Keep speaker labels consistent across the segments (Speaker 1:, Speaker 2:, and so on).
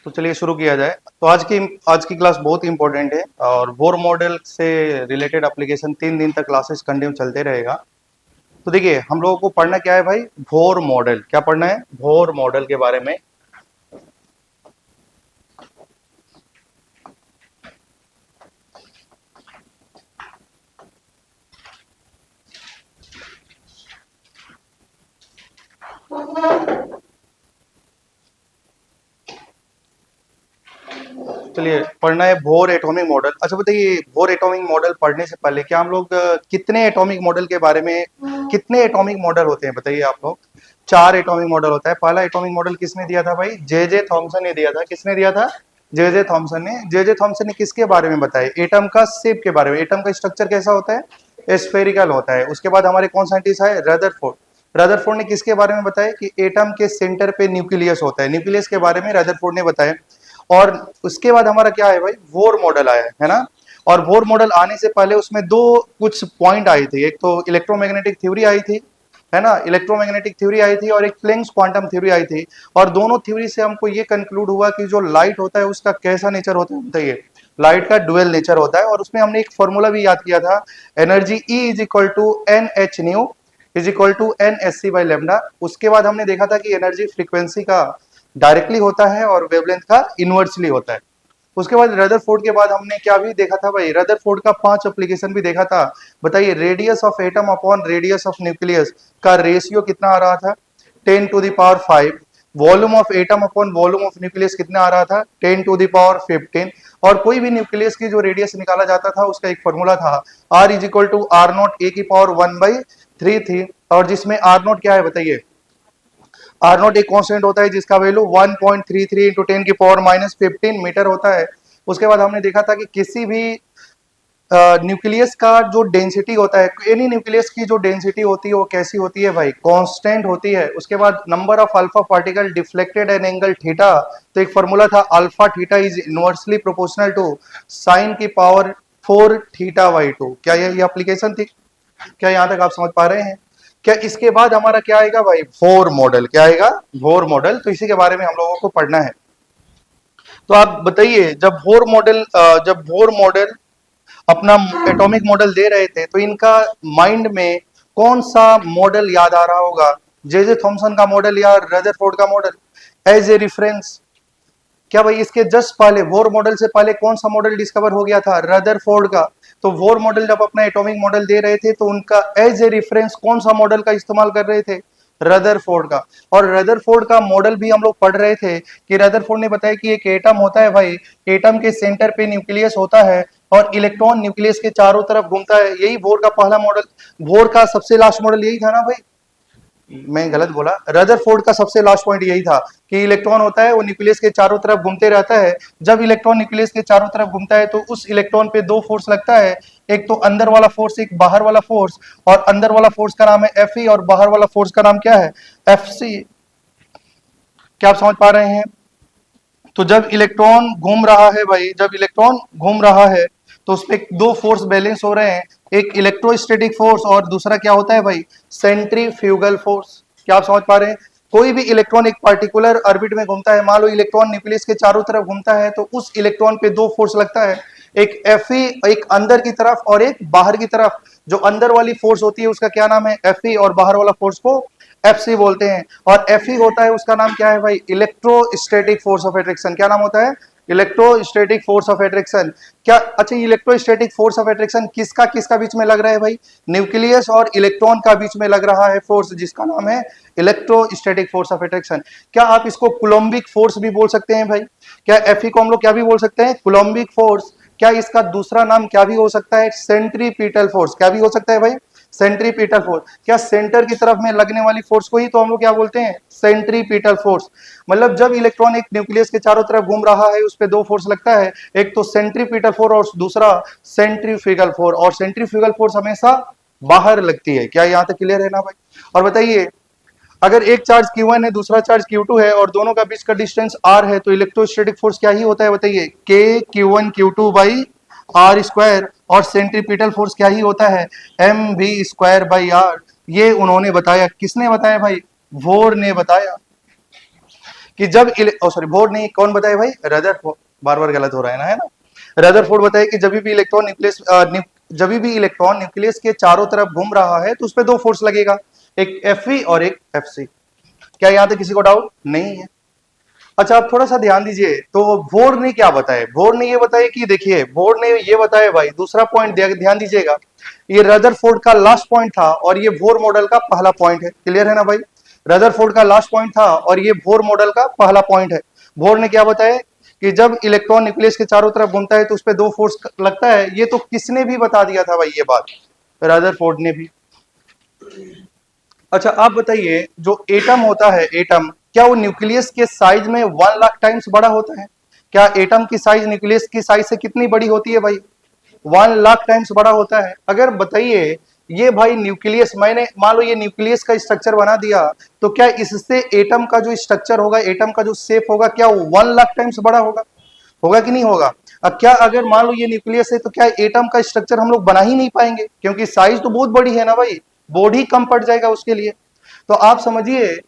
Speaker 1: तो चलिए शुरू किया जाए। तो आज की क्लास बहुत इंपॉर्टेंट है और बोर मॉडल से रिलेटेड एप्लीकेशन 3 दिन तक क्लासेस कंटिन्यू चलते रहेगा। तो देखिए हम लोगों को पढ़ना क्या है भाई, बोर मॉडल। क्या पढ़ना है? बोर मॉडल के बारे में। चलिए पढ़ना है बोर एटॉमिक मॉडल। अच्छा बताइए, बोर एटॉमिक मॉडल पढ़ने से पहले क्या हम लोग कितने एटॉमिक मॉडल के बारे में, कितने एटॉमिक मॉडल होते हैं बताइए आप लोग? 4 एटॉमिक मॉडल होता है। पहला एटॉमिक मॉडल किसने दिया था भाई? जे जे थॉमसन ने दिया था। किसने दिया था? जे जे थॉमसन ने। जे जे थॉमसन ने किसके बारे में बताया? एटम का शेप के बारे में। एटम का स्ट्रक्चर कैसा होता है? स्फेरिकल होता है। उसके बाद हमारे कौन साइंटिस्ट है? रदरफोर्ड। रदरफोर्ड ने किसके बारे में बताया कि एटम के सेंटर पे न्यूक्लियस होता है। न्यूक्लियस के बारे में रदरफोर्ड ने बताया। और उसके बाद हमारा क्या है भाई? बोर मॉडल आया है ना। और बोर मॉडल आने से पहले उसमें दो कुछ पॉइंट आई थी। एक तो इलेक्ट्रोमैग्नेटिक थ्योरी आई थी, है ना, इलेक्ट्रोमैग्नेटिक थ्योरी आई थी, और एक प्लैंक्स क्वांटम थ्योरी आई थी। और दोनों थ्योरी से हमको ये कंक्लूड हुआ कि जो लाइट होता है उसका कैसा नेचर होता है बताइए? लाइट का डुअल नेचर होता है। और उसमें हमने एक फॉर्मूला भी याद किया था, energy E is equal to N H nu is equal to N S C by lambda. उसके बाद हमने देखा था कि एनर्जी फ्रीक्वेंसी का डायरेक्टली होता है और वेवलेंथ का इनवर्सली होता है। उसके बाद रदरफोर्ड के बाद हमने क्या भी देखा था भाई? रदरफोर्ड का 5 एप्लीकेशन भी देखा था। बताइए, radius of atom upon radius of nucleus का रेशियो कितना आ रहा था? 10⁵। Volume of atom upon volume of nucleus कितना आ रहा था? 10⁻15। और कोई भी न्यूक्लियस की जो रेडियस निकाला जाता था उसका एक फॉर्मूला था, R is equal to R not A की पावर 1/3 थी। और जिसमें आर नॉट क्या है बताइए? आर नॉट एक कांस्टेंट होता है जिसका वैल्यू 1.33 इंटू 10⁻15 मीटर होता है। उसके बाद हमने देखा था कि किसी भी न्यूक्लियस का जो डेंसिटी होता है, एनी न्यूक्लियस की जो डेंसिटी होती है वो कैसी होती है भाई? कांस्टेंट होती है। उसके बाद number of alpha particle deflected an angle theta. तो एक फॉर्मूला था, alpha theta is inversely proportional to sine की पावर 4 थीटा बाई 2। क्या ये एप्लीकेशन थी? क्या यहां तक आप समझ पा रहे हैं? क्या इसके बाद हमारा क्या आएगा भाई? Bohr model. क्या आएगा? Bohr model. तो इसी के बारे में हम लोगों को पढ़ना है। तो आप बताइए, जब बोर मॉडल अपना एटॉमिक मॉडल दे रहे थे तो इनका माइंड में कौन सा मॉडल याद आ रहा होगा? जे जे थॉमसन का मॉडल या रदरफोर्ड का मॉडल एज ए रिफरेंस? क्या भाई इसके जस्ट पहले, वोर मॉडल से पहले कौन सा मॉडल डिस्कवर हो गया था? रदरफोर्ड का। तो वोर मॉडल जब अपना एटॉमिक मॉडल दे रहे थे तो उनका एज ए रेफरेंस कौन सा मॉडल का इस्तेमाल कर रहे थे? रदरफोर्ड का। और रदरफोर्ड का मॉडल भी हम लोग पढ़ रहे थे कि रदरफोर्ड ने बताया कि एक एटम होता है भाई, एटम के सेंटर पे न्यूक्लियस होता है और इलेक्ट्रॉन न्यूक्लियस के चारों तरफ घूमता है। यही बोर का पहला मॉडल, बोर का सबसे लास्ट मॉडल यही था ना भाई? मैं गलत बोला, रदरफोर्ड का सबसे लास्ट पॉइंट यही था कि इलेक्ट्रॉन होता है वो न्यूक्लियस के चारों तरफ घूमते रहता है। जब इलेक्ट्रॉन न्यूक्लियस के चारों तरफ घूमता है तो उस इलेक्ट्रॉन पे दो फोर्स लगता है, एक तो अंदर वाला फोर्स, एक बाहर वाला फोर्स। और अंदर वाला फोर्स का नाम है एफ ई और बाहर वाला फोर्स का नाम क्या है? F C. क्या आप समझ पा रहे हैं? तो जब इलेक्ट्रॉन घूम रहा है भाई, जब इलेक्ट्रॉन घूम रहा है तो उसपे दो फोर्स बैलेंस हो रहे हैं, एक इलेक्ट्रोस्टैटिक फोर्स और दूसरा क्या होता है भाई? Centrifugal force. क्या आप समझ पा रहे हैं? कोई भी इलेक्ट्रॉन एक पार्टिकुलर ऑर्बिट में घूमता है, मान लो इलेक्ट्रॉन न्यूक्लियस के चारों तरफ घूमता है, तो उस इलेक्ट्रॉन पे दो फोर्स लगता है, एक एफ ई, एक अंदर की तरफ और एक बाहर की तरफ। जो अंदर वाली फोर्स होती है उसका क्या नाम है? F E. और बाहर वाला फोर्स को एफ सी बोलते हैं। और एफ ई होता है उसका नाम क्या है भाई? Electrostatic force of attraction. क्या नाम होता है? Electrostatic force of attraction. क्या अच्छा, इलेक्ट्रोस्टैटिक फोर्स ऑफ अट्रैक्शन किसका किसका बीच में लग रहा है भाई? न्यूक्लियस और इलेक्ट्रॉन का बीच में लग रहा है फोर्स, जिसका नाम है इलेक्ट्रोस्टैटिक फोर्स ऑफ अट्रैक्शन। क्या आप इसको कुलोम्बिक फोर्स भी बोल सकते हैं भाई? क्या एफ ई को हम लोग क्या भी बोल सकते हैं? Coulombic force. क्या इसका दूसरा नाम क्या भी हो सकता है? Centripetal force. क्या भी हो सकता है भाई? Centripetal force. क्या सेंटर की तरफ में लगने वाली फोर्स को ही तो हम लोग क्या बोलते हैं? Centripetal force. मतलब जब इलेक्ट्रॉन एक न्यूक्लियस के चारों तरफ घूम रहा है उस पे दो फोर्स लगता है, एक तो सेंट्रीपिटल फोर्स और दूसरा सेंट्रीफ्यूगल फोर्स। और सेंट्रीफ्यूगल फोर्स हमेशा बाहर लगती है। क्या यहां तक क्लियर है ना भाई? और बताइए, अगर एक चार्ज Q1 है, दूसरा चार्ज Q2 है और दोनों का बीच का डिस्टेंस R है, तो इलेक्ट्रोस्टैटिक फोर्स क्या ही होता है बताइए? K Q1 Q2 by R square. और सेंट्रीपिटल फोर्स क्या ही होता है? M V square by R. ये उन्होंने बताया। किसने बताया भाई? वोर ने बताया। कि जब सॉरी बोर्ड नहीं, कौन बताए भाई, रदरफोर्ड, बार बार गलत हो रहा है ना, है ना, रदरफोर्ड बताए कि जब भी इलेक्ट्रॉन न्यूक्लियस के चारों तरफ घूम रहा है तो उस पर दो फोर्स लगेगा, एक Fe और एक Fc। क्या यहां तक किसी को डाउट नहीं है? अच्छा, आप थोड़ा सा ध्यान दीजिए, तो बोर्ड ने क्या बताया, बोर्ड ने ये बताया कि देखिए, बोर्ड ने ये बताया भाई, दूसरा पॉइंट ध्यान दीजिएगा, ये रदरफोर्ड का लास्ट पॉइंट था और ये बोर मॉडल का पहला पॉइंट है। क्लियर है ना भाई? रदरफोर्ड का लास्ट पॉइंट था और ये बोर मॉडल का पहला पॉइंट है। बोर ने क्या बताया कि जब इलेक्ट्रॉन न्यूक्लियस के चारों तरफ घूमता है तो उस पर दो फोर्स लगता है। ये तो किसने भी बता दिया था भाई ये बात, रदरफोर्ड ने भी। अच्छा, आप बताइए, जो एटम होता है, एटम क्या वो न्यूक्लियस के साइज में 1 लाख टाइम्स बड़ा होता है? क्या एटम की साइज न्यूक्लियस की साइज से कितनी बड़ी होती है भाई? 1 लाख टाइम्स बड़ा होता है। अगर बताइए ये भाई न्यूक्लियस, मैंने मान लो ये न्यूक्लियस का स्ट्रक्चर बना दिया, तो क्या इससे एटम का जो स्ट्रक्चर होगा, एटम का जो शेप होगा, क्या वो 1 लाख टाइम्स बड़ा होगा? होगा कि नहीं होगा? अब क्या अगर मान लो ये न्यूक्लियस है, तो क्या एटम का स्ट्रक्चर हम लोग बना ही नहीं पाएंगे, क्योंकि साइज तो बहुत बड़ी है ना भाई, बोर्ड ही कम पड़ जाएगा उसके लिए। तो आप समझिए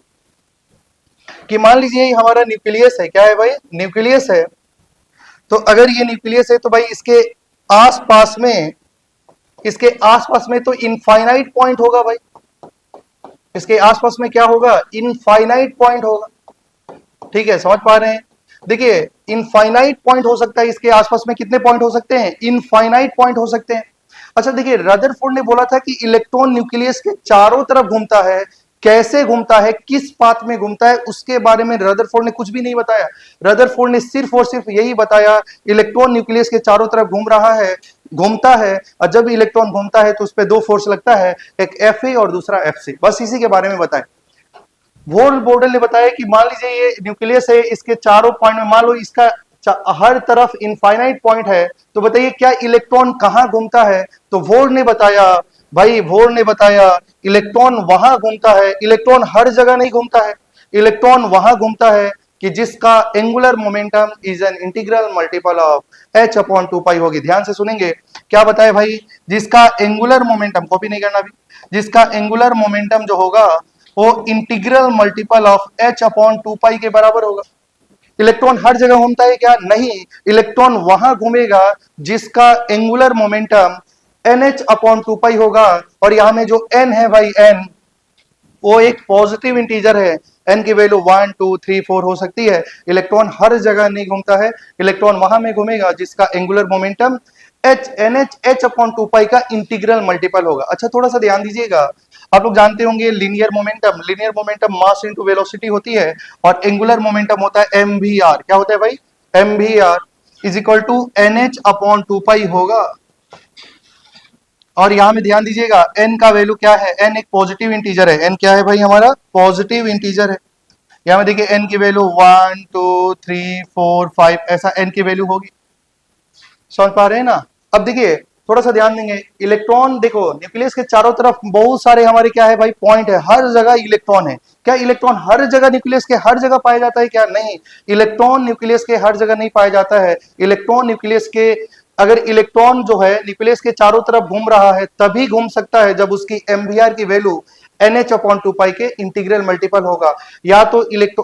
Speaker 1: कि मान लीजिए ये हमारा न्यूक्लियस है, क्या है भाई, न्यूक्लियस है। तो अगर ये न्यूक्लियस है तो भाई इसके आसपास में तो इनफाइनाइट पॉइंट होगा भाई, इसके आसपास में क्या होगा, इनफाइनाइट पॉइंट होगा। ठीक है, समझ पा रहे हैं? देखिए, इनफाइनाइट पॉइंट हो सकता है, इसके आसपास में कितने पॉइंट हो सकते हैं, इनफाइनाइट पॉइंट हो सकते हैं। अच्छा देखिए, रदरफोर्ड ने बोला था कि इलेक्ट्रॉन न्यूक्लियस के चारों तरफ घूमता है, कैसे घूमता है, किस पाथ में घूमता है, उसके बारे में रदरफोर्ड ने कुछ भी नहीं बताया। रदरफोर्ड ने सिर्फ और सिर्फ यही बताया, इलेक्ट्रॉन न्यूक्लियस के चारों तरफ घूम रहा है, घूमता है, और जब इलेक्ट्रॉन घूमता है तो उस पर दो फोर्स लगता है, एक Fe और दूसरा Fc, बस इसी के बारे में बताया। वोल बोर्डल ने बताया कि मान लीजिए ये न्यूक्लियस है, इसके चारों पॉइंट में मान लो इसका हर तरफ इनफाइनाइट पॉइंट है, तो बताइए क्या इलेक्ट्रॉन कहां घूमता है? तो वोर ने बताया भाई, वोर ने बताया इलेक्ट्रॉन वहां घूमता है। इलेक्ट्रॉन हर जगह नहीं घूमता है, इलेक्ट्रॉन वहां घूमता है कि जिसका angular momentum is an integral multiple of h/2 होगी। ध्यान से सुनेंगे, क्या बताए भाई, जिसका एंगुलर मोमेंटम, कॉपी नहीं करना अभी, जिसका एंगुलर मोमेंटम जो होगा वो इंटीग्रल मल्टीपल ऑफ h/2 के बराबर होगा। इलेक्ट्रॉन हर जगह घूमता है क्या? नहीं, इलेक्ट्रॉन वहां घूमेगा जिसका एंगुलर मोमेंटम nh/2 होगा। और यहां में जो n है भाई, n वो एक पॉजिटिव इंटीजर है, n की वैल्यू 1 2 3 4 हो सकती है। इलेक्ट्रॉन हर जगह नहीं घूमता है, इलेक्ट्रॉन वहां में घूमेगा जिसका एंगुलर मोमेंटम h/2 का इंटीग्रल मल्टीपल होगा। अच्छा, थोड़ा सा ध्यान दीजिएगा, आप लोग जानते होंगे linear momentum mass into velocity होती है, और एंगुलर मोमेंटम होता है mvr। क्या होता है भाई, mvr is equal to nh/2 होगा। और यहां में ध्यान दीजिएगा, n का वैल्यू क्या है, n एक पॉजिटिव इंटीजर है, n क्या है भाई, हमारा पॉजिटिव इंटीजर है। यहां में देखिए n की वैल्यू 1 2 3 4 5 ऐसा n की वैल्यू होगी। समझ पा रहे हैं ना? अब देखिए, थोड़ा सा ध्यान देंगे, इलेक्ट्रॉन देखो, न्यूक्लियस के चारों तरफ बहुत सारे हमारे क्या है भाई, पॉइंट है, हर जगह इलेक्ट्रॉन है। क्या इलेक्ट्रॉन हर जगह न्यूक्लियस के हर जगह पाया जाता है क्या? नहीं, इलेक्ट्रॉन न्यूक्लियस के हर जगह नहीं पाया जाता है। इलेक्ट्रॉन न्यूक्लियस के, अगर इलेक्ट्रॉन जो है न्यूक्लियस के चारों तरफ घूम रहा है तभी घूम सकता है जब उसकी एमवीआर की वैल्यू nh/2 के इंटीग्रल मल्टीपल होगा। या तो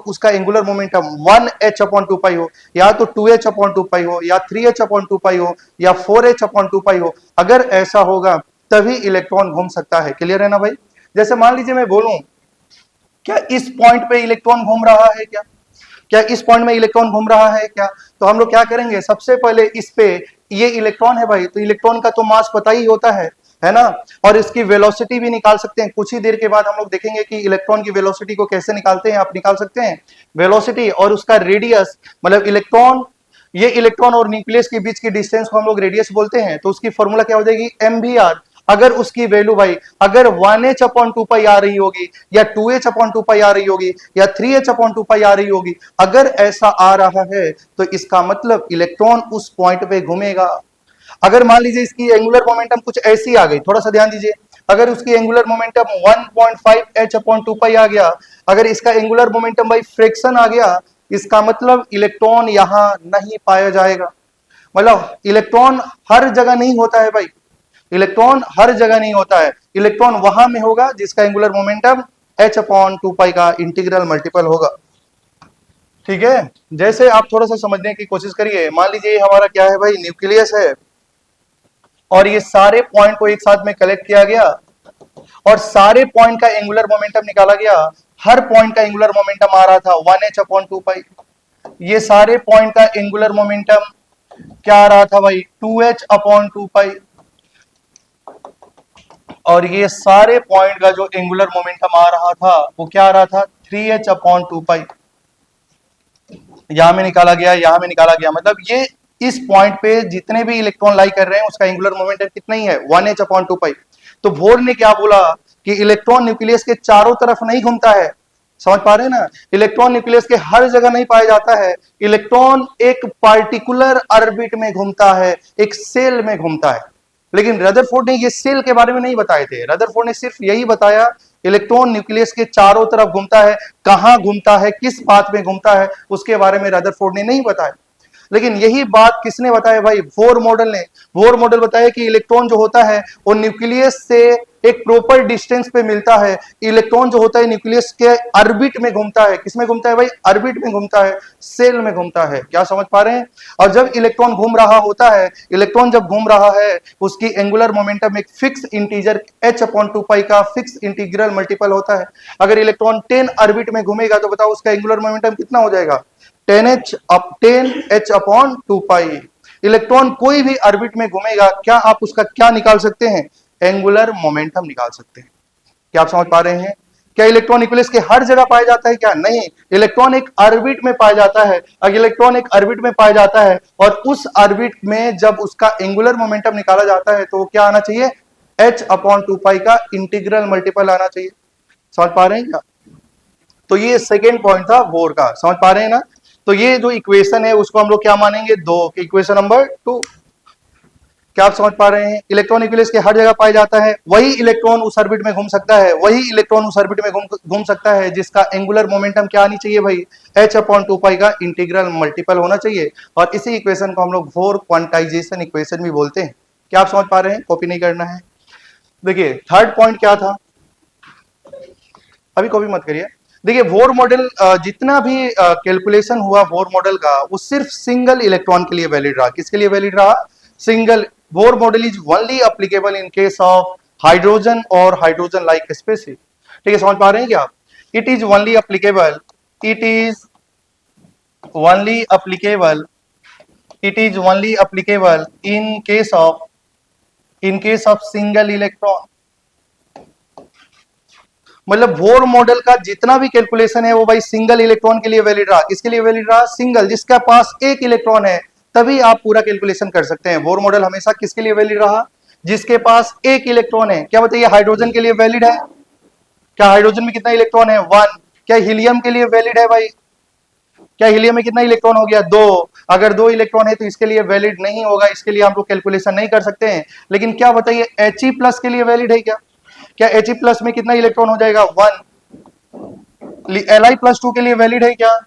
Speaker 1: उसका एंगुलर मोमेंटम 1h/2 हो, या तो 2h/2 हो, या 3h/2 हो, या 4h/2 हो। अगर ऐसा होगा तभी इलेक्ट्रॉन घूम सकता है। क्लियर है ना भाई? जैसे मान लीजिए मैं बोलूं, क्या इस पॉइंट पे इलेक्ट्रॉन घूम रहा है क्या? क्या इस पॉइंट में इलेक्ट्रॉन घूम रहा है क्या? तो हम लोग क्या करेंगे, सबसे पहले इस पे, ये इलेक्ट्रॉन है भाई, तो इलेक्ट्रॉन का तो मास पता ही होता है ना, और इसकी वेलोसिटी भी निकाल सकते हैं। कुछ ही देर के बाद हम लोग देखेंगे कि इलेक्ट्रॉन की वेलोसिटी को कैसे निकालते हैं। आप निकाल सकते हैं वेलोसिटी और उसका रेडियस, मतलब इलेक्ट्रॉन, ये इलेक्ट्रॉन और न्यूक्लियस के बीच की डिस्टेंस को हम लोग रेडियस बोलते हैं। तो उसकी फॉर्मूला क्या हो जाएगी, mvr। अगर उसकी वैल्यू भाई, अगर 1h/2 आ रही होगी, या 2h/2 आ रही होगी, या 3h/2 आ रही होगी, अगर ऐसा आ रहा है तो इसका मतलब इलेक्ट्रॉन उस पॉइंट पे घूमेगा। अगर मान लीजिए इसकी एंगुलर मोमेंटम कुछ ऐसी आ गई, थोड़ा सा ध्यान दीजिए, अगर उसकी एंगुलर मोमेंटम 1.5h/2 आ गया, अगर इसका एंगुलर मोमेंटम भाई फ्रैक्शन आ गया, इसका मतलब इलेक्ट्रॉन यहां नहीं पाया जाएगा। मतलब इलेक्ट्रॉन हर जगह नहीं होता है भाई, इलेक्ट्रॉन हर जगह नहीं होता है, इलेक्ट्रॉन वहां में होगा जिसका एंगुलर मोमेंटम h/2 का इंटीग्रल मल्टीपल होगा। ठीक है, जैसे आप थोड़ा सा समझने की कोशिश करिए। मान लीजिए हमारा क्या है भाई, न्यूक्लियस है, और ये सारे पॉइंट को एक साथ में कलेक्ट किया गया और सारे पॉइंट का एंगुलर मोमेंटम निकाला गया। हर पॉइंट का एंगुलर मोमेंटम आ रहा था 1h/2 पाई। ये सारे पॉइंट का एंगुलर मोमेंटम क्या आ रहा था भाई, 2h/2 पाई। और ये सारे पॉइंट का जो एंगुलर मोमेंटम आ रहा था वो क्या आ रहा था, 3h/2 पाई। यहां में निकाला गया, यहां में निकाला गया, मतलब ये इस पॉइंट पे जितने भी इलेक्ट्रॉन लाई कर रहे हैं उसका एंगुलर मोमेंटम कितना ही है, 1h/2 पाई। तो बोर ने क्या बोला कि इलेक्ट्रॉन न्यूक्लियस के चारों तरफ नहीं घूमता है। समझ पा रहे हैं ना, इलेक्ट्रॉन न्यूक्लियस के हर जगह नहीं पाया जाता है। इलेक्ट्रॉन एक पार्टिकुलर ऑर्बिट में घूमता है, एक सेल में घूमता है। लेकिन रदरफोर्ड ने ये सेल के बारे में नहीं बताए थे। रदरफोर्ड ने सिर्फ यही बताया इलेक्ट्रॉन न्यूक्लियस के चारों तरफ घूमता है, कहां घूमता है, किस पाथ में घूमता है, उसके बारे में रदरफोर्ड ने नहीं बताया। लेकिन यही बात किसने बताया भाई, बोर मॉडल ने। बोर मॉडल बताया कि इलेक्ट्रॉन जो होता है वो न्यूक्लियस से एक प्रॉपर डिस्टेंस पे मिलता है। इलेक्ट्रॉन जो होता है न्यूक्लियस के ऑर्बिट में घूमता है। किसमें घूमता है भाई, ऑर्बिट में घूमता है, सेल में घूमता है। क्या समझ पा रहे हैं? और जब इलेक्ट्रॉन घूम रहा होता है, इलेक्ट्रॉन जब घूम रहा है, उसकी एंगुलर मोमेंटम एक फिक्स इंटीजर h/2 पाई का फिक्स इंटीग्रल मल्टीपल होता है। अगर इलेक्ट्रॉन 10 ऑर्बिट में घूमेगा तो बताओ उसका एंगुलर मोमेंटम कितना हो जाएगा, 10h/2 पाई। इलेक्ट्रॉन कोई भी ऑर्बिट में घूमेगा, क्या आप उसका क्या निकाल सकते हैं, एंगुलर मोमेंटम निकाल सकते हैं। क्या आप समझ पा रहे हैं? क्या इलेक्ट्रॉन न्यूक्लियस के हर जगह पाया जाता है? क्या नहीं, इलेक्ट्रॉन एक ऑर्बिट में पाया जाता है। अगर इलेक्ट्रॉन एक ऑर्बिट में पाया जाता है और उस ऑर्बिट में जब उसका एंगुलर मोमेंटम निकाला जाता है तो क्या आना चाहिए, h/2 पाई का इंटीग्रल मल्टीपल आना चाहिए। समझ पा रहे हैं क्या? तो ये सेकेंड पॉइंट था बोर का। समझ पा रहे हैं ना? तो ये जो इक्वेशन है उसको हम लोग क्या मानेंगे, 2, इक्वेशन नंबर 2। क्या आप समझ पा रहे हैं? इलेक्ट्रॉन न्यूक्लियस के हर जगह पाया जाता है, वही इलेक्ट्रॉन उस ऑर्बिट में घूम सकता है, वही इलेक्ट्रॉन उस ऑर्बिट में घूम सकता है जिसका एंगुलर मोमेंटम क्या आनी चाहिए भाई, h/2 पाई का इंटीग्रल मल्टीपल होना चाहिए। और इसी इक्वेशन को हम लोग बोर क्वांटाइजेशन इक्वेशन भी बोलते हैं। क्या आप समझ पा रहे हैं? कॉपी नहीं करना है। देखिए थर्ड पॉइंट क्या था, अभी कॉपी मत करिए। देखिए बोर मॉडल, जितना भी कैलकुलेशन हुआ बोर मॉडल का, वो सिर्फ सिंगल इलेक्ट्रॉन के लिए वैलिड रहा। किसके लिए वैलिड रहा, single. Bohr model is only applicable in case of hydrogen और हाइड्रोजन लाइक स्पेसीज। ठीक है, समझ पा रहे हैं क्या? It is only applicable, it is only applicable, it is only applicable in case of single electron. मतलब बोर मॉडल का जितना भी कैलकुलेशन है वो भाई सिंगल इलेक्ट्रॉन के लिए वैलिड रहा। किसके लिए वैलिड रहा, सिंगल। जिसका पास एक इलेक्ट्रॉन है तभी आप पूरा कैलकुलेशन कर सकते हैं। बोर मॉडल हमेशा किसके लिए वैलिड रहा, जिसके पास एक इलेक्ट्रॉन है। क्या बताइए, हाइड्रोजन के लिए वैलिड है? क्या हाइड्रोजन में कितना इलेक्ट्रॉन है, 1। क्या हीलियम के लिए वैलिड है भाई? क्या हीलियम में कितना इलेक्ट्रॉन हो गया, 2। अगर 2 इलेक्ट्रॉन है तो इसके लिए वैलिड नहीं होगा, इसके लिए हम लोग कैलकुलेशन नहीं कर सकते हैं। लेकिन क्या बताइए, He+ के लिए वैलिड है क्या? क्या He+ में कितना इलेक्ट्रॉन हो जाएगा, 1। Li+2 के लिए वैलिड है क्या?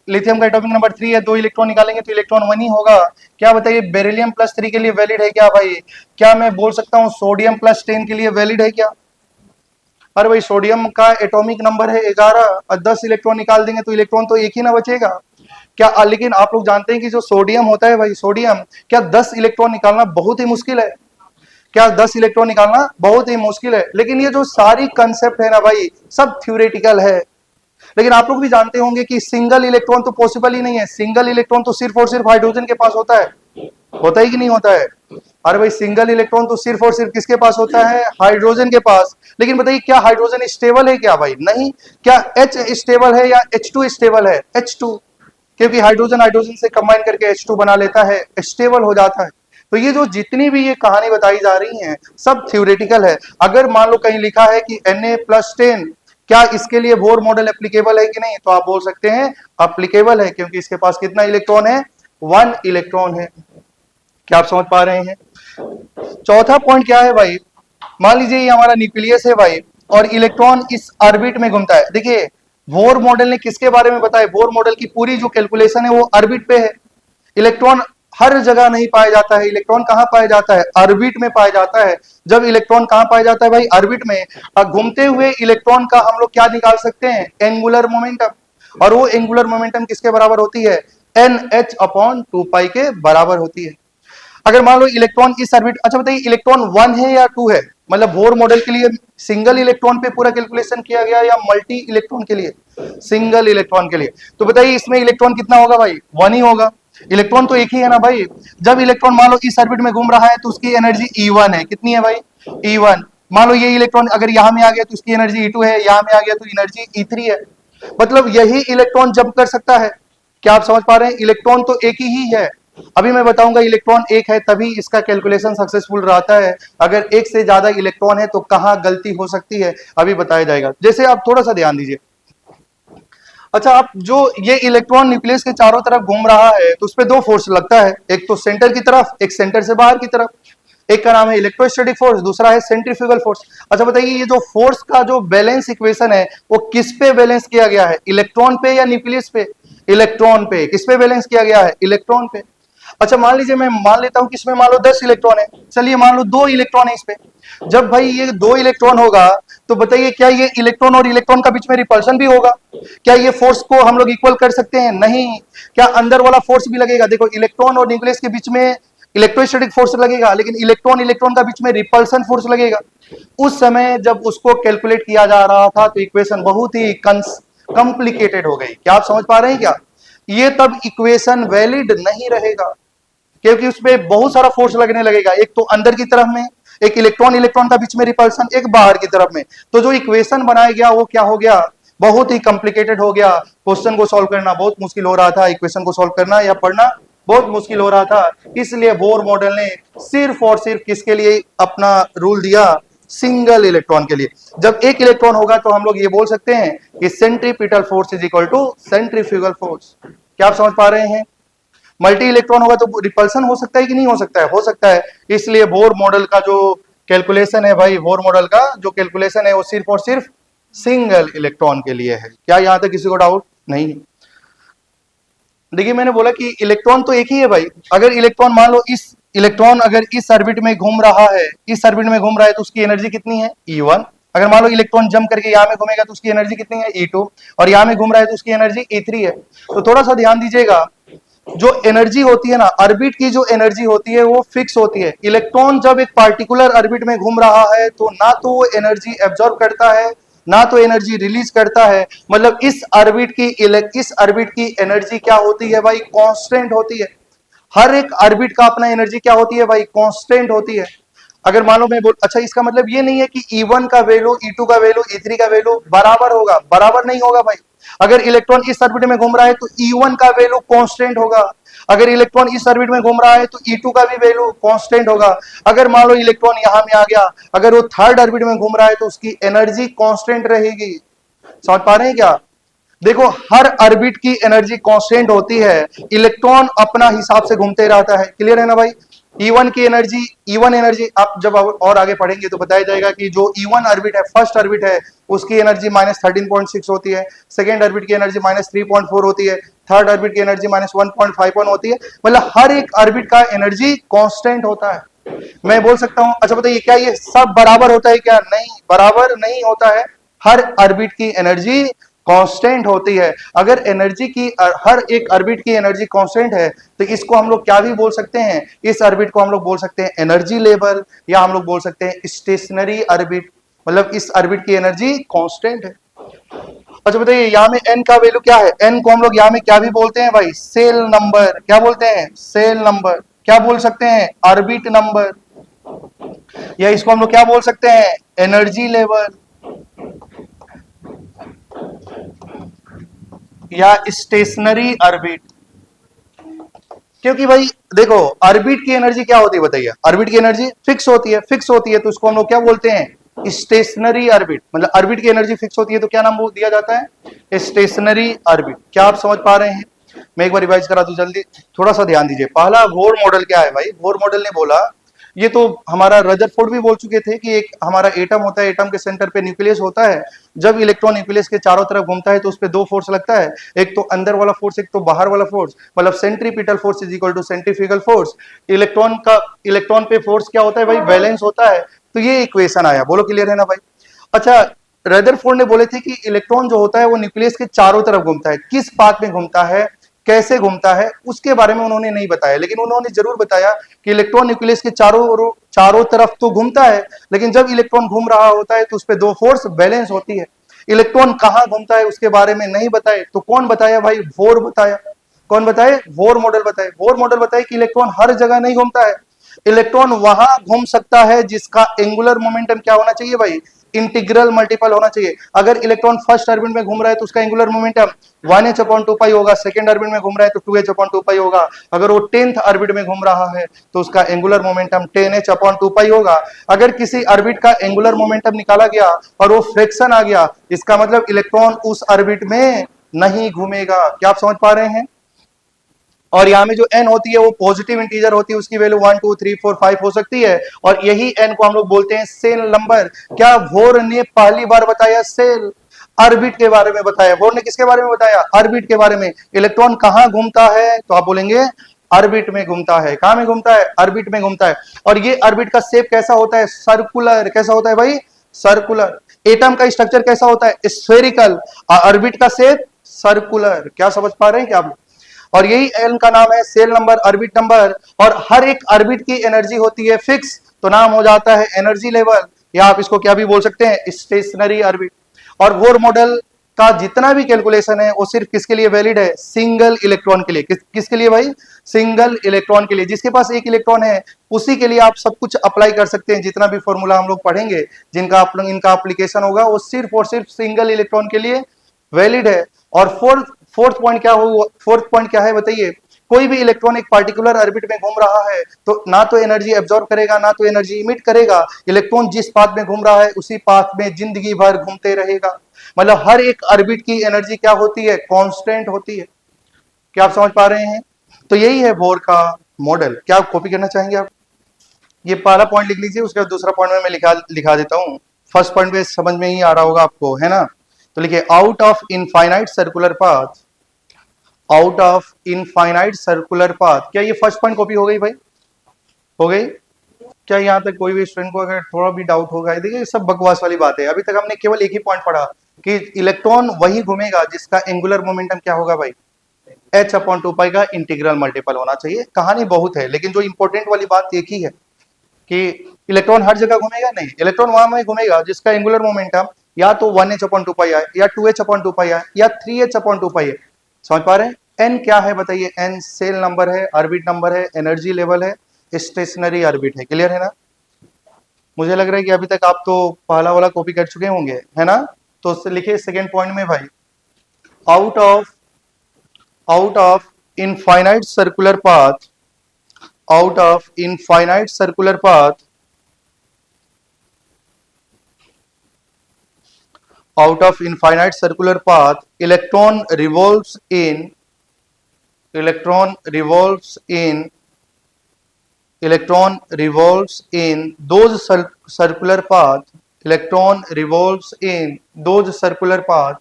Speaker 1: लिथियम का एटॉमिक नंबर 3 है, 2 इलेक्ट्रॉन निकालेंगे तो इलेक्ट्रॉन 1 ही होगा। क्या बताइए, बेरिलियम+3 के लिए वैलिड है क्या भाई? क्या मैं बोल सकता हूं सोडियम+10 के लिए वैलिड है क्या? अरे भाई सोडियम का एटॉमिक नंबर है 11 और 10 इलेक्ट्रॉन निकाल देंगे तो इलेक्ट्रॉन तो एक ही ना बचेगा। क्या लेकिन आप लोग जानते हैं कि जो सोडियम होता है भाई, सोडियम, क्या 10 इलेक्ट्रॉन निकालना बहुत ही मुश्किल है? क्या 10 इलेक्ट्रॉन निकालना बहुत ही मुश्किल है? लेकिन ये जो सारी कंसेप्ट है ना भाई, सब थ्योरेटिकल है। लेकिन आप लोग भी जानते होंगे कि सिंगल इलेक्ट्रॉन तो पॉसिबल ही नहीं है। सिंगल इलेक्ट्रॉन तो सिर्फ और सिर्फ हाइड्रोजन के पास होता है, होता ही कि नहीं होता है? अरे भाई सिंगल इलेक्ट्रॉन तो सिर्फ और सिर्फ किसके पास होता है, हाइड्रोजन के पास। लेकिन बताइए क्या हाइड्रोजन स्टेबल है क्या भाई? नहीं। क्या H स्टेबल है या H2 स्टेबल है? H2, क्योंकि हाइड्रोजन हाइड्रोजन से कंबाइन करके H2 बना लेता है, स्टेबल हो जाता है। तो ये जो जितनी भी ये कहानी बताई जा रही है सब थ्योरेटिकल है। अगर मान लो कहीं लिखा है कि Na+10, क्या इसके लिए बोर मॉडल एप्लीकेबल है कि नहीं? तो आप बोल सकते हैं एप्लीकेबल है, क्योंकि इसके पास कितना इलेक्ट्रॉन है, 1 इलेक्ट्रॉन है। क्या आप समझ पा रहे हैं? चौथा पॉइंट क्या है भाई, मान लीजिए ये हमारा न्यूक्लियस है भाई और इलेक्ट्रॉन इस ऑर्बिट में घूमता है। देखिए बोर मॉडल ने किसके बारे में बताया, बोर मॉडल की पूरी जो कैलकुलेशन है वो ऑर्बिट पे है। इलेक्ट्रॉन हर जगह नहीं पाया जाता है। इलेक्ट्रॉन कहां पाया जाता है, ऑर्बिट में पाया जाता है। जब इलेक्ट्रॉन कहां पाया जाता है भाई, ऑर्बिट में। घूमते हुए इलेक्ट्रॉन का हम लोग क्या निकाल सकते हैं, एंगुलर मोमेंटम। और वो एंगुलर मोमेंटम किसके बराबर होती है, NH अपॉन 2 पाई के बराबर होती है। अगर मान लो इलेक्ट्रॉन इस ऑर्बिट, अच्छा बताइए इलेक्ट्रॉन 1 है या 2 है, मतलब बोर मॉडल के लिए सिंगल इलेक्ट्रॉन पे पूरा कैलकुलेशन किया गया या मल्टी इलेक्ट्रॉन के लिए, सिंगल इलेक्ट्रॉन के लिए। तो बताइए इसमें इलेक्ट्रॉन कितना होगा भाई, 1 ही होगा। इलेक्ट्रॉन तो एक ही है ना भाई। जब इलेक्ट्रॉन मान लो इस ऑर्बिट में घूम रहा है तो उसकी एनर्जी E1 है, कितनी है भाई, E1। मान लो ये इलेक्ट्रॉन अगर यहां में आ गया तो उसकी एनर्जी E2 है, यहां में आ गया तो एनर्जी E3 है। मतलब यही इलेक्ट्रॉन जंप कर सकता है। क्या आप समझ पा रहे हैं, इलेक्ट्रॉन तो एक ही है। अभी मैं बताऊंगा इलेक्ट्रॉन एक है तभी इसका कैलकुलेशन सक्सेसफुल रहता है, अगर एक से ज्यादा इलेक्ट्रॉन है तो कहां गलती हो सकती है अभी बताया जाएगा। जैसे आप थोड़ा सा ध्यान दीजिए, अच्छा आप जो ये इलेक्ट्रॉन न्यूक्लियस के चारों तरफ घूम रहा है तो उस पर दो फोर्स लगता है, एक तो सेंटर की तरफ, एक सेंटर से बाहर की तरफ। एक का नाम है इलेक्ट्रोस्टैटिक फोर्स, दूसरा है सेंट्रीफ्यूगल फोर्स। अच्छा बताइए ये जो फोर्स का जो बैलेंस इक्वेशन है वो किस पे बैलेंस किया गया है, इलेक्ट्रॉन पे या न्यूक्लियस पे, इलेक्ट्रॉन पे। किस पे बैलेंस किया गया है, इलेक्ट्रॉन पे। अच्छा मान लीजिए मैं मान लेता हूं कि इसमें मान लो 10 इलेक्ट्रॉन है, चलिए मान लो 2 इलेक्ट्रॉन है इस पे। जब भाई ये 2 इलेक्ट्रॉन होगा तो बताइए क्या ये इलेक्ट्रॉन और इलेक्ट्रॉन का बीच में रिपल्शन भी होगा, क्या ये फोर्स को हम लोग इक्वल कर सकते हैं, नहीं। क्या अंदर वाला फोर्स भी लगेगा, देखो इलेक्ट्रॉन और न्यूक्लियस के बीच में इलेक्ट्रोस्टैटिक फोर्स लगेगा, लेकिन इलेक्ट्रॉन इलेक्ट्रॉन का बीच में रिपल्सन फोर्स लगेगा। उस समय जब उसको कैलकुलेट किया जा रहा था तो इक्वेशन बहुत ही कॉम्प्लिकेटेड हो गई। क्या आप समझ पा रहे हैं क्या, ये तब इक्वेशन वैलिड नहीं रहेगा, क्योंकि उसमें बहुत सारा फोर्स लगने लगेगा, एक तो अंदर की तरफ में, एक इलेक्ट्रॉन इलेक्ट्रॉन का बीच में रिपल्सन, एक बाहर की तरफ में। तो जो इक्वेशन बनाया गया वो क्या हो गया, बहुत ही कॉम्प्लिकेटेड हो गया। क्वेश्चन को सॉल्व करना बहुत मुश्किल हो रहा था, इक्वेशन को सॉल्व करना या पढ़ना बहुत मुश्किल हो रहा था। इसलिए बोर मॉडल ने सिर्फ और सिर्फ किसके लिए अपना रूल दिया, सिंगल इलेक्ट्रॉन के लिए। जब एक इलेक्ट्रॉन होगा तो हम लोग ये बोल सकते हैं कि centripetal force is equal to centrifugal force. क्या आप समझ पा रहे हैं, मल्टी इलेक्ट्रॉन होगा तो रिपल्सन हो सकता है कि नहीं हो सकता है, हो सकता है। इसलिए बोर मॉडल का जो कैलकुलेशन है भाई, बोर मॉडल का जो कैलकुलेशन है वो सिर्फ और सिर्फ सिंगल इलेक्ट्रॉन के लिए है। क्या यहां तक किसी को डाउट नहीं। देखिए मैंने बोला कि इलेक्ट्रॉन तो एक ही है भाई। अगर इलेक्ट्रॉन मान लो इस इलेक्ट्रॉन अगर इस ऑर्बिट में घूम रहा है, इस ऑर्बिट में घूम रहा है तो उसकी एनर्जी कितनी है, E1। अगर मान लो इलेक्ट्रॉन जंप करके यहां में घूमेगा तो उसकी एनर्जी कितनी है, E2। और यहां में घूम रहा है तो उसकी एनर्जी E3 है। तो थोड़ा सा ध्यान दीजिएगा, जो एनर्जी होती है ना, ऑर्बिट की जो एनर्जी होती है वो फिक्स होती है। इलेक्ट्रॉन जब एक पार्टिकुलर ऑर्बिट में घूम रहा है तो ना तो वो एनर्जी एब्जॉर्ब करता है ना तो एनर्जी रिलीज करता है। मतलब इस ऑर्बिट की एनर्जी क्या होती है भाई, कांस्टेंट होती है। हर एक ऑर्बिट का अपना एनर्जी क्या होती है भाई, कांस्टेंट होती है। अगर मान लो मैं बोल, अच्छा इसका मतलब ये नहीं है कि E1 का वैल्यू, E2 का वैल्यू, E3 का वैल्यू बराबर होगा, बराबर नहीं होगा भाई। अगर इलेक्ट्रॉन इस ऑर्बिट में घूम रहा है तो E1 का वैल्यू कांस्टेंट होगा, अगर इलेक्ट्रॉन इस ऑर्बिट में घूम रहा है तो E2 का भी वैल्यू कांस्टेंट होगा। अगर मान लो इलेक्ट्रॉन यहां में आ गया, अगर वो थर्ड ऑर्बिट में घूम रहा है तो उसकी एनर्जी कांस्टेंट रहेगी। समझ पा रहे हैं क्या, देखो हर ऑर्बिट की एनर्जी कांस्टेंट होती है, इलेक्ट्रॉन अपना हिसाब से घूमते रहता है। क्लियर है ना भाई। E1 की एनर्जी, E1 एनर्जी आप जब और आगे पढ़ेंगे तो बताया जाएगा कि जो E1 ऑर्बिट है, फर्स्ट ऑर्बिट है, उसकी एनर्जी -13.6 होती है, सेकेंड ऑर्बिट की एनर्जी -3.4 होती है, थर्ड ऑर्बिट की एनर्जी -1.51 होती है। मतलब हर एक ऑर्बिट का एनर्जी कांस्टेंट होता है। मैं बोल सकता हूं, अच्छा बताइए क्या ये सब बराबर होता है क्या, नहीं, बराबर नहीं होता है। हर ऑर्बिट की एनर्जी कांस्टेंट होती है। अगर एनर्जी की हर एक ऑर्बिट की एनर्जी कांस्टेंट है तो इसको हम लोग क्या भी बोल सकते हैं, इस ऑर्बिट को हम लोग बोल सकते हैं एनर्जी लेवल, या हम लोग बोल सकते हैं स्टेशनरी ऑर्बिट। मतलब इस ऑर्बिट की एनर्जी कांस्टेंट है। अच्छा बताइए यहाँ में n का वैल्यू क्या है, n को हम लोग यहाँ में क्या भी बोलते हैं भाई, सेल नंबर। क्या बोलते हैं, सेल नंबर। क्या बोल सकते हैं, ऑर्बिट नंबर, या इसको हम लोग क्या बोल सकते हैं, एनर्जी लेवल, या स्टेशनरी ऑर्बिट। क्योंकि भाई देखो ऑर्बिट की एनर्जी क्या होती है बताइए, ऑर्बिट की एनर्जी फिक्स होती है, फिक्स होती है तो उसको हम लोग क्या बोलते हैं, स्टेशनरी ऑर्बिट। मतलब ऑर्बिट की एनर्जी फिक्स होती है तो क्या नाम दिया जाता है, स्टेशनरी ऑर्बिट। क्या आप समझ पा रहे हैं, मैं एक बार रिवाइज करा दूं जल्दी, थोड़ा सा ध्यान दीजिए। पहला बोर मॉडल क्या है भाई, बोर मॉडल ने बोला, ये तो हमारा रदरफोर्ड भी बोल चुके थे कि एक हमारा एटम होता है, एटम के सेंटर पे न्यूक्लियस होता है। जब इलेक्ट्रॉन न्यूक्लियस के चारों तरफ घूमता है तो उस पे दो फोर्स लगता है, एक तो अंदर वाला फोर्स, एक तो बाहर वाला फोर्स। मतलब centripetal force is equal to centrifugal force. Electron पे फोर्स क्या होता है भाई, बैलेंस होता है। तो ये इक्वेशन आया, बोलो क्लियर है ना भाई। अच्छा रदरफोर्ड ने बोले थे कि इलेक्ट्रॉन जो होता है वो न्यूक्लियस के चारों तरफ घूमता है, किस पाथ में घूमता है, कैसे घूमता है, उसके बारे में उन्होंने नहीं बताया, लेकिन उन्होंने जरूर बताया कि इलेक्ट्रॉन न्यूक्लियस के चारों तरफ तो घूमता है, लेकिन जब इलेक्ट्रॉन घूम रहा होता है तो उस पर दो फोर्स बैलेंस होती है। इलेक्ट्रॉन कहां घूमता है उसके बारे में नहीं बताए, तो कौन बताया भाई? बोर बताया। कौन बताए? बोर मॉडल बताए। बोर मॉडल बताए कि इलेक्ट्रॉन हर जगह नहीं घूमता है, इलेक्ट्रॉन वहां घूम सकता है जिसका एंगुलर मोमेंटम क्या होना चाहिए भाई? इंटीग्रल मल्टीपल होना चाहिए। अगर इलेक्ट्रॉन फर्स्ट ऑर्बिट में घूम रहा है तो उसका एंगुलर मोमेंटम 1h/2π होगा, सेकंड ऑर्बिट में घूम रहा है तो 2h/2π होगा, अगर वो 10th ऑर्बिट में घूम रहा है तो उसका एंगुलर मोमेंटम 10h/2π होगा। अगर किसी ऑर्बिट का एंगुलर मोमेंटम निकाला गया और वो फ्रैक्शन आ गया, इसका मतलब इलेक्ट्रॉन उस ऑर्बिट में नहीं घूमेगा। क्या आप समझ पा रहे हैं? और यहाँ में जो n होती है वो पॉजिटिव इंटीजर होती है, उसकी वैल्यू 1 2 3 4 5 हो सकती है, और यही n को हम लोग बोलते हैं सेल नंबर। क्या बोर ने पहली बार बताया? सेल ऑर्बिट के बारे में बताया। बोर ने किसके बारे में बताया? ऑर्बिट के बारे में। इलेक्ट्रॉन कहां घूमता है? तो आप बोलेंगे ऑर्बिट में घूमता है। कहां में घूमता है? ऑर्बिट में घूमता है। और ये ऑर्बिट का शेप कैसा होता है? सर्कुलर। कैसा होता है भाई? सर्कुलर। एटम का स्ट्रक्चर कैसा होता है? स्फेरिकल। ऑर्बिट का शेप सर्कुलर। क्या समझ पा रहे हैं क्या आप? और यही एल का नाम है सेल नंबर, ऑर्बिट नंबर। और हर एक ऑर्बिट की एनर्जी होती है फिक्स, तो नाम हो जाता है एनर्जी लेवल, या आप इसको क्या भी बोल सकते हैं? Stationery orbit. और बोर मॉडल का जितना भी कैलकुलेशन है वो सिर्फ किसके लिए वैलिड है? सिंगल इलेक्ट्रॉन के लिए। किसके लिए भाई? सिंगल इलेक्ट्रॉन के लिए। जिसके पास एक इलेक्ट्रॉन है उसी के लिए आप सब कुछ अप्लाई कर सकते हैं। जितना भी फॉर्मूला हम लोग पढ़ेंगे, जिनका इनका एप्लीकेशन होगा, वो सिर्फ और सिर्फ सिंगल इलेक्ट्रॉन के लिए वैलिड है। और फोर्थ पॉइंट क्या हो? फोर्थ पॉइंट क्या है बताइए? कोई भी इलेक्ट्रॉन एक पार्टिकुलर ऑर्बिट में घूम रहा है तो ना तो एनर्जी एब्जॉर्ब करेगा ना तो एनर्जी इमिट करेगा। इलेक्ट्रॉन जिस पाथ में घूम रहा है उसी पाथ में जिंदगी भर घूमते रहेगा। मतलब हर एक ऑर्बिट की एनर्जी क्या होती है? कांस्टेंट होती है। क्या आप समझ पा रहे हैं? तो यही है बोर का मॉडल। क्या आप कॉपी करना चाहेंगे? आप ये पहला पॉइंट लिख लीजिए, उसके बाद दूसरा पॉइंट में मैं लिखा देता हूं। फर्स्ट पॉइंट पे समझ में ही आ रहा होगा आपको, है ना? तो लिखिए out of infinite circular path. Out of infinite circular path. क्या ये फर्स्ट पॉइंट कॉपी हो गई भाई? हो गई? क्या यहाँ तक कोई भी स्टूडेंट को अगर थोड़ा भी डाउट होगा? देखिए सब बकवास वाली बात है। अभी तक हमने केवल एक ही पॉइंट पढ़ा कि इलेक्ट्रॉन वही घूमेगा जिसका एंगुलर मोमेंटम क्या होगा भाई? h/2π का इंटीग्रल मल्टीपल होना चाहिए। कहानी बहुत है, लेकिन जो इंपॉर्टेंट वाली बात एक ही है कि इलेक्ट्रॉन हर जगह घूमेगा नहीं। इलेक्ट्रॉन वहां में घूमेगा जिसका एंगुलर मोमेंटम या तो 1h/2π है, या 2h/2π है, या 3h/2π है। समझ पा रहे हैं? एन क्या है बताइए? एन सेल नंबर है, ऑर्बिट नंबर है, एनर्जी लेवल है, स्टेशनरी ऑर्बिट है। क्लियर है ना? मुझे लग रहा है कि अभी तक आप तो पहला वाला कॉपी कर चुके होंगे, है ना? तो लिखिए सेकेंड पॉइंट में भाई, out of infinite circular path, out of infinite circular path, out of infinite circular path, electron revolves in those circular path, electron revolves in those circular path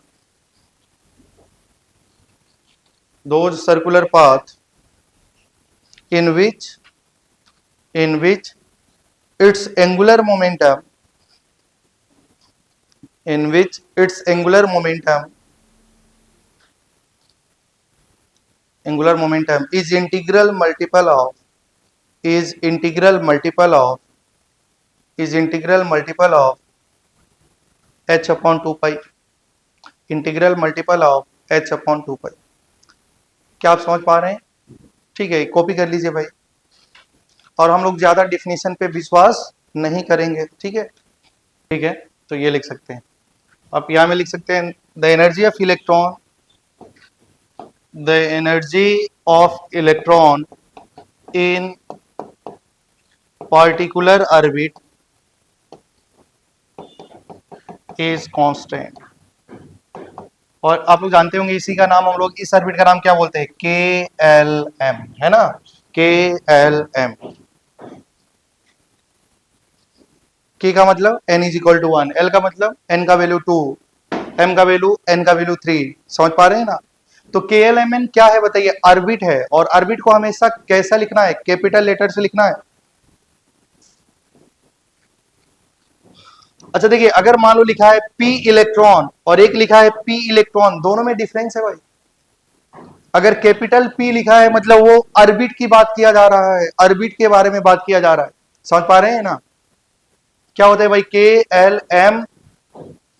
Speaker 1: in which its angular momentum is integral multiple of h/2π, integral multiple of h/2π। क्या आप समझ पा रहे हैं? ठीक है, copy कर लीजिए भाई। और हम लोग ज्यादा डिफिनीशन पे विश्वास नहीं करेंगे, ठीक है? ठीक है, तो ये लिख सकते हैं आप। यहां में लिख सकते हैं the energy of electron in particular orbit is constant. और आप लोग जानते होंगे इसी का नाम, हम लोग इस ऑर्बिट का नाम क्या बोलते हैं? KLM, है ना? KLM। K का मतलब n is equal to 1, L का मतलब n का वैल्यू 2, M का वैल्यू n का वैल्यू 3। समझ पा रहे हैं ना? तो KLMN क्या है बताइए? ऑर्बिट है। और ऑर्बिट को हमेशा कैसा लिखना है? कैपिटल लेटर से लिखना है। अच्छा देखिए, अगर मान लो लिखा है p इलेक्ट्रॉन और एक लिखा है p इलेक्ट्रॉन, दोनों में डिफरेंस है भाई। अगर कैपिटल P लिखा है मतलब वो ऑर्बिट की बात किया जा रहा है, ऑर्बिट के बारे में बात किया जा रहा है। समझ पा रहे हैं ना? क्या होता है भाई, KLM,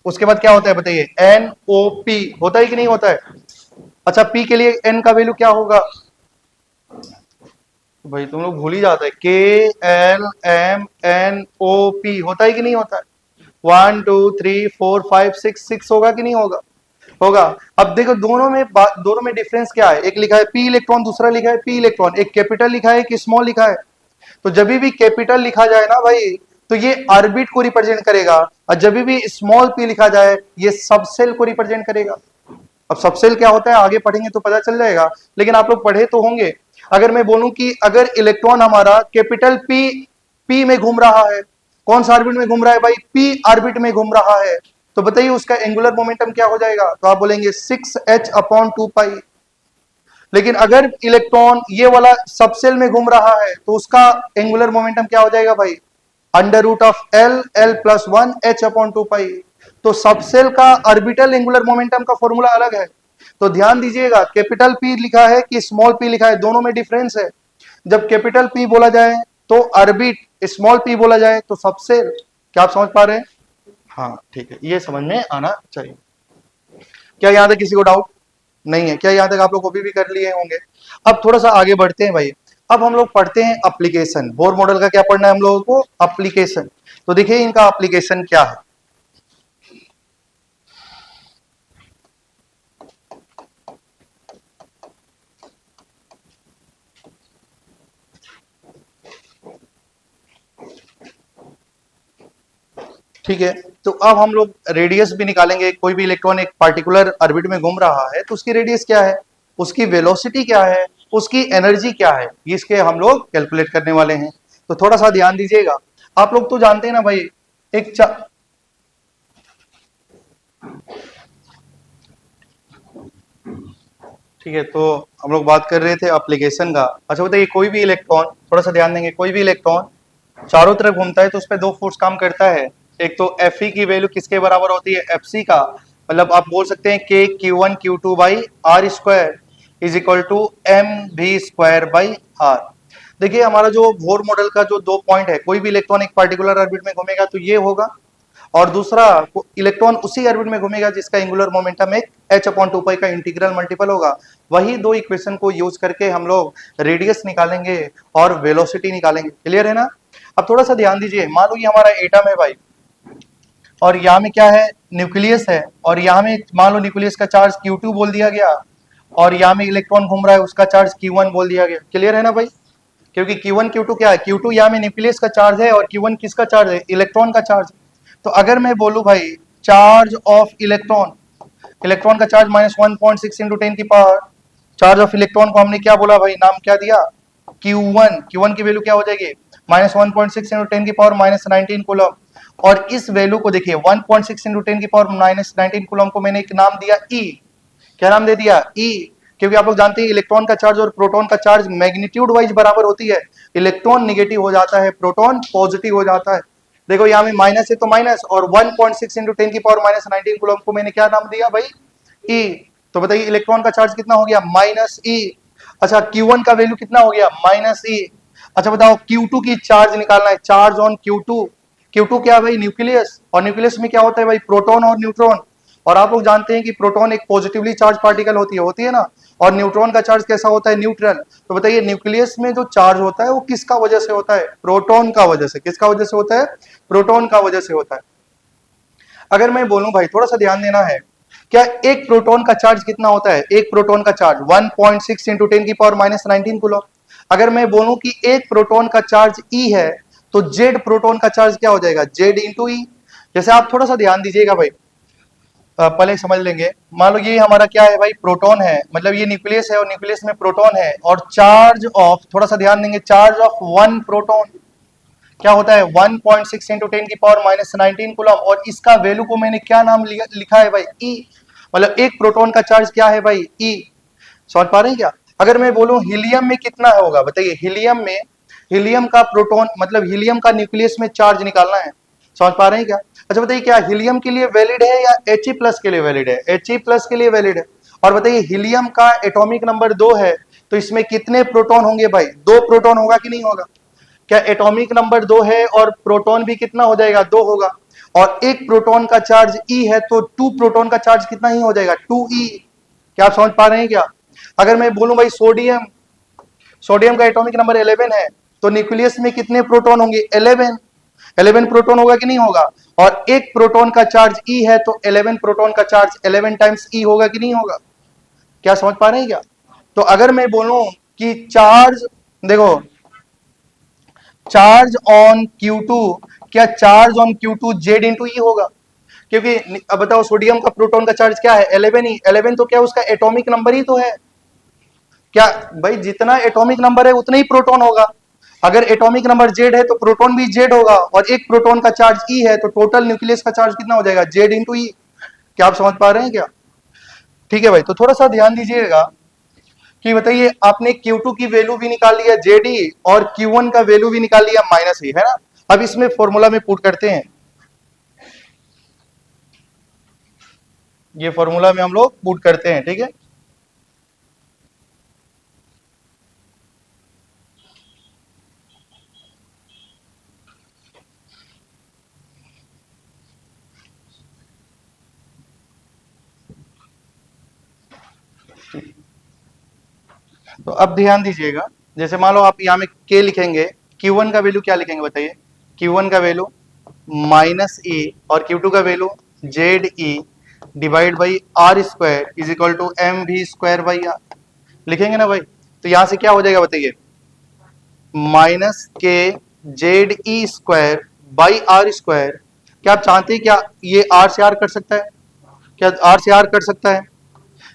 Speaker 1: उसके बाद क्या होता है बताइए, NOP, होता है कि नहीं होता है? अच्छा, P के लिए N का वैल्यू क्या होगा भाई, तुम लोग भूल ही जाते हैं, KLMNOP, होता है कि नहीं होता है? 1 2 3 4 5 6, 6 होगा कि नहीं होगा? होगा। अब देखो दोनों में डिफरेंस क्या है, एक लिखा है p इलेक्ट्रॉन, दूसरा लिखा है p इलेक्ट्रॉन, एक कैपिटल लिखा है, एक स्मॉल लिखा है। तो जब भी कैपिटल लिखा जाए ना भाई, तो ये ऑर्बिट को रिप्रेजेंट करेगा, और जब भी स्मॉल p लिखा जाए ये सबसेल को रिप्रेजेंट करेगा। अब सबसेल क्या होता है आगे पढ़ेंगे तो पता चल जाएगा, लेकिन आप लोग पढ़े तो होंगे। अगर मैं बोलूं कि अगर इलेक्ट्रॉन हमारा कैपिटल p में घूम रहा है, कौन सा ऑर्बिट में घूम रहा है भाई, p ऑर्बिट में घूम रहा है, तो बताइए उसका एंगुलर मोमेंटम क्या हो जाएगा? तो आप बोलेंगे 6h/2π। लेकिन अगर इलेक्ट्रॉन ये वाला सबसेल में घूम रहा है तो उसका एंगुलर मोमेंटम क्या हो जाएगा भाई, √L+1h/2π। तो सबसेल का ऑर्बिटल एंगुलर मोमेंटम का फॉर्मूला अलग है। तो ध्यान दीजिएगा, कैपिटल P लिखा है कि स्मॉल p लिखा है, दोनों में डिफरेंस है। जब कैपिटल P बोला जाए तो ऑर्बिट, स्मॉल p बोला जाए तो सबसेल। क्या आप समझ पा रहे हैं? हाँ ठीक है, ये समझ में आना चाहिए। क्या यहां तक किसी को डाउट नहीं है? क्या यहां तक आप लोग कॉपी भी कर लिए होंगे? अब थोड़ा सा आगे बढ़ते हैं भाई। अब हम लोग पढ़ते हैं एप्लीकेशन। बोर मॉडल का क्या पढ़ना है हम लोगों को? एप्लीकेशन। तो देखिए इनका एप्लीकेशन क्या है। ठीक है, तो अब हम लोग रेडियस भी निकालेंगे। कोई भी इलेक्ट्रॉन एक पार्टिकुलर ऑर्बिट में घूम रहा है तो उसकी रेडियस क्या है, उसकी वेलोसिटी क्या है, उसकी एनर्जी क्या है, ये इसके हम लोग कैलकुलेट करने वाले हैं। तो थोड़ा सा ध्यान दीजिएगा। आप लोग तो जानते हैं ना भाई, एक ठीक है, तो हम लोग बात कर रहे थे एप्लीकेशन का। अच्छा बताइए, कोई भी इलेक्ट्रॉन, थोड़ा सा ध्यान देंगे, कोई भी इलेक्ट्रॉन चारों तरफ घूमता है तो उस पर दो फोर्स काम करता है। एक तो Fe की वैल्यू किसके बराबर होती है, Fc का, मतलब आप बोल सकते हैं k Q1 Q2/r² is equal to mv²/r। देखिए हमारा जो बोर मॉडल का जो दो पॉइंट है, कोई भी इलेक्ट्रॉन एक पार्टिकुलर ऑर्बिट में घूमेगा तो ये होगा, और दूसरा इलेक्ट्रॉन उसी ऑर्बिट में घूमेगा जिसका एंगुलर मोमेंटम एक h/2π का इंटीग्रल मल्टीपल होगा। वही दो इक्वेशन को यूज करके हम लोग रेडियस निकालेंगे और वेलोसिटी निकालेंगे। क्लियर है ना? अब थोड़ा सा ध्यान दीजिए, मान लो ये हमारा एटम है भाई, और यहाँ में क्या है, न्यूक्लियस है, और यहाँ में मान लो न्यूक्लियस का चार्ज Q2 बोल दिया गया, और यहाँ में इलेक्ट्रॉन घूम रहा है उसका चार्ज Q1 बोल दिया गया। क्लियर है ना भाई? क्योंकि Q1 Q2 क्या है, Q2 यहाँ में न्यूक्लियस का चार्ज है और Q1 किसका चार्ज है, इलेक्ट्रॉन का चार्ज। तो अगर मैं बोलूं भाई चार्ज ऑफ इलेक्ट्रॉन, इलेक्ट्रॉन का चार्ज -1.6 इंटू 10 की पावर, चार्ज ऑफ इलेक्ट्रॉन को हमने क्या बोला भाई, नाम क्या दिया, Q1। Q1 की वैल्यू क्या हो जाएगी, -1.6 इंटू 10 की पावर -19 कूलम। और इस वैल्यू को देखिए 1.6 इंटू 10 की पावर -19 कूलम को मैंने एक नाम दिया E। क्या नाम दे दिया, E। क्योंकि आप लोग जानते हैं इलेक्ट्रॉन का चार्ज और प्रोटॉन का चार्ज मैग्नीट्यूड वाइज बराबर होती है। इलेक्ट्रॉन निगेटिव हो जाता है, प्रोटॉन पॉजिटिव हो जाता है। देखो यहाँ में माइनस है तो माइनस, और 1.6 इंटू 10 की पावर -19 कूलम को मैंने क्या नाम दिया भाई, E। तो बताइए इलेक्ट्रॉन का चार्ज कितना हो गया, -E। अच्छा Q1 का वैल्यू कितना हो गया, -E। अच्छा बताओ Q2 की चार्ज निकालना है, चार्ज ऑन Q2। Q2 क्या है भाई, न्यूक्लियस, और न्यूक्लियस में क्या होता है भाई, प्रोटॉन और न्यूट्रॉन। और आप लोग जानते हैं कि प्रोटॉन एक पॉजिटिवली चार्ज पार्टिकल होती है ना, और न्यूट्रॉन का चार्ज कैसा होता है, न्यूट्रल। तो बताइए न्यूक्लियस में जो चार्ज होता है वो किसका वजह से होता है, प्रोटॉन का वजह से। किसका वजह से होता है, प्रोटॉन का वजह से होता है। अगर मैं बोलूं भाई, थोड़ा सा ध्यान देना है, क्या एक प्रोटॉन का चार्ज कितना होता है, एक प्रोटॉन का चार्ज 1.6 इंटू 10 की पावर -19 कूलम। अगर मैं बोलूं कि एक प्रोटॉन का चार्ज E है, तो Z प्रोटॉन का चार्ज क्या हो जाएगा, Z इंटू E। जैसे आप थोड़ा सा ध्यान दीजिएगा भाई, पहले समझ लेंगे। मान लो ये हमारा क्या है भाई, प्रोटॉन है, मतलब ये न्यूक्लियस है और न्यूक्लियस में प्रोटॉन है, और चार्ज ऑफ, थोड़ा सा ध्यान देंगे, चार्ज ऑफ वन प्रोटॉन क्या होता है, 1.6 इंटू 10 की पावर -19 कूलम। और इसका वैल्यू को मैंने क्या नाम लिखा है भाई, E। मतलब एक प्रोटॉन का चार्ज क्या है भाई, E। समझ पा रहे हैं क्या? अगर मैं बोलूं हीलियम में कितना होगा, बताइए हीलियम में, हीलियम का प्रोटॉन मतलब हीलियम का न्यूक्लियस में चार्ज निकालना है। समझ पा रहे हैं क्या? अच्छा बताइए, क्या हीलियम के लिए वैलिड है या He+ के लिए वैलिड है? He+ के लिए वैलिड है। और बताइए, हीलियम का एटॉमिक नंबर 2 है, तो इसमें कितने प्रोटॉन होंगे भाई? 2 प्रोटॉन होगा कि नहीं होगा? क्या एटॉमिक नंबर 2 है और प्रोटॉन भी कितना हो जाएगा? 2 होगा। और एक प्रोटॉन का चार्ज E है, तो 2 प्रोटॉन का चार्ज कितना ही हो जाएगा? 2E। क्या आप समझ पा रहे हैं क्या? अगर मैं बोलूं भाई सोडियम, सोडियम का एटॉमिक नंबर 11 है, तो न्यूक्लियस में कितने प्रोटॉन होंगे? 11। 11 प्रोटॉन होगा कि नहीं होगा? और एक प्रोटॉन का चार्ज E है, तो 11 प्रोटॉन का चार्ज 11 टाइम्स E होगा कि नहीं होगा? क्या समझ पा रहे हैं क्या? तो अगर मैं बोलूं कि चार्ज, देखो, चार्ज ऑन Q2, क्या चार्ज ऑन Q2 Z/E होगा? क्योंकि अब बताओ, सोडियम का प्रोटॉन का चार्ज क्या है? 11 ही। 11 तो क्या उसका एटॉमिक नंबर ही तो है। क्या भाई, जितना एटॉमिक नंबर है उतना ही प्रोटॉन होगा। अगर एटॉमिक नंबर Z है तो प्रोटॉन भी Z होगा, और एक प्रोटॉन का चार्ज E है, तो टोटल न्यूक्लियस का चार्ज कितना हो जाएगा? Z/E। क्या आप समझ पा रहे हैं क्या? ठीक है भाई, तो थोड़ा सा ध्यान दीजिएगा कि बताइए, आपने Q2 की वैल्यू भी निकाल लिया Ze, और Q1 का वैल्यू भी निकाल लिया -E, है ना? अब इसमें फॉर्मूला में पुट करते हैं, ये फॉर्मूला में हम लोग पुट करते हैं, ठीक है। तो अब ध्यान दीजिएगा, जैसे मान लो आप यहाँ में K लिखेंगे, Q1 का वैल्यू क्या लिखेंगे बताइए? Q1 का वैल्यू -E, और Q2 का value ZE divide by R² is equal to mv² r लिखेंगे ना भाई? तो यहां से क्या हो जाएगा बताइए? -KZE² by R²। क्या आप चाहते हैं क्या ये R से R कट सकता है? क्या R से R कट सकता है?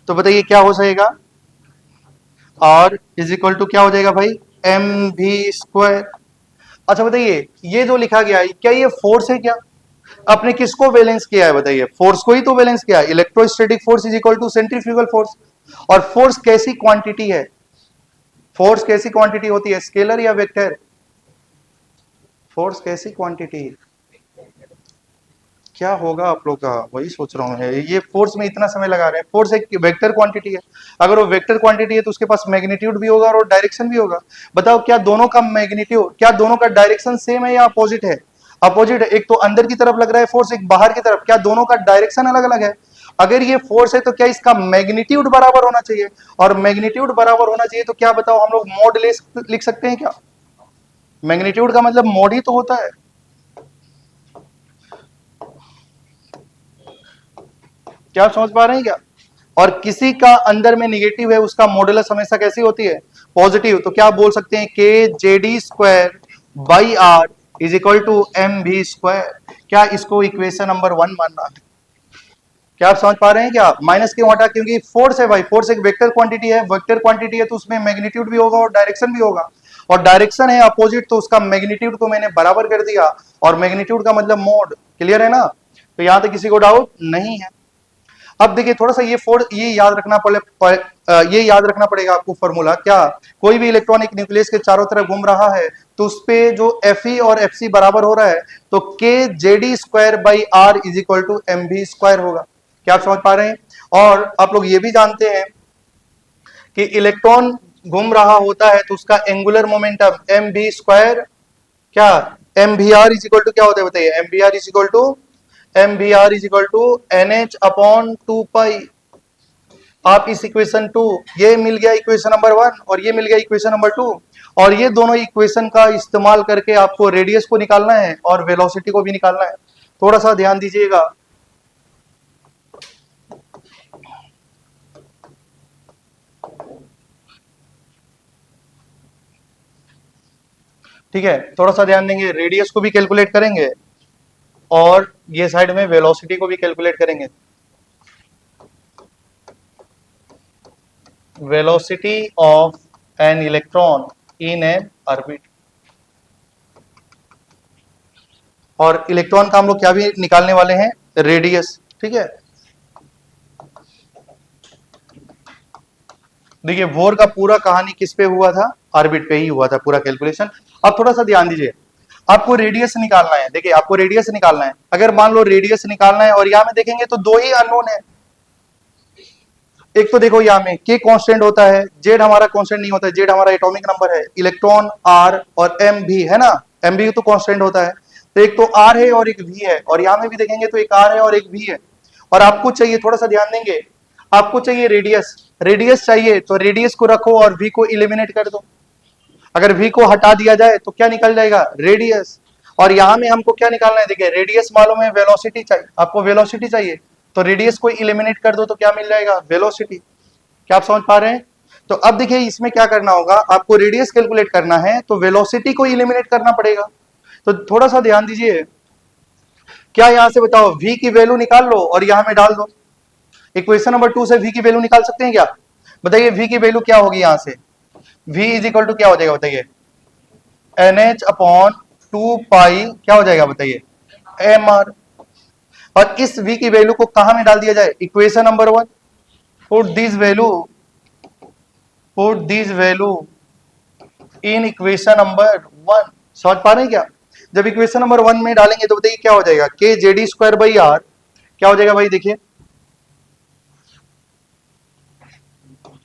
Speaker 1: तो बताइए क्या हो जाएगा? R इज इक्वल टू क्या हो जाएगा भाई? mv²। अच्छा बताइए, ये जो लिखा गया है, क्या ये फोर्स है क्या? आपने किसको बैलेंस किया है बताइए? फोर्स को ही तो बैलेंस किया है। Electrostatic force is equal to centrifugal force. और फोर्स कैसी क्वांटिटी है? फोर्स कैसी क्वांटिटी होती है? स्केलर या वेक्टर? फोर्स कैसी क्वांटिटी? क्या होगा आप लोग का, वही सोच रहा हूँ। ये फोर्स में इतना समय लगा रहे हैं। फोर्स एक वेक्टर क्वांटिटी है। अगर वो वेक्टर क्वांटिटी है तो उसके पास मैग्नीट्यूड भी होगा और डायरेक्शन भी होगा। बताओ, क्या दोनों का मैग्नीट्यूड, क्या दोनों का डायरेक्शन सेम है या अपोजिट है? अपोजिट है। एक तो अंदर की तरफ लग रहा है फोर्स, एक बाहर की तरफ। क्या दोनों का डायरेक्शन अलग अलग है? अगर ये फोर्स है तो क्या इसका मैग्नीट्यूड बराबर होना चाहिए? और मैग्नीट्यूड बराबर होना चाहिए तो क्या बताओ, हम लोग मॉड लिख सकते हैं क्या? मैग्नीट्यूड का मतलब मॉड ही तो होता है। क्या आप समझ पा रहे हैं क्या? और किसी का अंदर में निगेटिव है, उसका मॉडुलस हमेशा कैसी होती है? पॉजिटिव। तो क्या आप बोल सकते हैं KZD² by R is equal to mv²। क्या इसको इक्वेशन नंबर 1 मानना है? क्या आप समझ पा रहे हैं क्या? माइनस क्यों हटा? क्योंकि फोर्स है भाई, फोर्स एक वेक्टर क्वांटिटी है। वेक्टर क्वांटिटी है तो उसमें मैग्नीट्यूड भी होगा और डायरेक्शन भी होगा। और डायरेक्शन है अपोजिट, तो उसका मैग्नीट्यूड को मैंने बराबर कर दिया, और मैग्नीट्यूड का मतलब मोड। क्लियर है ना? तो यहां तक किसी को डाउट नहीं है। अब देखिए, थोड़ा सा ये फोर्स, ये याद रखना ये याद रखना पड़ेगा आपको फॉर्मूला। क्या कोई भी इलेक्ट्रॉन एक न्यूक्लियस के चारों तरफ घूम रहा है, तो उस पे जो Fe और Fc बराबर हो रहा है, तो KZD² by R is equal to mv² होगा। क्या आप समझ पा रहे हैं? और आप लोग ये भी जानते हैं कि इलेक्ट्रॉन घूम रहा होता है तो उसका एंगुलर मोमेंटम mv², क्या mvr इज इक्वल टू क्या होता है बताइए? mvr is equal to nh upon 2 pi. आप इस इक्वेशन 2, ये मिल गया इक्वेशन नंबर 1 और ये मिल गया इक्वेशन नंबर 2, और ये दोनों इक्वेशन का इस्तेमाल करके आपको रेडियस को निकालना है और वेलोसिटी को भी निकालना है। थोड़ा सा ध्यान दीजिएगा। ठीक है, थोड़ा सा ध्यान देंगे। रेडियस को भी कैलकुलेट करेंगे और ये साइड में वेलोसिटी को भी कैलकुलेट करेंगे। Velocity of an electron in an orbit. और इलेक्ट्रॉन का हम लोग क्या भी निकालने वाले हैं? रेडियस। ठीक है, देखिए बोर का पूरा कहानी किस पे हुआ था? ऑर्बिट पे ही हुआ था पूरा कैलकुलेशन। अब थोड़ा सा ध्यान दीजिए, आपको रेडियस निकालना है। देखिए आपको रेडियस निकालना है, अगर मान लो रेडियस निकालना है और यहां में देखेंगे तो दो ही अननोन है। एक तो देखो यहाँ में के कांस्टेंट होता है, जेड हमारा कांस्टेंट नहीं होता है, जेड हमारा एटॉमिक नंबर है, इलेक्ट्रॉन आर और एम भी है ना, एम भी तो कांस्टेंट होता है। तो एक तो आर है और एक वी है, और यहाँ में भी देखेंगे तो एक आर है और एक वी है। और आपको चाहिए, थोड़ा सा ध्यान देंगे, आपको चाहिए रेडियस, रेडियस चाहिए तो रेडियस को रखो और वी को इलिमिनेट कर दो। अगर वी को हटा दिया जाए तो क्या निकल जाएगा, रेडियस। और यहां में हमको क्या निकालना है, देखिए रेडियस मालूम है, वेलोसिटी चाहिए, आपको वेलोसिटी चाहिए, तो रेडियस को इलिमिनेट कर दो तो क्या मिल जाएगा, वेलोसिटी। क्या आप समझ पा रहे हैं? तो अब देखिए इसमें क्या करना होगा, आपको रेडियस कैलकुलेट करना है तो वेलोसिटी को इलिमिनेट करना पड़ेगा। तो थोड़ा सा ध्यान दीजिए, क्या यहां से बताओ v की वैल्यू निकाल लो और यहां में डाल दो। इक्वेशन नंबर 2 से v की वैल्यू निकाल सकते हैं क्या? बताइए v की वैल्यू क्या होगी, यहां से v इज इक्वल टू क्या हो जाएगा बताइए, NH अपॉन 2 पाई क्या हो जाएगा बताइए, mr। और इस v की वैल्यू को कहां में डाल दिया जाए, equation number 1। Put this value, put this value in equation number 1। समझ पा रहे हैं क्या? जब इक्वेशन नंबर 1 में डालेंगे तो बताइए क्या हो जाएगा, के जेडी स्क्वायर बाई आर क्या हो जाएगा भाई, देखिए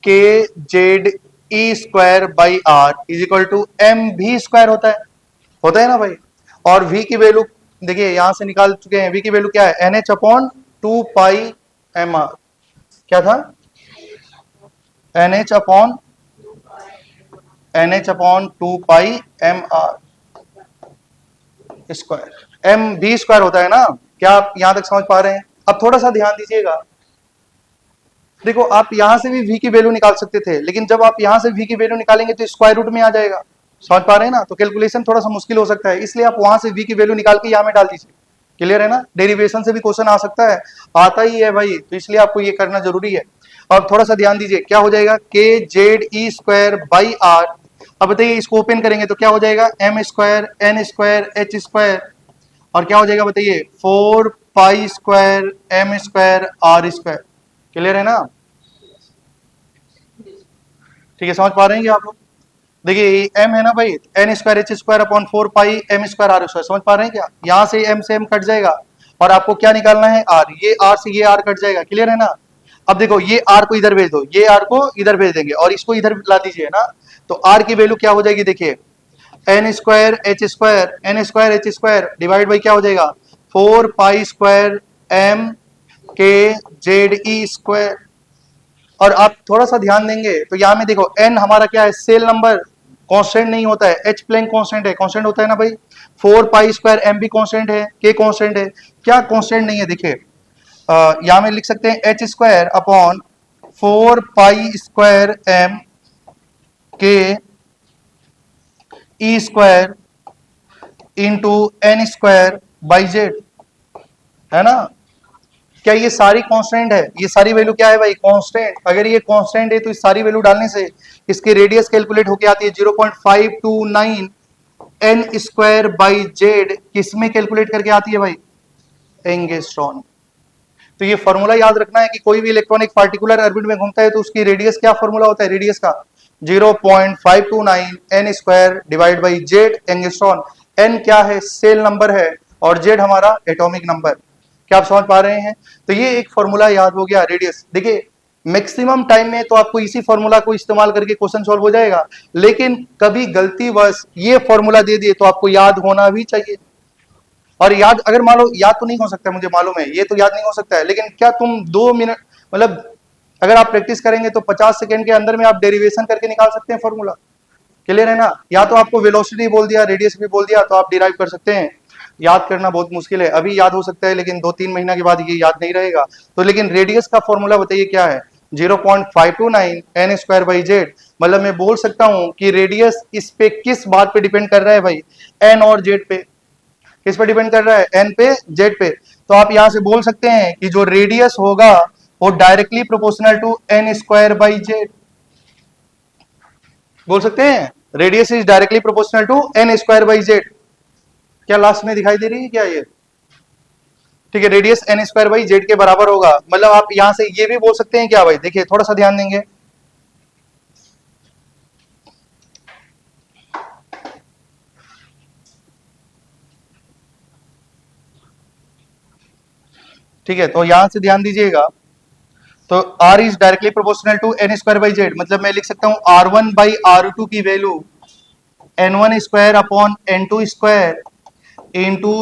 Speaker 1: k Z e square by r is equal to m v square होता है ना भाई। और v की वैल्यू देखिए यहां से निकाल चुके हैं, v की वैल्यू क्या है, NH अपॉन 2 पाई एम आर। क्या था, NH अपॉन 2 पाई M R square, M v square होता है ना। क्या आप यहां तक समझ पा रहे हैं? अब थोड़ा सा ध्यान दीजिएगा, देखो आप यहां से भी v की वैल्यू निकाल सकते थे, लेकिन जब आप यहां से v की वैल्यू निकालेंगे तो स्क्वायर रूट में आ जाएगा। समझ पा रहे हैं ना? तो कैलकुलेशन थोड़ा सा मुश्किल हो सकता है, इसलिए आप वहां से v की वैल्यू निकाल के यहां में डाल दीजिए। क्लियर है ना? डेरिवेशन से भी क्वेश्चन आ सकता है, आता ही है भाई, तो इसलिए आपको ये करना जरूरी है। अब थोड़ा सा ध्यान दीजिए, क्या हो जाएगा, k Z e square by r. अब बताइए इसको ओपन करेंगे तो क्या हो जाएगा, m square n square h square, और क्या हो जाएगा बताइए, 4 pi square m square r square. Clear है ना? ठीक है, समझ पा रहे हैं कि आप लोग? देखिए m है ना भाई, n square h square upon 4 pi m square r square. समझ पा रहे हैं क्या? यहां से m कट जाएगा और आपको क्या निकालना है, r। ये r से ये r कट जाएगा। क्लियर है ना? अब देखो ये r को इधर भेज दो, ये r को इधर भेज देंगे और इसको इधर ला दीजिए ना, तो r की वैल्यू क्या हो जाएगी, देखिए n square h square divide by क्या हो जाएगा, 4 pi square M k Z e square. और आप थोड़ा सा ध्यान देंगे तो यहां में देखो n हमारा क्या है, सेल नंबर, कांस्टेंट नहीं होता है, h प्लेन कांस्टेंट है, कांस्टेंट होता है ना भाई। 4 पाई स्क्वायर m भी कांस्टेंट है, k कांस्टेंट है, क्या कांस्टेंट नहीं है, देखिए यहां में लिख सकते हैं h square upon 4 pi square m K E square into N square by Z, है ना? क्या ये सारी कांस्टेंट है, ये सारी वैल्यू क्या है भाई, कांस्टेंट। अगर ये कांस्टेंट है तो इस सारी वैल्यू डालने से इसकी रेडियस कैलकुलेट होके आती है 0.529 एन स्क्वायर बाई जेड। किसमें कैलकुलेट करके आती है भाई, एंगस्ट्रॉन। तो ये फॉर्मूला याद रखना है कि कोई भी इलेक्ट्रॉन एक पार्टिकुलर ऑर्बिट में घूमता है तो उसकी रेडियस, क्या फॉर्मूला होता है रेडियस का, 0.529 n square divide by Z angstrom. N क्या है, सेल नंबर है, और जेड हमारा एटॉमिक नंबर। क्या आप समझ पा रहे हैं? तो ये एक फॉर्मूला याद हो गया, रेडियस। देखिए मैक्सिमम टाइम में तो आपको इसी फॉर्मूला को इस्तेमाल करके क्वेश्चन सॉल्व हो जाएगा, लेकिन कभी गलतीवश ये फॉर्मूला दे दिए तो आपको याद होना भी चाहिए। और याद, अगर मान लो याद तो नहीं हो सकता, मुझे मालूम है ये तो याद नहीं हो सकता है, लेकिन क्या तुम 2 मिनट, मतलब अगर आप प्रैक्टिस करेंगे तो 50 सेकंड के अंदर में आप डेरिवेशन करके निकाल सकते हैं फॉर्मूला। क्लियर है ना? या तो आपको वेलोसिटी बोल दिया, रेडियस भी बोल दिया, तो आप डिराइव कर सकते हैं। याद करना बहुत मुश्किल है, अभी याद हो सकता है लेकिन 2-3 महीना के बाद ये याद नहीं रहेगा। तो लेकिन रेडियस का फॉर्मूला बताइए क्या है, 0.529 एन स्क्वायर बाई जेड। मतलब मैं बोल सकता हूं कि रेडियस इस पे किस बात पे डिपेंड कर रहा है भाई, एन और जेड पे। किस पे डिपेंड कर रहा है, एन पे जेड पे। तो आप यहां से बोल सकते हैं कि जो रेडियस होगा वो directly proportional to N square by Z. बोल सकते हैं radius is directly proportional to N square by Z. क्या लास्ट में दिखाई दे रही है क्या ये? ठीक है, radius n square by Z के बराबर होगा। मतलब आप यहां से ये भी बोल सकते हैं क्या भाई, देखिए थोड़ा सा ध्यान देंगे, ठीक है, तो यहां से ध्यान दीजिएगा, तो r is directly proportional to N square by Z, मतलब मैं लिख सकता हूं r1 बाई r2 की value n1 square upon n2 square into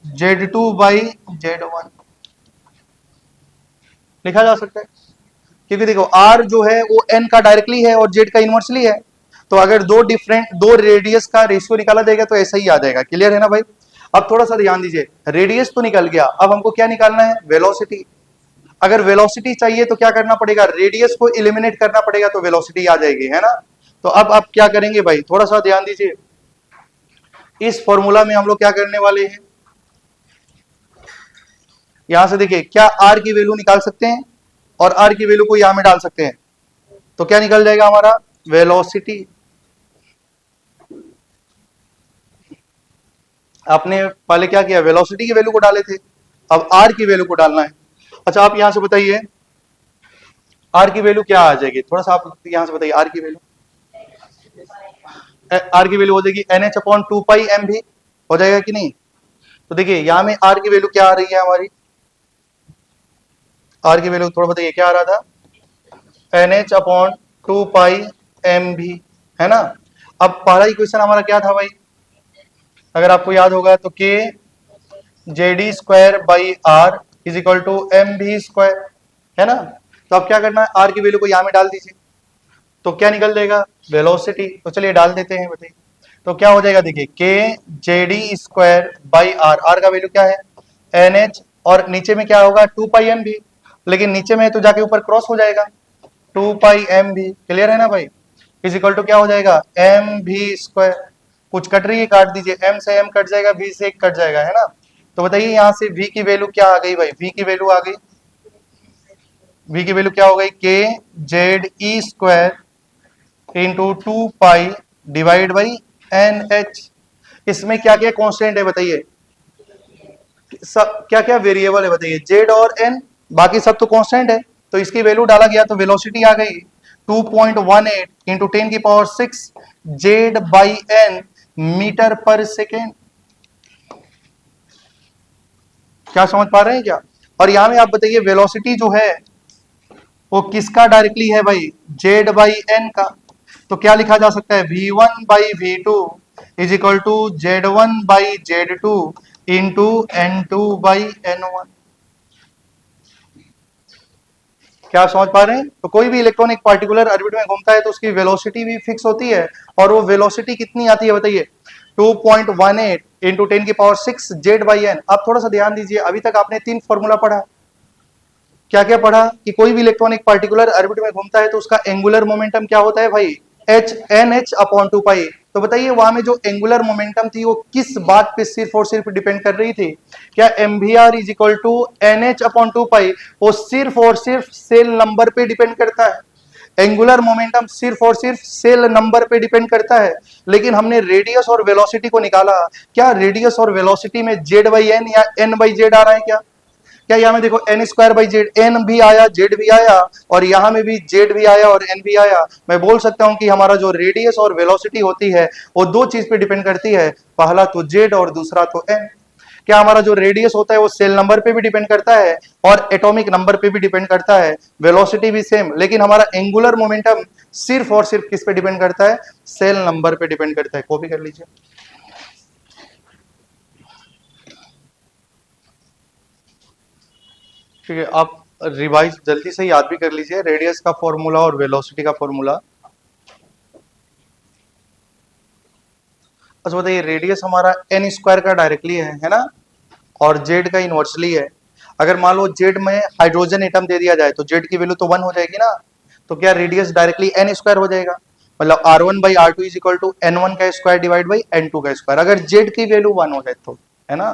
Speaker 1: z2 by z1 लिखा जा सकता है। क्योंकि देखो r जो है वो n का डायरेक्टली है और z का इनवर्सली है, तो अगर दो रेडियस का रेशियो निकाला जाएगा तो ऐसा ही आ जाएगा। क्लियर है ना भाई? अब थोड़ा सा ध्यान दीजिए, रेडियस तो निकल गया, अब हमको क्या निकालना है? वेलोसिटी। अगर वेलोसिटी चाहिए तो क्या करना पड़ेगा? रेडियस को एलिमिनेट करना पड़ेगा, तो वेलोसिटी आ जाएगी, है ना? तो अब आप क्या करेंगे भाई, थोड़ा सा ध्यान दीजिए, इस फॉर्मूला में हम लोग क्या करने वाले हैं, यहां से देखिए, क्या r की वैल्यू निकाल सकते हैं और r की वैल्यू को यहां में डाल सकते हैं, तो क्या निकल जाएगा हमारा? वेलोसिटी। आपने पहले क्या किया? वेलोसिटी की वैल्यू को डाले थे, अब r की वैल्यू को डालना है। अच्छा, आप यहां से बताइए r की वैल्यू क्या आ जाएगी, थोड़ा सा आप यहां से बताइए, r की वैल्यू हो जाएगी NH अपॉन 2 पाई एम भी, हो जाएगा कि नहीं? तो देखिए यहां में r की वैल्यू क्या आ रही है हमारी, r की वैल्यू थोड़ा बताइए क्या आ रहा था? NH अपॉन 2 पाई एम भी, है ना? अब पहला इक्वेशन हमारा क्या था भाई, अगर आपको याद होगा तो k Z e square by r is equal to m v square, है ना? तो अब क्या करना है, r की वैल्यू को यहां में डाल दीजिए, तो क्या निकल जाएगा? वेलोसिटी। तो चलिए डाल देते हैं, बताइए तो क्या हो जाएगा। देखिए k Z e square by r, r का वैल्यू क्या है? NH, और नीचे में क्या होगा? 2 पाई एम भी, लेकिन नीचे में तो जाके ऊपर क्रॉस हो जाएगा, 2 पाई एम भी। क्लियर है ना भाई? इज इक्वल टू क्या हो जाएगा? M v square. कुछ कट रही है, काट दीजिए, m से m कट जाएगा, v से 1 कट जाएगा, है ना? तो बताइए यहां से v की वैल्यू क्या आ गई भाई? v की वैल्यू आ गई, v की वैल्यू क्या हो गई? k Z e square into 2 pi divide by n h. इसमें क्या क्या कांस्टेंट है बताइए, सब क्या क्या वेरिएबल है बताइए? जेड और एन, बाकी सब तो कांस्टेंट है, तो इसकी वैल्यू डाला गया तो वेलोसिटी आ गई 2.18 इंटू 10 की power 6 Z by n metre per second. क्या समझ पा रहे हैं क्या? और यहां में आप बताइए वेलोसिटी जो है वो किसका डायरेक्टली है भाई? जेड बाई एन का। तो क्या लिखा जा सकता है? v1 by v two is equal to z1 by z2 into n2 by n1। क्या आप समझ पा रहे हैं? तो कोई भी इलेक्ट्रॉन एक पार्टिकुलर ऑर्बिट में घूमता है तो उसकी वेलोसिटी भी फिक्स होती है, और वो वेलोसिटी कितनी आती है बताइए? 2.18 इंटू 10 की पावर 6 जेड बाई एन। आप थोड़ा सा ध्यान दीजिए, अभी तक आपने 3 फॉर्मूला पढ़ा, क्या क्या पढ़ा? कि कोई भी इलेक्ट्रॉन एक पार्टिकुलर ऑर्बिट में घूमता है तो उसका एंगुलर मोमेंटम क्या होता है भाई? एच एन एच अपॉन 2 पाई। तो बताइए वहां में जो एंगुलर मोमेंटम थी वो किस बात पे सिर्फ और सिर्फ डिपेंड कर रही थी? क्या m v r is equal to N h upon 2 pi वो सिर्फ और सिर्फ सेल नंबर पे डिपेंड करता है? एंगुलर मोमेंटम सिर्फ और सिर्फ सेल नंबर पे डिपेंड करता है, लेकिन हमने रेडियस और वेलोसिटी को निकाला। क्या रेडियस और वेलोसिटी में जेड बाई एन या एन बाई जेड आ रहा है क्या? क्या यहाँ में देखो n square by Z, n भी आया जेड भी आया, और यहाँ में भी जेड भी आया और एन भी आया। मैं बोल सकता हूँ कि हमारा जो रेडियस और वेलोसिटी होती है वो दो चीज पे डिपेंड करती है, पहला तो जेड और दूसरा तो एन। क्या हमारा जो रेडियस होता है वो सेल नंबर पे भी डिपेंड करता है और एटॉमिक नंबर पे भी डिपेंड करता है, वेलोसिटी भी सेम, लेकिन हमारा एंगुलर मोमेंटम सिर्फ और सिर्फ किस पे डिपेंड करता है? सेल नंबर पे डिपेंड करता है। कॉपी कर लीजिए। ठीक है, आप रिवाइज जल्दी से याद भी कर लीजिए, रेडियस का फॉर्मूला और वेलोसिटी का फॉर्मूला। अच्छा बताइए, रेडियस हमारा एन स्क्वायर का डायरेक्टली है ना, और जेड का इनवर्सली है। अगर मान लो जेड में हाइड्रोजन एटम दे दिया जाए तो जेड की वैल्यू तो 1 हो जाएगी ना, तो क्या रेडियस डायरेक्टली एन स्क्वायर हो जाएगा? मतलब r1 by r two is equal to n1 का स्क्वायर डिवाइड बाई n2 का स्क्वायर, अगर जेड की वैल्यू 1 हो जाए तो, है ना?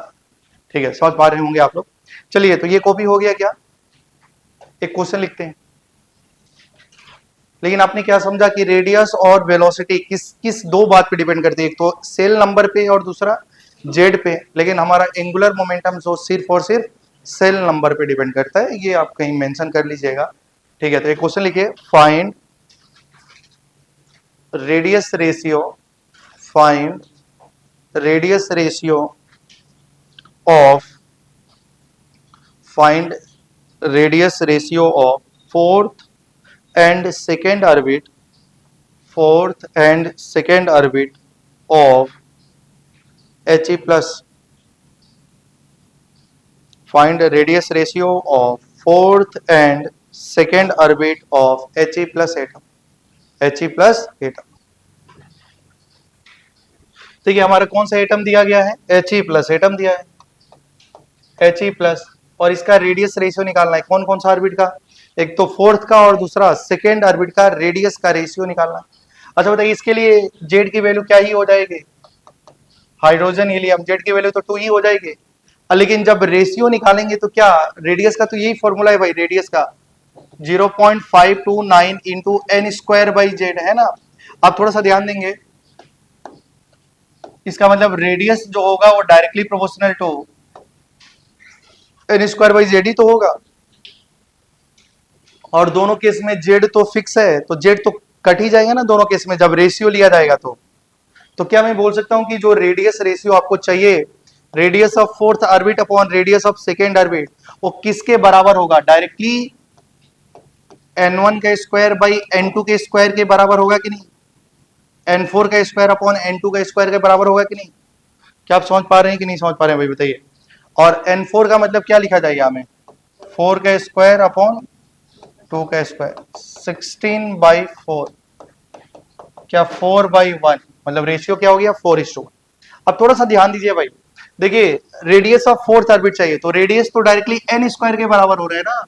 Speaker 1: ठीक है, समझ पा रहे होंगे आप लोग। चलिए, तो ये कॉपी हो गया क्या? एक क्वेश्चन लिखते हैं। लेकिन आपने क्या समझा कि रेडियस और वेलोसिटी किस किस दो बात पे डिपेंड करती है? एक तो सेल नंबर पे और दूसरा जेड पे, लेकिन हमारा एंगुलर मोमेंटम जो सिर्फ और सिर्फ सेल नंबर पे डिपेंड करता है। ये आप कहीं मेंशन कर लीजिएगा। ठीक है, तो एक क्वेश्चन लिखिए, find radius ratio, find radius ratio of find radius ratio of fourth and second orbit, fourth and second orbit of He plus. Find the radius ratio of fourth and second orbit of He plus atom. He plus atom. ठीक है, हमारा कौन सा atom दिया गया है? He plus atom दिया है, He प्लस, और इसका रेडियस रेशियो निकालना है। कौन कौन सा ऑर्बिट का? एक तो फोर्थ का और दूसरा सेकेंड ऑर्बिट का रेडियस का रेशियो निकालना है। अच्छा बताइए, इसके लिए जेड की वैल्यू क्या ही हो जाएगी? हाइड्रोजन हीलियम, जेड की वैल्यू तो 2 ही हो जाएगी। लेकिन जब रेशियो निकालेंगे तो क्या रेडियस का, तो यही फॉर्मूला है भाई रेडियस का, 0.529 into N square by Z है ना। आप थोड़ा सा ध्यान देंगे, इसका मतलब रेडियस जो होगा वो directly proportional to N square by Z ही तो होगा, और दोनों केस में जेड तो फिक्स है, तो जेड तो कट ही जाएगा ना दोनों केस में जब रेशियो लिया जाएगा। तो क्या मैं बोल सकता हूं कि जो रेडियस रेशियो आपको चाहिए, radius of fourth orbit upon radius of second orbit, वो किसके बराबर होगा? डायरेक्टली n1 का स्क्वायर बाई n2 के स्क्वायर के बराबर होगा कि नहीं? n4 का स्क्वायर अपॉन n2 का स्क्वायर के बराबर होगा कि नहीं? क्या आप समझ पा रहे हैं कि नहीं समझ पा रहे हैं भाई बताइए। और n4 का मतलब क्या लिखा जाएगा हमें? 4 का स्क्वायर अपॉन 2 का स्क्वायर, 16/4, क्या 4/1, मतलब रेशियो क्या हो गया? 4:1। अब थोड़ा सा ध्यान दीजिए भाई, देखिए रेडियस ऑफ फोर्थ ऑर्बिट चाहिए, तो रेडियस तो डायरेक्टली एन स्क्वायर के बराबर हो रहा है ना,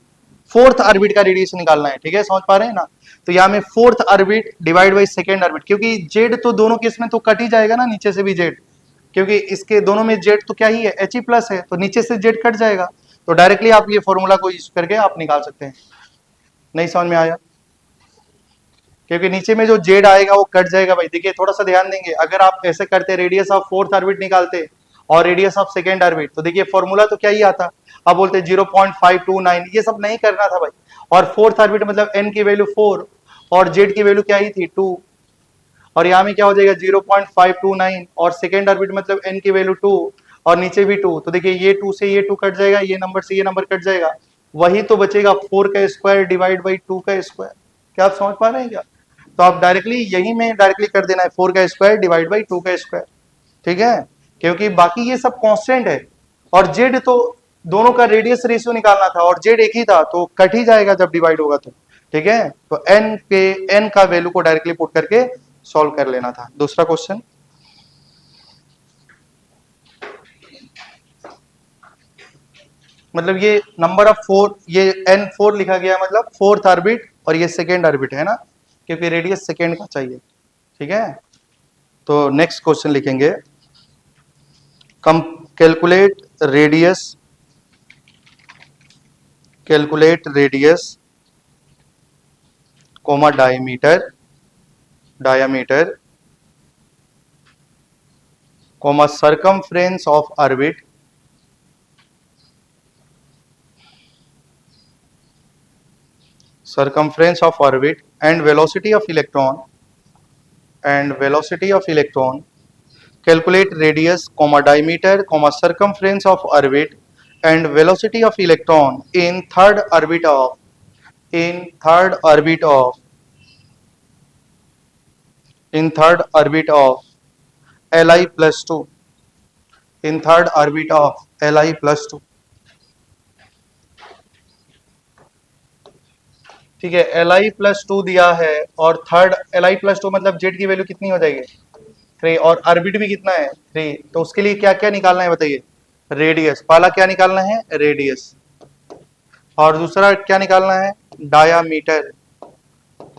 Speaker 1: फोर्थ ऑर्बिट का रेडियस निकालना है, ठीक है, समझ पा रहे हैं ना। तो यहाँ में fourth orbit divide by second orbit, क्योंकि जेड तो दोनों केस में तो कट ही जाएगा ना, नीचे से भी जेड, क्योंकि इसके दोनों में जेड तो क्या ही है? He प्लस है, तो नीचे से जेड कट जाएगा, तो डायरेक्टली आप ये फॉर्मूला को यूज करके आप निकाल सकते हैं। नहीं समझ में आया? क्योंकि नीचे में जो जेड आएगा वो कट जाएगा भाई। देखिए थोड़ा सा ध्यान देंगे, अगर आप ऐसे करते रेडियस ऑफ फोर्थ ऑर्बिट निकालते और रेडियस ऑफ सेकेंड ऑर्बिट, तो देखिए फॉर्मूला तो क्या ही आता, आप बोलते 0.529, ये सब नहीं करना था भाई। और फोर्थ ऑर्बिट मतलब n की वैल्यू 4 और z की वैल्यू क्या ही थी 2, और यहाँ में क्या हो जाएगा 0.529, और सेकेंड ऑर्बिट मतलब n की वैल्यू 2 और नीचे भी 2, तो देखिए ये 2 से ये 2 कट जाएगा, ये नंबर से ये नंबर कट जाएगा, वही तो बचेगा 4 का स्क्वायर डिवाइड बाई 2 का स्क्वायर। क्या आप समझ पा रहे हैं क्या? तो आप डायरेक्टली यही में डायरेक्टली कर देना है, 4 का स्क्वायर डिवाइड बाई 2 का स्क्वायर, ठीक है, क्योंकि बाकी ये सब कांस्टेंट है, और जेड तो दोनों का रेडियस रेशियो निकालना था और जेड एक ही था, तो कट ही जाएगा जब डिवाइड होगा तो, ठीक है। तो एन का वैल्यू को डायरेक्टली पुट करके सॉल्व कर लेना था। दूसरा क्वेश्चन, मतलब ये नंबर ऑफ 4, ये n4 लिखा गया मतलब फोर्थ ऑर्बिट, और ये सेकेंड ऑर्बिट है ना, क्योंकि रेडियस सेकेंड का चाहिए, ठीक है। तो नेक्स्ट क्वेश्चन लिखेंगे, calculate radius comma diameter comma circumference of orbit and velocity of electron calculate radius diameter circumference of orbit and velocity of electron in third orbit of Li plus 2, in third orbit of Li plus 2, ठीक है। Li plus 2 दिया है, और third Li plus 2 मतलब Z की value कितनी हो जाएगी? 3, और ऑर्बिट भी कितना है? 3, तो उसके लिए क्या क्या निकालना है बताइए? रेडियस, पहला क्या निकालना है? रेडियस, और दूसरा क्या निकालना है? डायामीटर,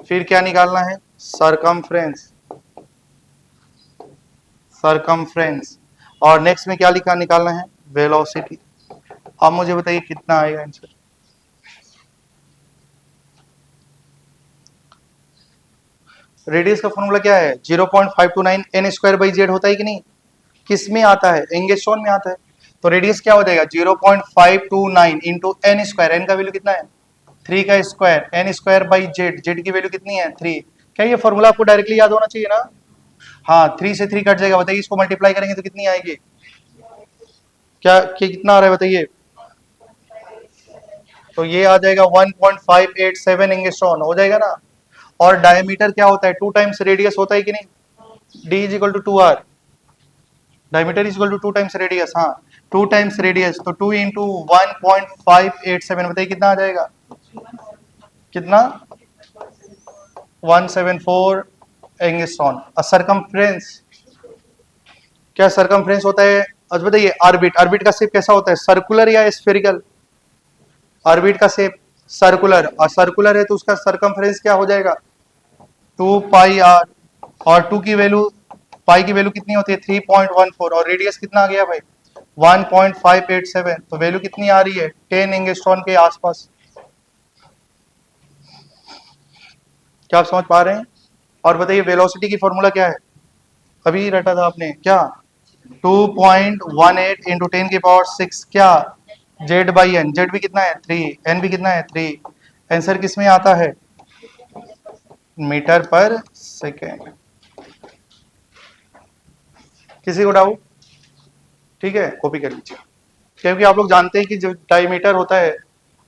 Speaker 1: फिर क्या निकालना है? सरकमफ्रेंस, और नेक्स्ट में क्या निकालना है? वेलोसिटी। अब मुझे बताइए कितना आएगा आंसर? रेडियस का फॉर्मूला क्या है? 0.529 एन स्क्वायर बाई जेड होता है कि नहीं? किस में आता है? एंगस्ट्रॉन में आता है। तो रेडियस क्या हो जाएगा? 0.529 इंटू एन स्क्वायर, एन का वैल्यू कितना है? 3 का square, n square by Z, Z की वैल्यू कितनी है? 3। क्या ये फॉर्मूला आपको डायरेक्टली याद होना चाहिए ना? हाँ, 3 से 3 कट जाएगा, बताइए इसको मल्टीप्लाई करेंगे तो कितनी आएगी? क्या कितना आ रहा है बताइए? तो ये आ जाएगा 1.587 एंगस्ट्रॉन हो जाएगा ना। और डायमीटर क्या होता है, 2 टाइम्स रेडियस होता है कि नहीं, d is equal to 2r, diameter is equal to 2 times radius, हाँ 2 टाइम्स रेडियस, तो 2 इंटू 1.587 बताइए कितना आ जाएगा, कितना 174 एंगस्ट्रॉन। सरकमफ्रेंस, क्या सरकमफ्रेंस होता है, अच्छा बताइए। ऑर्बिट, ऑर्बिट का शेप कैसा होता है, सर्कुलर या स्फेरिकल, ऑर्बिट का शेप सर्कुलर, और सर्कुलर है तो उसका सरकमफ्रेंस क्या हो जाएगा 2 पाई आर, और 2 की वैल्यू, पाई की वैल्यू कितनी होती है 3.14, और रेडियस कितना आ गया भाई 1.587, तो वैल्यू कितनी आ रही है 10 एंगस्ट्रॉन के आसपास। क्या आप समझ पा रहे हैं। और बताइए वेलोसिटी की फॉर्मूला क्या है, अभी रटा था आपने क्या, 2.18 इंटू 10 की पावर 6 क्या जेड बाई एन, जेड भी कितना है 3, एन भी कितना है 3, आंसर किस में आता है मीटर पर सेकेंड। किसी को डाउट, ठीक है कॉपी कर लीजिए, क्योंकि आप लोग जानते हैं कि जो डायमीटर होता है,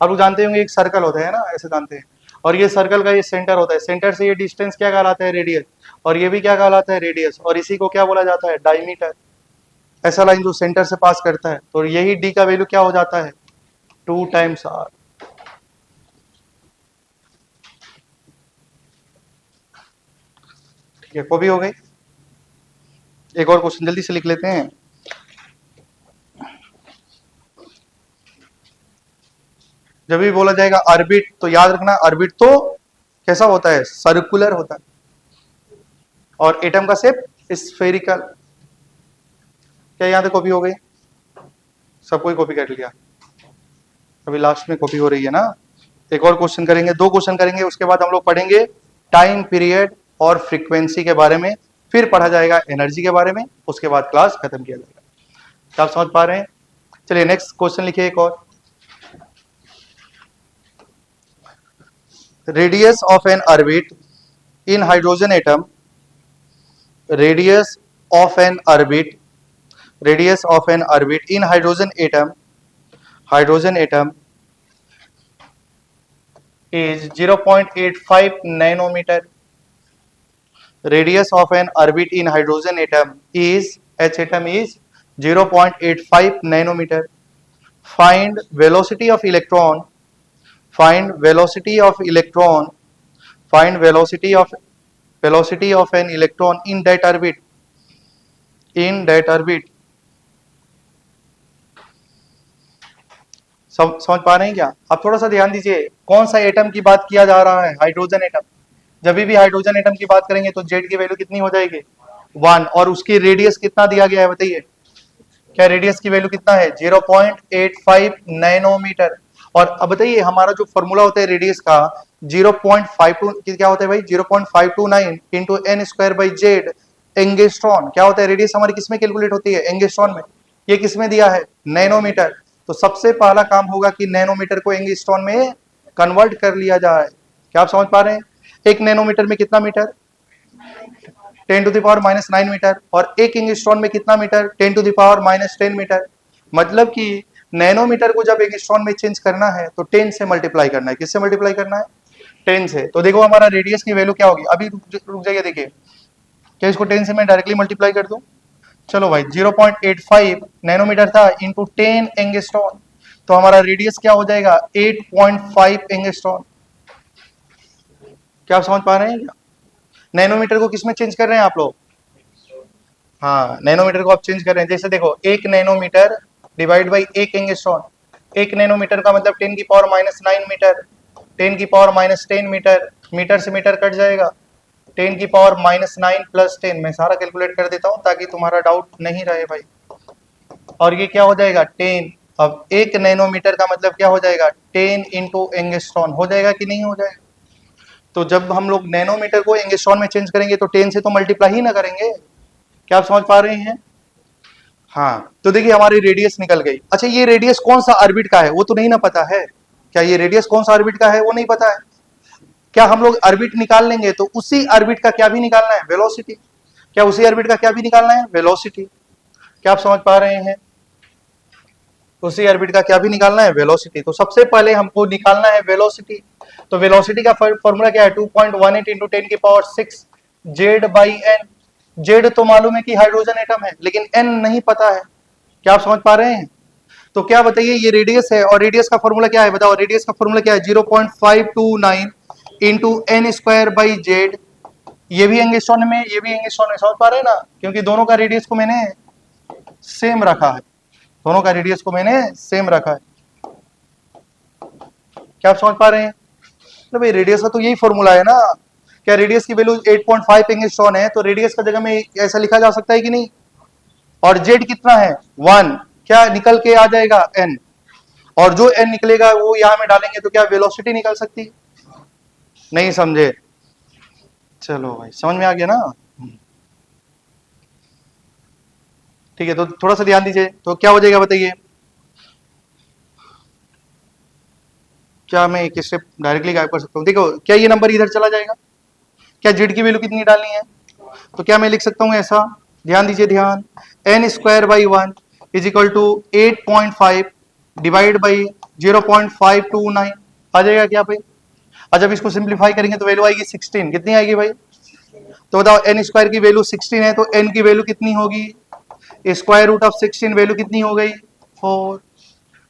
Speaker 1: आप लोग जानते होंगे एक सर्कल होता है ना, ऐसे जानते हैं, और ये सर्कल का ये सेंटर होता है, सेंटर से ये डिस्टेंस क्या कहलाता है रेडियस, और ये भी क्या कहलाता है रेडियस, और इसी को क्या बोला जाता है डायमीटर। ऐसा लाइन जो सेंटर से पास करता है, तो यही डी का वैल्यू क्या हो जाता है 2 टाइम्स आर। ठीक है कॉपी हो गई। एक और क्वेश्चन जल्दी से लिख लेते हैं। जब भी बोला जाएगा ऑर्बिट तो याद रखना ऑर्बिट तो कैसा होता है सर्कुलर होता है, और एटम का शेप स्फेरिकल। क्या यहां तक कॉपी हो गई, सब कोई कॉपी कर लिया, अभी लास्ट में कॉपी हो रही है ना। एक और क्वेश्चन करेंगे, 2 क्वेश्चन करेंगे, उसके बाद हम लोग पढ़ेंगे टाइम पीरियड और फ्रीक्वेंसी के बारे में, फिर पढ़ा जाएगा एनर्जी के बारे में, उसके बाद क्लास खत्म किया जाएगा। क्या आप समझ पा रहे हैं। चलिए नेक्स्ट क्वेश्चन लिखिए एक और। Radius of N orbit in hydrogen atom, radius of N orbit, radius of N orbit in hydrogen atom, hydrogen atom is 0.85 nanometer. Radius of an orbit in hydrogen atom is H atom is 0.85 nanometer. Find velocity of electron. Find velocity of electron. Find velocity of an electron in that orbit. In that orbit. समझ पा रहे हैं क्या। अब थोड़ा सा ध्यान दीजिए, कौन सा एटम की बात किया जा रहा है, हाइड्रोजन एटम। जब भी हाइड्रोजन एटम की बात करेंगे तो जेड की वैल्यू कितनी हो जाएगी 1, और उसकी रेडियस कितना दिया गया है बताइए, क्या रेडियस की वैल्यू कितना है 0.85 नैनोमीटर। और अब बताइए हमारा जो फॉर्मूला होता है रेडियस का 0.52 क्या होता है भाई 0.529 into N square by Z angstrom. क्या होता है रेडियस हमारी किसमें कैलकुलेट होती है एंगस्ट्रॉन में, ये किसमें दिया है नैनोमीटर। तो सबसे पहला काम होगा कि नैनोमीटर को एंगस्ट्रॉन में कन्वर्ट कर लिया जाए। क्या आप समझ पा रहे हैं, एक नैनोमीटर में कितना metre 10 to the power -9 metre, और एक एंगस्ट्रॉन में कितना metre 10 to the power -10 metre. मतलब कि नैनोमीटर को जब एंगस्ट्रॉन में चेंज करना है तो 10 से मल्टीप्लाई करना है। किससे मल्टीप्लाई करना है 10 से। तो देखो हमारा रेडियस की वैल्यू क्या होगी, अभी रुक जाइए देखिए, क्या इसको 10 से मैं डायरेक्टली मल्टीप्लाई कर दूं। चलो भाई 0.85 नैनोमीटर था इंटू 10 एंगस्ट्रॉन, तो हमारा रेडियस क्या हो जाएगा 8.5 एंगस्ट्रॉन। क्या आप समझ पा रहे हैं क्या, नैनोमीटर को किसमें चेंज कर रहे हैं आप लोग, हाँ नैनोमीटर को आप चेंज कर रहे हैं। जैसे देखो 1 nanometre divide by 1 angstrom, 1 nanometre का मतलब 10 की पावर -9 मीटर, 10 की पावर -10 मीटर, मीटर से मीटर कट जाएगा, 10 की पावर -9 प्लस 10, मैं सारा कैलकुलेट कर देता हूं ताकि तुम्हारा डाउट नहीं रहे भाई। और ये क्या हो जाएगा 10, अब 1 नैनोमीटर का मतलब क्या हो जाएगा 10 इंटू एंगस्ट्रॉन, हो जाएगा कि नहीं हो जाएगा। तो जब हम लोग नैनोमीटर को एंगस्ट्रॉन में चेंज करेंगे तो 10 से तो मल्टीप्लाई ही ना करेंगे। क्या आप समझ पा रहे हैं, हाँ। तो देखिए हमारी रेडियस निकल गई। अच्छा ये रेडियस कौन सा ऑर्बिट का है वो तो नहीं ना पता है, क्या ये रेडियस कौन सा ऑर्बिट का है वो नहीं पता है। क्या हम लोग ऑर्बिट निकाल लेंगे तो उसी ऑर्बिट का क्या भी निकालना है वेलोसिटी, क्या उसी ऑर्बिट का क्या भी निकालना है वेलोसिटी। क्या आप समझ पा रहे हैं, उसी ऑर्बिट का क्या भी निकालना है, वेलोसिटी। तो सबसे पहले हमको निकालना है वेलोसिटी। तो वेलोसिटी का फॉर्मूला क्या है, 2.18 into 10⁶ Z by n. Z तो मालूम है कि हाइड्रोजन एटम है, लेकिन एन नहीं पता है। क्या आप समझ पा रहे हैं? तो क्या बताइए, ये रेडियस है और रेडियस का फॉर्मूला क्या है, बताओ। रेडियस का फॉर्मूला क्या है, 0.529 into N square by Z. ये भी एंगस्ट्रॉन में, ये भी एंगस्ट्रॉन में, समझ पा रहे हैं ना, क्योंकि दोनों का रेडियस को मैंने सेम रखा है। दोनों का रेडियस को मैंने सेम रखा है। क्या आप समझ पा रहे हैं? तो भाई रेडियस का तो यही फॉर्मूला है ना। क्या रेडियस की वैल्यू 8.5 एंगस्ट्रॉन है, तो रेडियस का जगह में ऐसा लिखा जा सकता है कि नहीं। और जेड कितना है, 1। क्या निकल के आ जाएगा, एन। और जो एन निकलेगा वो यहां में डालेंगे तो क्या वेलोसिटी निकल सकती है? नहीं समझे? चलो भाई, समझ में आ गया ना। ठीक है, तो थोड़ा सा ध्यान दीजिए। तो क्या हो जाएगा बताइए, क्या मैं एक स्टेप डायरेक्टली गायब कर सकता हूँ? देखो, क्या ये नंबर इधर चला जाएगा? क्या जेड की वैल्यू कितनी डालनी है? तो क्या मैं लिख सकता हूँ ऐसा, ध्यान दीजिए, ध्यान। N square by 1 is equal to 8.5 divide by 0.529 आ जाएगा क्या भाई? और जब इसको सिंप्लीफाई करेंगे तो वैल्यू आएगी 16। कितनी आएगी भाई? तो बताओ, एन स्क्वायर की वैल्यू 16 है, तो एन की वैल्यू कितनी होगी? स्क्वायर रूट ऑफ 16 वैल्यू कितनी हो गई? 4।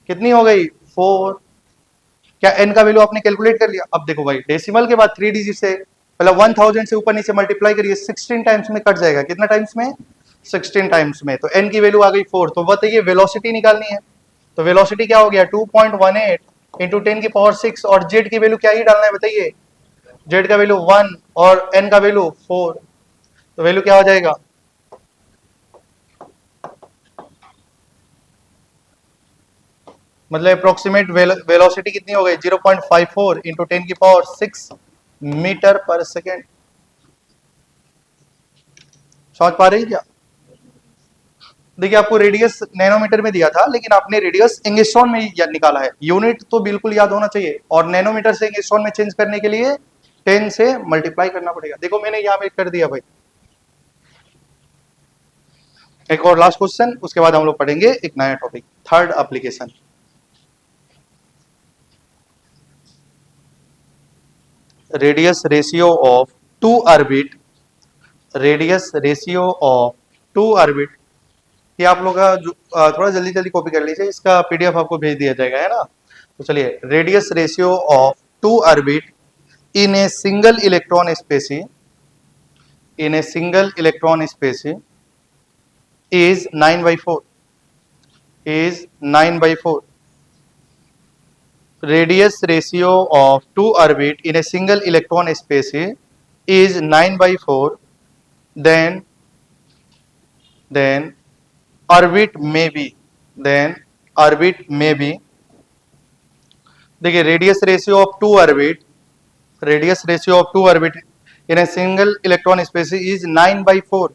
Speaker 1: कितनी हो गई? 4। क्या एन का वैल्यू आपने कैलकुलेट कर लिया? अब देखो भाई, डेसिमल के बाद 3 डिजिट से मतलब 1000 से ऊपर नीचे मल्टीप्लाई करिए, 16 टाइम्स में कट जाएगा। कितना टाइम्स में? 16 टाइम्स में। तो एन की वैल्यू आ गई 4। तो बताइए वेलोसिटी निकालनी है। तो वेलोसिटी क्या हो गया, 2.18 इंटू 10⁶, और जेड की वैल्यू क्या ही डालना है बताइए। जेड का वैल्यू 1 और एन का वैल्यू 4। तो वैल्यू क्या हो जाएगा? मतलब अप्रोक्सीमेट वेलोसिटी कितनी हो गई, 0.54 इंटू 10⁶ मीटर पर सेकेंड। समझ पा रही क्या? देखिए, आपको रेडियस नैनोमीटर में दिया था, लेकिन आपने रेडियस एंगस्ट्रॉन में निकाला है। यूनिट तो बिल्कुल याद होना चाहिए, और नैनोमीटर से एंगस्ट्रॉन में चेंज करने के लिए 10 से मल्टीप्लाई करना पड़ेगा। देखो, मैंने यहां पे कर दिया भाई। एक और लास्ट क्वेश्चन, उसके बाद हम लोग पढ़ेंगे एक नया topic, third application. Radius ratio of two orbit, radius ratio of two orbit. ये आप लोग का थोड़ा जल्दी जल्दी कॉपी कर लीजिए, इसका पीडीएफ आपको भेज दिया जाएगा, है ना। तो चलिए, radius ratio of two orbit in a single electron species, in a single electron species is 9/4, is 9/4. Radius ratio of two orbit in a single electron species is 9/4. Then orbit may be, then orbit may be, देखिए radius ratio of two orbit, radius ratio of two orbit in a single electron species is 9/4,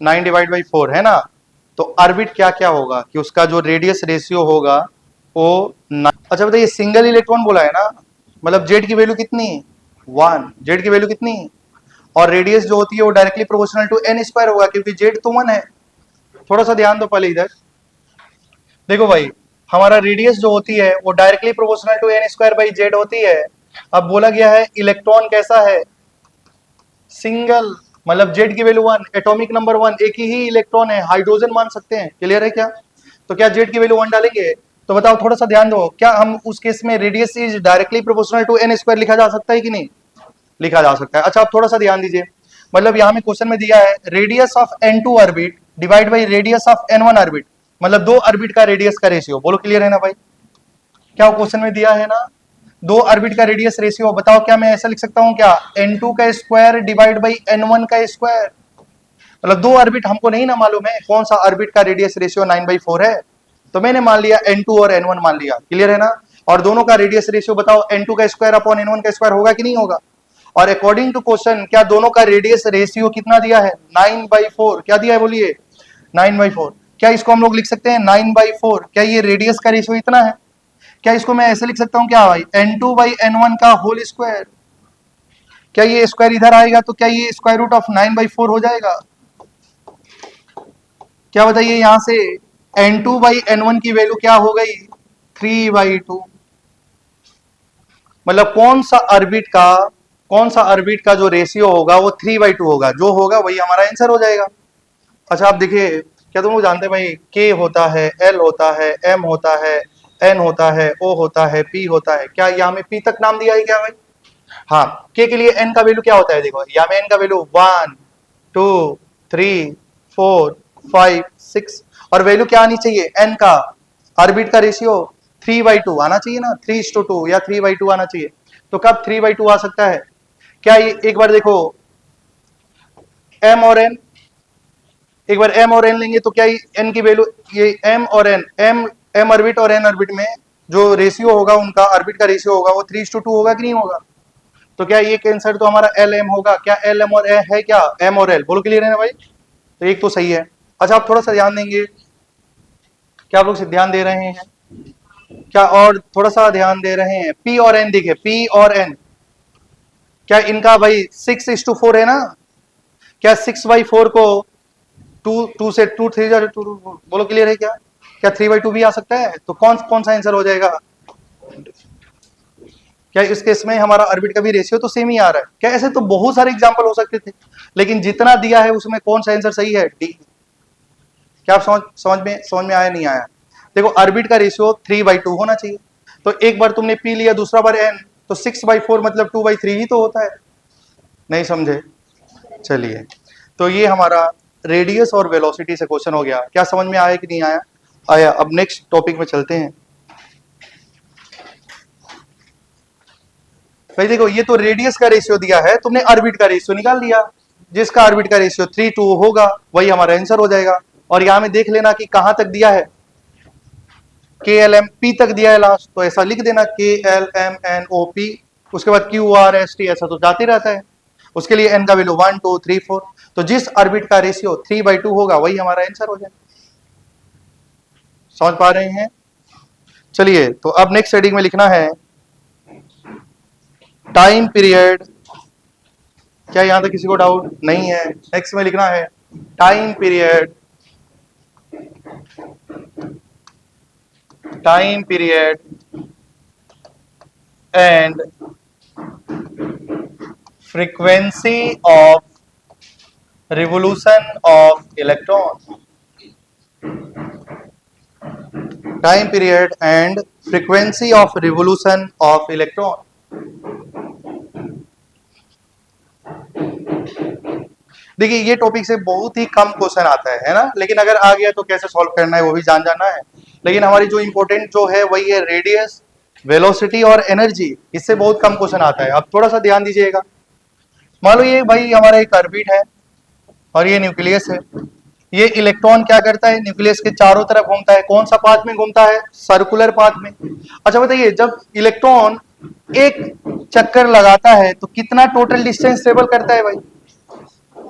Speaker 1: 9/4 है ना। तो orbit क्या क्या होगा कि उसका जो रेडियस रेशियो होगा वो अच्छा बताइए, सिंगल इलेक्ट्रॉन बोला है ना, मतलब जेड की वैल्यू कितनी, 1। जेड की वैल्यू कितनी, और रेडियस जो होती है वो directly proportional to N square होगा, क्योंकि जेड तो 1 है। थोड़ा सा ध्यान दो पहले इधर। देखो भाई, हमारा रेडियस जो होती है वो directly proportional to N square by Z होती है। अब बोला गया है इलेक्ट्रॉन कैसा है, सिंगल, मतलब जेड की वैल्यू 1, एटॉमिक नंबर 1, एक ही इलेक्ट्रॉन है, हाइड्रोजन मान सकते हैं। क्लियर है क्या? तो क्या जेड की वैल्यू 1 डालेंगे? तो बताओ, थोड़ा सा ध्यान दो, क्या हम उस केस में radius is directly proportional to N square लिखा जा सकता है कि नहीं? लिखा जा सकता है। अच्छा, आप थोड़ा सा ध्यान दीजिए, मतलब यहां में क्वेश्चन में दिया है radius of n2 orbit divide by radius of n1 orbit, मतलब दो ऑर्बिट का रेडियस का रेशियो। बोलो, क्लियर है ना भाई? क्या क्वेश्चन में दिया है ना, दो ऑर्बिट का रेडियस रेशियो। बताओ, क्या मैं ऐसा लिख सकता हूं क्या, n2 का स्क्वायर डिवाइड बाई n1 का स्क्वायर। मतलब दो ऑर्बिट हमको नहीं ना मालूम है कौन सा ऑर्बिट का रेडियस रेशियो 9/4 है, तो मैंने मान लिया n2 और n1 मान लिया। क्लियर है ना? और दोनों का रेडियस रेशियो बताओ, n2 का स्क्वायर अपॉन n1 का स्क्वायर होगा कि नहीं होगा? और अकॉर्डिंग टू क्वेश्चन, क्या दोनों का रेडियस रेशियो कितना दिया है, 9/4। क्या दिया है बोलिए, 9/4। क्या इसको हम लोग लिख सकते हैं 9/4? क्या ये रेडियस का रेशियो इतना है? क्या इसको मैं ऐसे लिख सकता हूँ क्या भाई, n2/n1 का होल स्क्वायर। क्या ये स्क्वायर इधर आएगा तो क्या ये स्क्वायर रूट ऑफ 9/4 हो जाएगा? क्या बताइए यहां से, N2 बाई N1 की वैल्यू क्या हो गई 3/2। मतलब कौन सा ऑर्बिट का जो रेशियो होगा वो 3/2 होगा, जो होगा वही हमारा आंसर हो जाएगा। अच्छा आप देखिए, क्या तुम लोग जानते हैं भाई, के होता है, एल होता है, एम होता है, एन होता है, ओ होता है, पी होता है, क्या यहाँ में पी तक नाम दिया है क्या भाई? हाँ, के लिए एन का वैल्यू क्या होता है, देखो यहाँ में एन का वैल्यू 1 2 3 4 5 6, और वैल्यू क्या आनी चाहिए एन का, ऑर्बिट का रेशियो 3/2 आना चाहिए ना, 3:2 या 3/2 आना चाहिए। तो कब 3/2 आ सकता है? क्या ये एक बार देखो एम और एन, एक बार एम और एन लेंगे तो क्या एन की वैल्यू, ये एम और एन, एम ऑर्बिट और एन ऑर्बिट में जो रेशियो होगा उनका, ऑर्बिट का रेशियो होगा वो 3:2 होगा कि नहीं होगा? तो क्या ये आंसर तो हमारा एल एम होगा? क्या एल एम और ए है क्या, एम और एल, बोलो क्लियर है ना भाई? तो एक तो सही है। अच्छा आप थोड़ा सा ध्यान देंगे, क्या आप लोग ध्यान दे रहे हैं क्या, और थोड़ा सा ध्यान दे रहे हैं, पी और एन देखिए, पी और एन क्या इनका भाई 6:4 है ना? क्या 6/4 को टू से 2 3 बोलो क्लियर है क्या? क्या 3/2 भी आ सकता है? तो कौन कौन सा आंसर हो जाएगा? क्या इस केस में हमारा ऑर्बिट का भी रेशियो तो सेम ही आ रहा है क्या? ऐसे तो बहुत सारे एग्जांपल हो सकते थे, लेकिन जितना दिया है उसमें कौन सा आंसर सही है? डी। क्या आप समझ में आया नहीं आया? देखो ऑर्बिट का रेशियो 3/2 होना चाहिए, तो एक बार तुमने पी लिया, दूसरा बार एन, तो 6/4 मतलब 2/3 ही तो होता है। नहीं समझे? चलिए, तो ये हमारा रेडियस और वेलोसिटी से क्वेश्चन हो गया। क्या समझ में आया कि नहीं आया? आया। अब नेक्स्ट टॉपिक में चलते हैं। भाई देखो, ये तो रेडियस का रेशियो दिया है, तुमने ऑर्बिट का रेशियो निकाल लिया, जिसका ऑर्बिट का रेशियो 3:2 होगा वही हमारा आंसर हो जाएगा। और यहां में देख लेना कि कहां तक दिया है, के एल एम पी तक दिया है लास्ट, तो ऐसा लिख देना K L M N O P, उसके बाद क्यू आर एस टी, ऐसा तो जाते रहता है। उसके लिए एन का वैल्यू 1 2 3 4, तो जिस ऑर्बिट का रेशियो 3/2 होगा वही हमारा आंसर हो जाएगा। समझ पा रहे हैं? चलिए, तो अब नेक्स्ट हेडिंग में लिखना है टाइम पीरियड। क्या यहां तक किसी को डाउट नहीं है? नेक्स्ट में लिखना है time period, time period and frequency of revolution of electron, time period and frequency of revolution of electron। देखिए ये टॉपिक से बहुत ही कम क्वेश्चन आता है ना, लेकिन अगर आ गया तो कैसे सॉल्व करना है वो भी जाना है। लेकिन हमारी जो इंपॉर्टेंट जो है वही है रेडियस, वेलोसिटी और एनर्जी, इससे बहुत कम क्वेश्चन आता है। अब थोड़ा सा ध्यान दीजिएगा, मान लो ये भाई हमारा एक ऑर्बिट है और ये न्यूक्लियस है, ये इलेक्ट्रॉन क्या करता है, न्यूक्लियस के चारों तरफ घूमता है। कौन सा पाथ में घूमता है? सर्कुलर पाथ में। अच्छा बताइए, जब इलेक्ट्रॉन एक चक्कर लगाता है तो कितना टोटल डिस्टेंस ट्रेवल करता है भाई?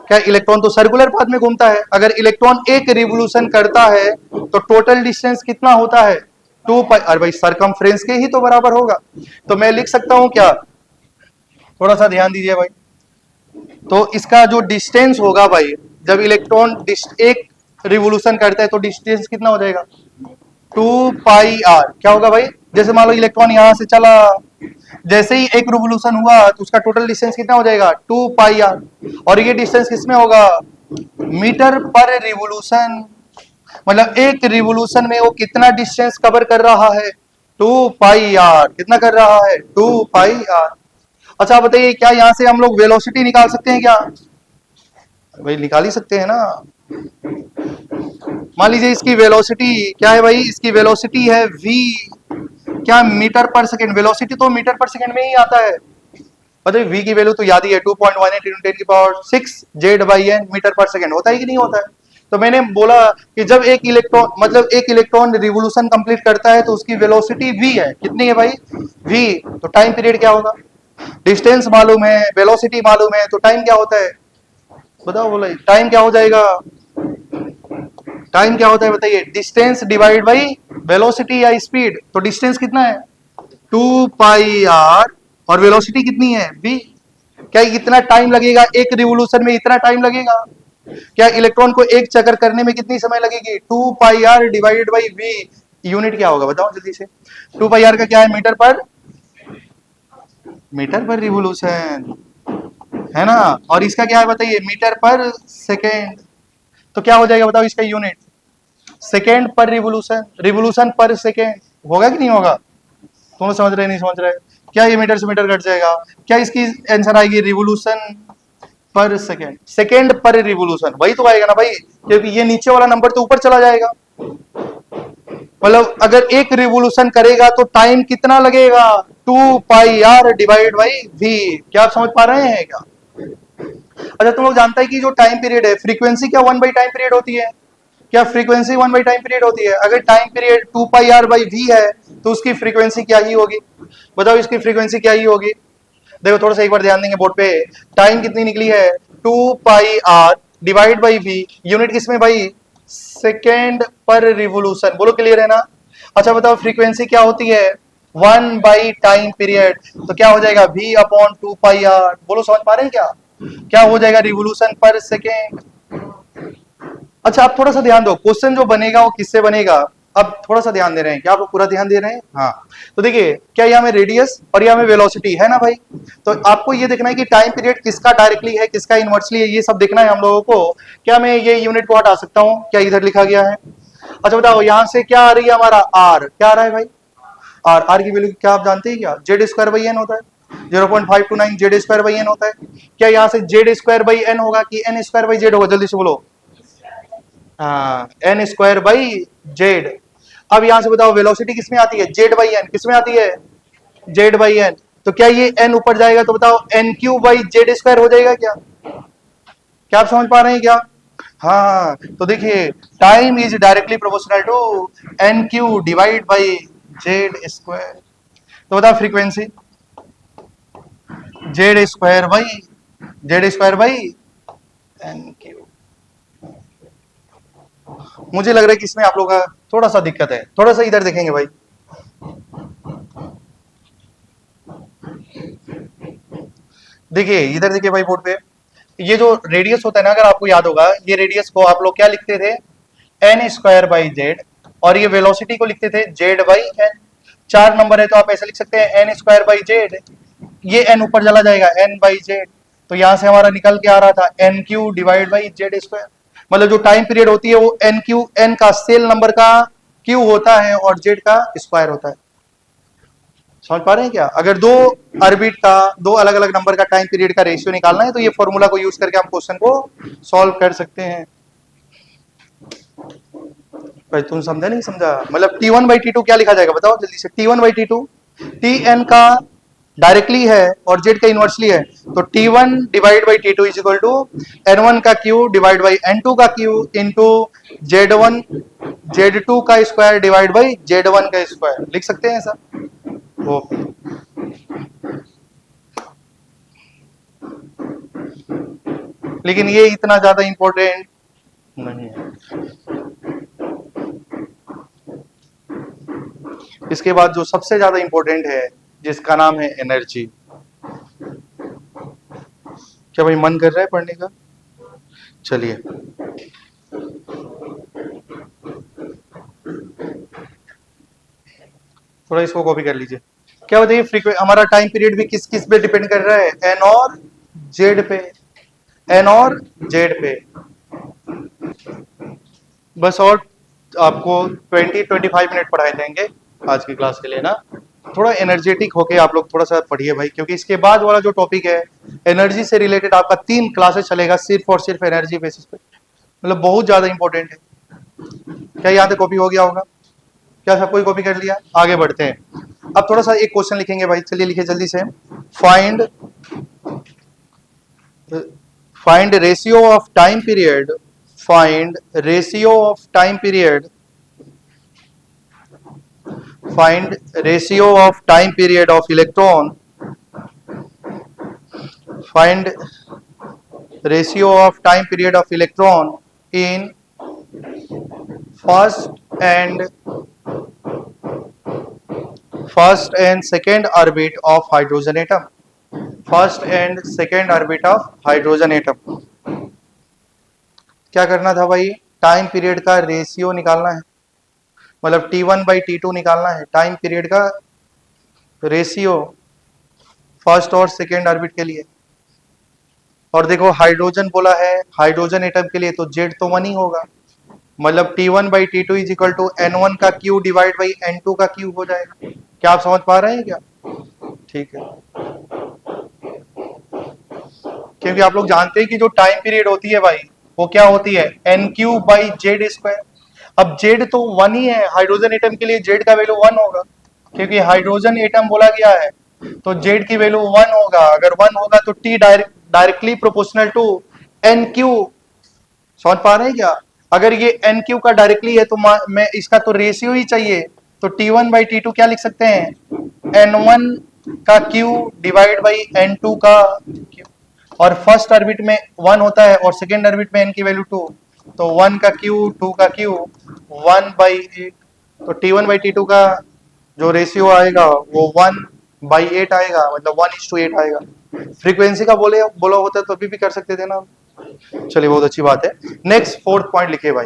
Speaker 1: क्या इलेक्ट्रॉन तो सर्कुलर पाथ में घूमता है, अगर इलेक्ट्रॉन एक रिवोल्यूशन करता है तो टोटल डिस्टेंस कितना होता है? 2 पाई। अरे भाई सरकमफ्रेंस के ही तो बराबर होगा। तो मैं लिख सकता हूं क्या, थोड़ा सा ध्यान दीजिए भाई, तो इसका जो डिस्टेंस होगा भाई, जब इलेक्ट्रॉन एक रिवोल्यूशन करता है तो डिस्टेंस कितना हो जाएगा? 2 पाई आर। क्या होगा भाई, जैसे मान लो इलेक्ट्रॉन यहां से चला, जैसे ही एक रिवोल्यूशन हुआ तो उसका टोटल डिस्टेंस कितना हो जाएगा? 2 पाई आर। और ये डिस्टेंस किसमें होगा? Metre per revolution. मतलब एक रिवोल्यूशन में वो कितना डिस्टेंस कवर कर रहा है? 2 पाई आर। कितना कर रहा है? 2 पाई आर। अच्छा बताइए, क्या यहां से हम लोग वेलोसिटी निकाल सकते हैं क्या? भाई निकाल ही सकते हैं ना। मान लीजिए इसकी वेलोसिटी क्या है भाई, इसकी वेलोसिटी है v, क्या मीटर पर सेकंड, वेलोसिटी तो मीटर पर सेकंड में ही आता है। बताइए v की वैल्यू तो याद ही है 2.18 × 10⁶ Z/n मीटर पर सेकंड, होता है कि नहीं होता है? तो मैंने बोला कि जब एक इलेक्ट्रॉन, मतलब एक इलेक्ट्रॉन रिवोल्यूशन कंप्लीट करता है तो उसकी वेलोसिटी v है। कितनी है भाई? v। तो टाइम पीरियड क्या होगा? डिस्टेंस मालूम है, वेलोसिटी मालूम है, तो टाइम क्या होता है? बताओ, बोला टाइम क्या हो जाएगा? टाइम क्या होता है बताइए? डिस्टेंस डिवाइड बाई वेलोसिटी या स्पीड। तो डिस्टेंस कितना है? 2 पाई आर, और वेलोसिटी कितनी है? v। क्या इतना टाइम लगेगा एक रिवोल्यूशन में? इतना टाइम लगेगा? क्या इलेक्ट्रॉन को एक चक्कर करने में कितनी समय लगेगी? 2 pi R divided by V. Unit क्या होगा बताओ जल्दी से? 2 पाई आर का क्या है? मीटर पर रिवोल्यूशन, है ना? और इसका क्या है बताइए? Metre per second. तो क्या हो जाएगा बताओ इसका unit? Second per revolution, revolution per second. होगा कि नहीं होगा? तुम समझ रहे नहीं समझ रहे? क्या ये मीटर से मीटर घट जाएगा? क्या इसकी आंसर आएगी? Revolution per second. Second per revolution वही तो आएगा ना भाई, क्योंकि ये नीचे वाला नंबर तो ऊपर चला जाएगा। मतलब अगर एक रिवोल्यूशन करेगा तो टाइम कितना लगेगा? 2 pi R divide by we. क्या आप समझ पा रहे हैं क्या? अच्छा तुम लोग जानता है कि जो टाइम पीरियड है, फ्रीक्वेंसी क्या 1 बाई टाइम पीरियड होती है? क्या फ्रीक्वेंसी 1 बाई टाइम पीरियड होती है? अगर time period 2 pi r by v है तो उसकी फ्रीक्वेंसी क्या ही होगी? बताओ इसकी फ्रीक्वेंसी क्या ही होगी? देखो थोड़ा सा एक बार ध्यान देंगे बोर्ड पे। टाइम कितनी निकली है? 2 pi R divide by V. Unit किसमें भाई? Second per revolution. बोलो क्लियर है ना? अच्छा बताओ फ्रीक्वेंसी क्या होती है? 1 बाई टाइम पीरियड। तो क्या हो जाएगा? v upon 2 pi r. बोलो समझ पा रहे हैं क्या? क्या हो जाएगा? Revolution per second. अच्छा आप थोड़ा सा ध्यान दो, क्वेश्चन जो बनेगा वो किससे बनेगा? अब थोड़ा सा ध्यान दे रहे हैं क्या आप लोग? पूरा ध्यान दे रहे हैं? हाँ। तो देखिए क्या यहाँ में रेडियस और यहाँ में वेलोसिटी है ना भाई? तो आपको ये देखना है कि टाइम पीरियड किसका डायरेक्टली है, किसका इनवर्सली है, ये सब देखना है हम लोगों को। क्या मैं ये यूनिट को हटा सकता हूँ? क्या इधर लिखा गया है? अच्छा बताओ यहाँ से क्या आ रही है हमारा? आर। क्या आ रहा है भाई? आर। आर की वैल्यू क्या आप जानते हैं क्या? जेड स्क्वायर बाई एन होता है। 0.529 जेड स्क्वायर बाई एन होता है। क्या यहाँ से जेड स्क्वायर बाई एन होगा कि एन स्क्वायर बाई जेड होगा? जल्दी से बोलो। N square by Z. अब यहां से बताओ वेलोसिटी किसमें आती है? Z by n. किसमें आती है? Z by n. तो क्या ये एन ऊपर जाएगा तो बताओ n cube by Z square हो जाएगा क्या? क्या आप समझ पा रहे हैं क्या? हाँ। तो देखिए time is directly proportional to n cube divide by Z square. तो बताओ frequency Z square by n cube. मुझे लग रहा है कि इसमें आप लोग का थोड़ा सा दिक्कत है। थोड़ा सा इधर देखेंगे भाई। देखिए इधर देखिए भाई बोर्ड पे, ये जो रेडियस होता है ना, अगर आपको याद होगा, ये रेडियस को आप लोग क्या लिखते थे? N square by Z. और ये वेलोसिटी को लिखते थे जेड बाई एन। चार नंबर है तो आप ऐसे लिख सकते हैं एन स्क्वायर बाई जेड। ये एन ऊपर चला जाएगा एन बाई जेड। तो यहां से हमारा निकल के आ रहा था n cube divide by Z square. मतलब जो टाइम पीरियड होती है वो एन क्यू, एन का सेल नंबर का क्यू होता है और जेड का स्क्वायर होता है। समझ पा रहे हैं क्या? अगर दो ऑर्बिट का, दो अलग अलग नंबर का टाइम पीरियड का रेशियो निकालना है तो ये फॉर्मूला को यूज करके हम क्वेश्चन को सॉल्व कर सकते हैं। भाई तुम समझा नहीं समझा? मतलब T1 बाई T2 क्या लिखा जाएगा बताओ जल्दी से? T1 by T2 T n का डायरेक्टली है और जेड का इनवर्सली है। तो T1 divide by T2 is equal to N1 का क्यू डिवाइड बाई N2 का क्यू इंटू Z2 का स्क्वायर डिवाइड बाई Z1 का स्क्वायर। लिख सकते हैं ऐसा? ओके। लेकिन ये इतना ज्यादा इंपॉर्टेंट नहीं है। इसके बाद जो सबसे ज्यादा इंपॉर्टेंट है जिसका नाम है एनर्जी। क्या भाई मन कर रहा है पढ़ने का? चलिए थोड़ा इसको कॉपी कर लीजिए। क्या बताइए फ्रीक्वेंसी, हमारा टाइम पीरियड भी किस किस पे डिपेंड कर रहा है? एन और जेड पे। एन और जेड पे। बस और आपको 20-25 मिनट पढ़ाए जाएंगे आज की क्लास के लिए ना। थोड़ा एनर्जेटिक होके आप लोग थोड़ा सा पढ़िए भाई, क्योंकि इसके बाद वाला जो टॉपिक है एनर्जी से रिलेटेड आपका 3 क्लासेस चलेगा सिर्फ और सिर्फ एनर्जी बेसिस पे। मतलब बहुत ज्यादा इंपॉर्टेंट है। क्या यहाँ पे कॉपी हो गया होगा? क्या सब कोई कॉपी कर लिया? आगे बढ़ते हैं। अब थोड़ा सा एक क्वेश्चन लिखेंगे भाई, चलिए लिखिए जल्दी से। Find find ratio of time period, find ratio of time period, find ratio of time period of electron, find ratio of time period of electron in first and second orbit of hydrogen atom, first and second orbit of hydrogen atom। क्या करना था भाई, time period का ratio निकालना है, मतलब T1/T2 निकालना है, टाइम पीरियड का रेशियो फर्स्ट और सेकेंड ऑर्बिट के लिए। और देखो हाइड्रोजन बोला है, हाइड्रोजन एटम के लिए तो जेड तो 1 ही होगा, मतलब T1/T2 is equal to N1 का क्यू डिवाइड बाई N2 का क्यू हो जाएगा। क्या आप समझ पा रहे हैं क्या? ठीक है, क्योंकि आप लोग जानते हैं कि जो टाइम पीरियड होती है भाई वो क्या होती है, N3/Z²। अब जेड तो 1 ही है, हाइड्रोजन एटम के लिए जेड का वैल्यू 1 होगा, क्योंकि हाइड्रोजन एटम बोला गया है, तो जेड की वैल्यू 1 होगा। अगर 1 होगा तो T directly proportional to n cube. समझ पा रहे हैं क्या? अगर ये एन क्यू का डायरेक्टली है तो मैं इसका तो रेशियो ही चाहिए, तो T1/T2 क्या लिख सकते हैं, N1 का क्यू डिवाइड बाई N2 का क्यू। और फर्स्ट ऑर्बिट में 1 होता है और सेकेंड ऑर्बिट में n की वैल्यू 2, तो 1 का क्यू 2 का क्यू 1/8। तो T1/T2 का जो रेशियो आएगा वो 1/8 आएगा, मतलब 1:8 आएगा। फ्रीक्वेंसी का बोला होता तो अभी भी कर सकते थे ना। चलिए बहुत अच्छी बात है। नेक्स्ट फोर्थ पॉइंट लिखिए भाई,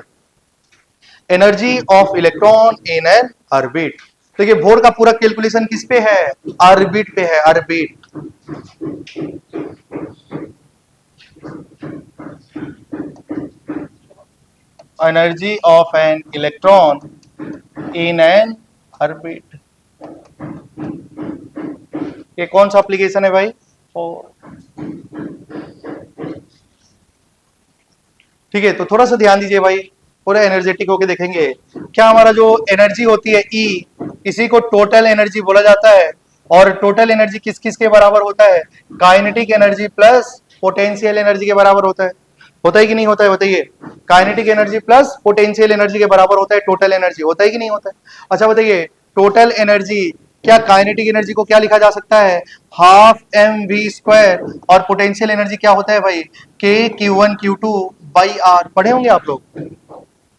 Speaker 1: energy of electron in an orbit. देखिए बोर का पूरा कैलकुलेशन किस पे है, ऑर्बिट पे है, orbit. Energy of an electron in an orbit, ये कौन सा एप्लीकेशन है भाई, ठीक है। तो थोड़ा सा ध्यान दीजिए भाई, पूरा एनर्जेटिक होके देखेंगे। क्या हमारा जो एनर्जी होती है ई, इसी को टोटल एनर्जी बोला जाता है। और टोटल एनर्जी किस किस के बराबर होता है, kinetic energy plus potential energy के बराबर होता है कि नहीं होता है, बताइए। Kinetic energy plus potential energy के बराबर होता है टोटल एनर्जी, होता है कि नहीं होता है? अच्छा बताइए, टोटल एनर्जी, क्या काइनेटिक एनर्जी को क्या लिखा जा सकता है, हाफ mv²। और पोटेंशियल एनर्जी क्या होता है भाई, k Q1 Q2/r। पढ़े होंगे आप लोग,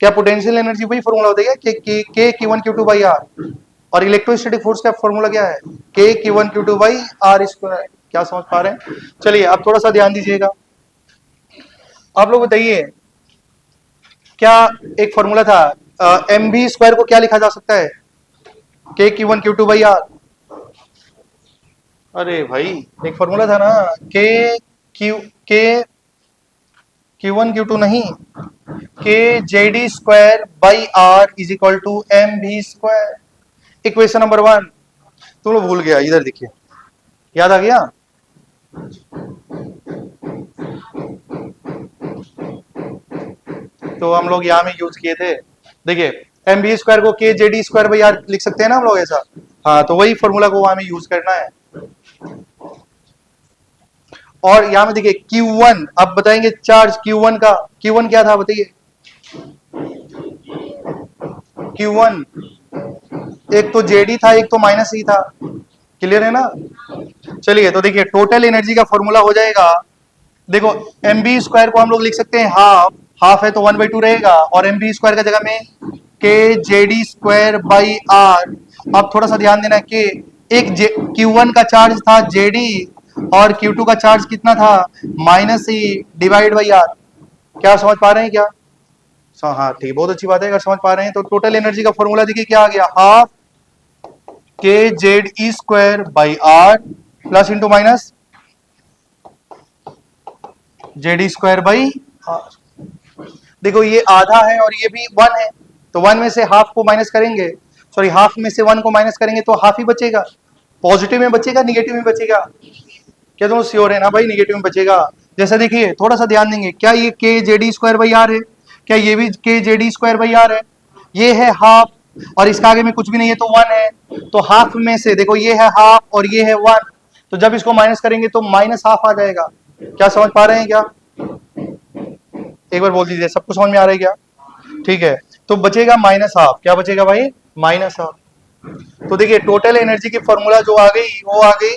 Speaker 1: क्या पोटेंशियल एनर्जी वही फॉर्मूला होता है k Q1 Q2/r। और इलेक्ट्रोस्टैटिक फोर्स का फॉर्मूला क्या है, k Q1 Q2/r²। क्या समझ पा रहे हैं? चलिए अब थोड़ा सा ध्यान दीजिएगा। आप लोग बताइए, क्या एक फॉर्मूला था, mv² को क्या लिखा जा सकता है, k Q1 Q2/r। अरे भाई एक फॉर्मूला था ना, के Q1 Q2 नहीं, kJD²/r is equal to mv²। Equation number 1 तुम लोग भूल गया, इधर देखिए, याद आ गया। तो हम लोग यहाँ में यूज किए थे, देखिए mv² को kJD²/r लिख सकते हैं ना हम लोग ऐसा। हाँ तो वही फॉर्मूला को वहां में यूज करना है। और यहां में देखिए Q1, अब बताएंगे चार्ज Q1 का, Q1 क्या था बताइए, Q1 एक तो JD था, एक तो माइनस ही था, क्लियर है ना। चलिए तो देखिए टोटल एनर्जी का फॉर्मूला हो जाएगा, देखो mv² को हम लोग लिख सकते हैं हाफ, हाफ है तो 1/2 रहेगा, और mv² का जगह में kJD²/r। अब थोड़ा सा ध्यान देना कि एक Q1 का चार्ज था JD, और Q2 का चार्ज कितना था, -e डिवाइड बाई r। क्या समझ पा रहे हैं क्या? हाँ ठीक, बहुत अच्छी बात है अगर समझ पा रहे हैं। तो टोटल एनर्जी का फॉर्मूला देखिए क्या आ गया, half kZe²/r plus into minus JD²/r। देखो ये आधा है और ये भी 1 है, तो 1 में से हाफ को माइनस करेंगे, सॉरी हाफ में से 1 को माइनस करेंगे तो हाफ ही बचेगा। पॉजिटिव में बचेगा निगेटिव में बचेगा, क्या तुम श्योर है ना भाई, निगेटिव में बचेगा। जैसा देखिए थोड़ा सा ध्यान देंगे, क्या ये kJD²/r है, क्या ये भी kJD²/r है, ये है हाफ, और इसका आगे में कुछ भी नहीं है तो 1 है। तो हाफ में से देखो ये है हाफ और ये है 1, तो जब इसको माइनस करेंगे तो माइनस हाफ आ जाएगा। क्या समझ पा रहे हैं क्या? एक बार बोल दीजिए, सबको समझ में आ रहा है क्या? ठीक है, तो बचेगा माइनस हाफ, क्या बचेगा भाई, माइनस हाफ। तो देखिए टोटल एनर्जी की फॉर्मूला जो आ गई वो आ गई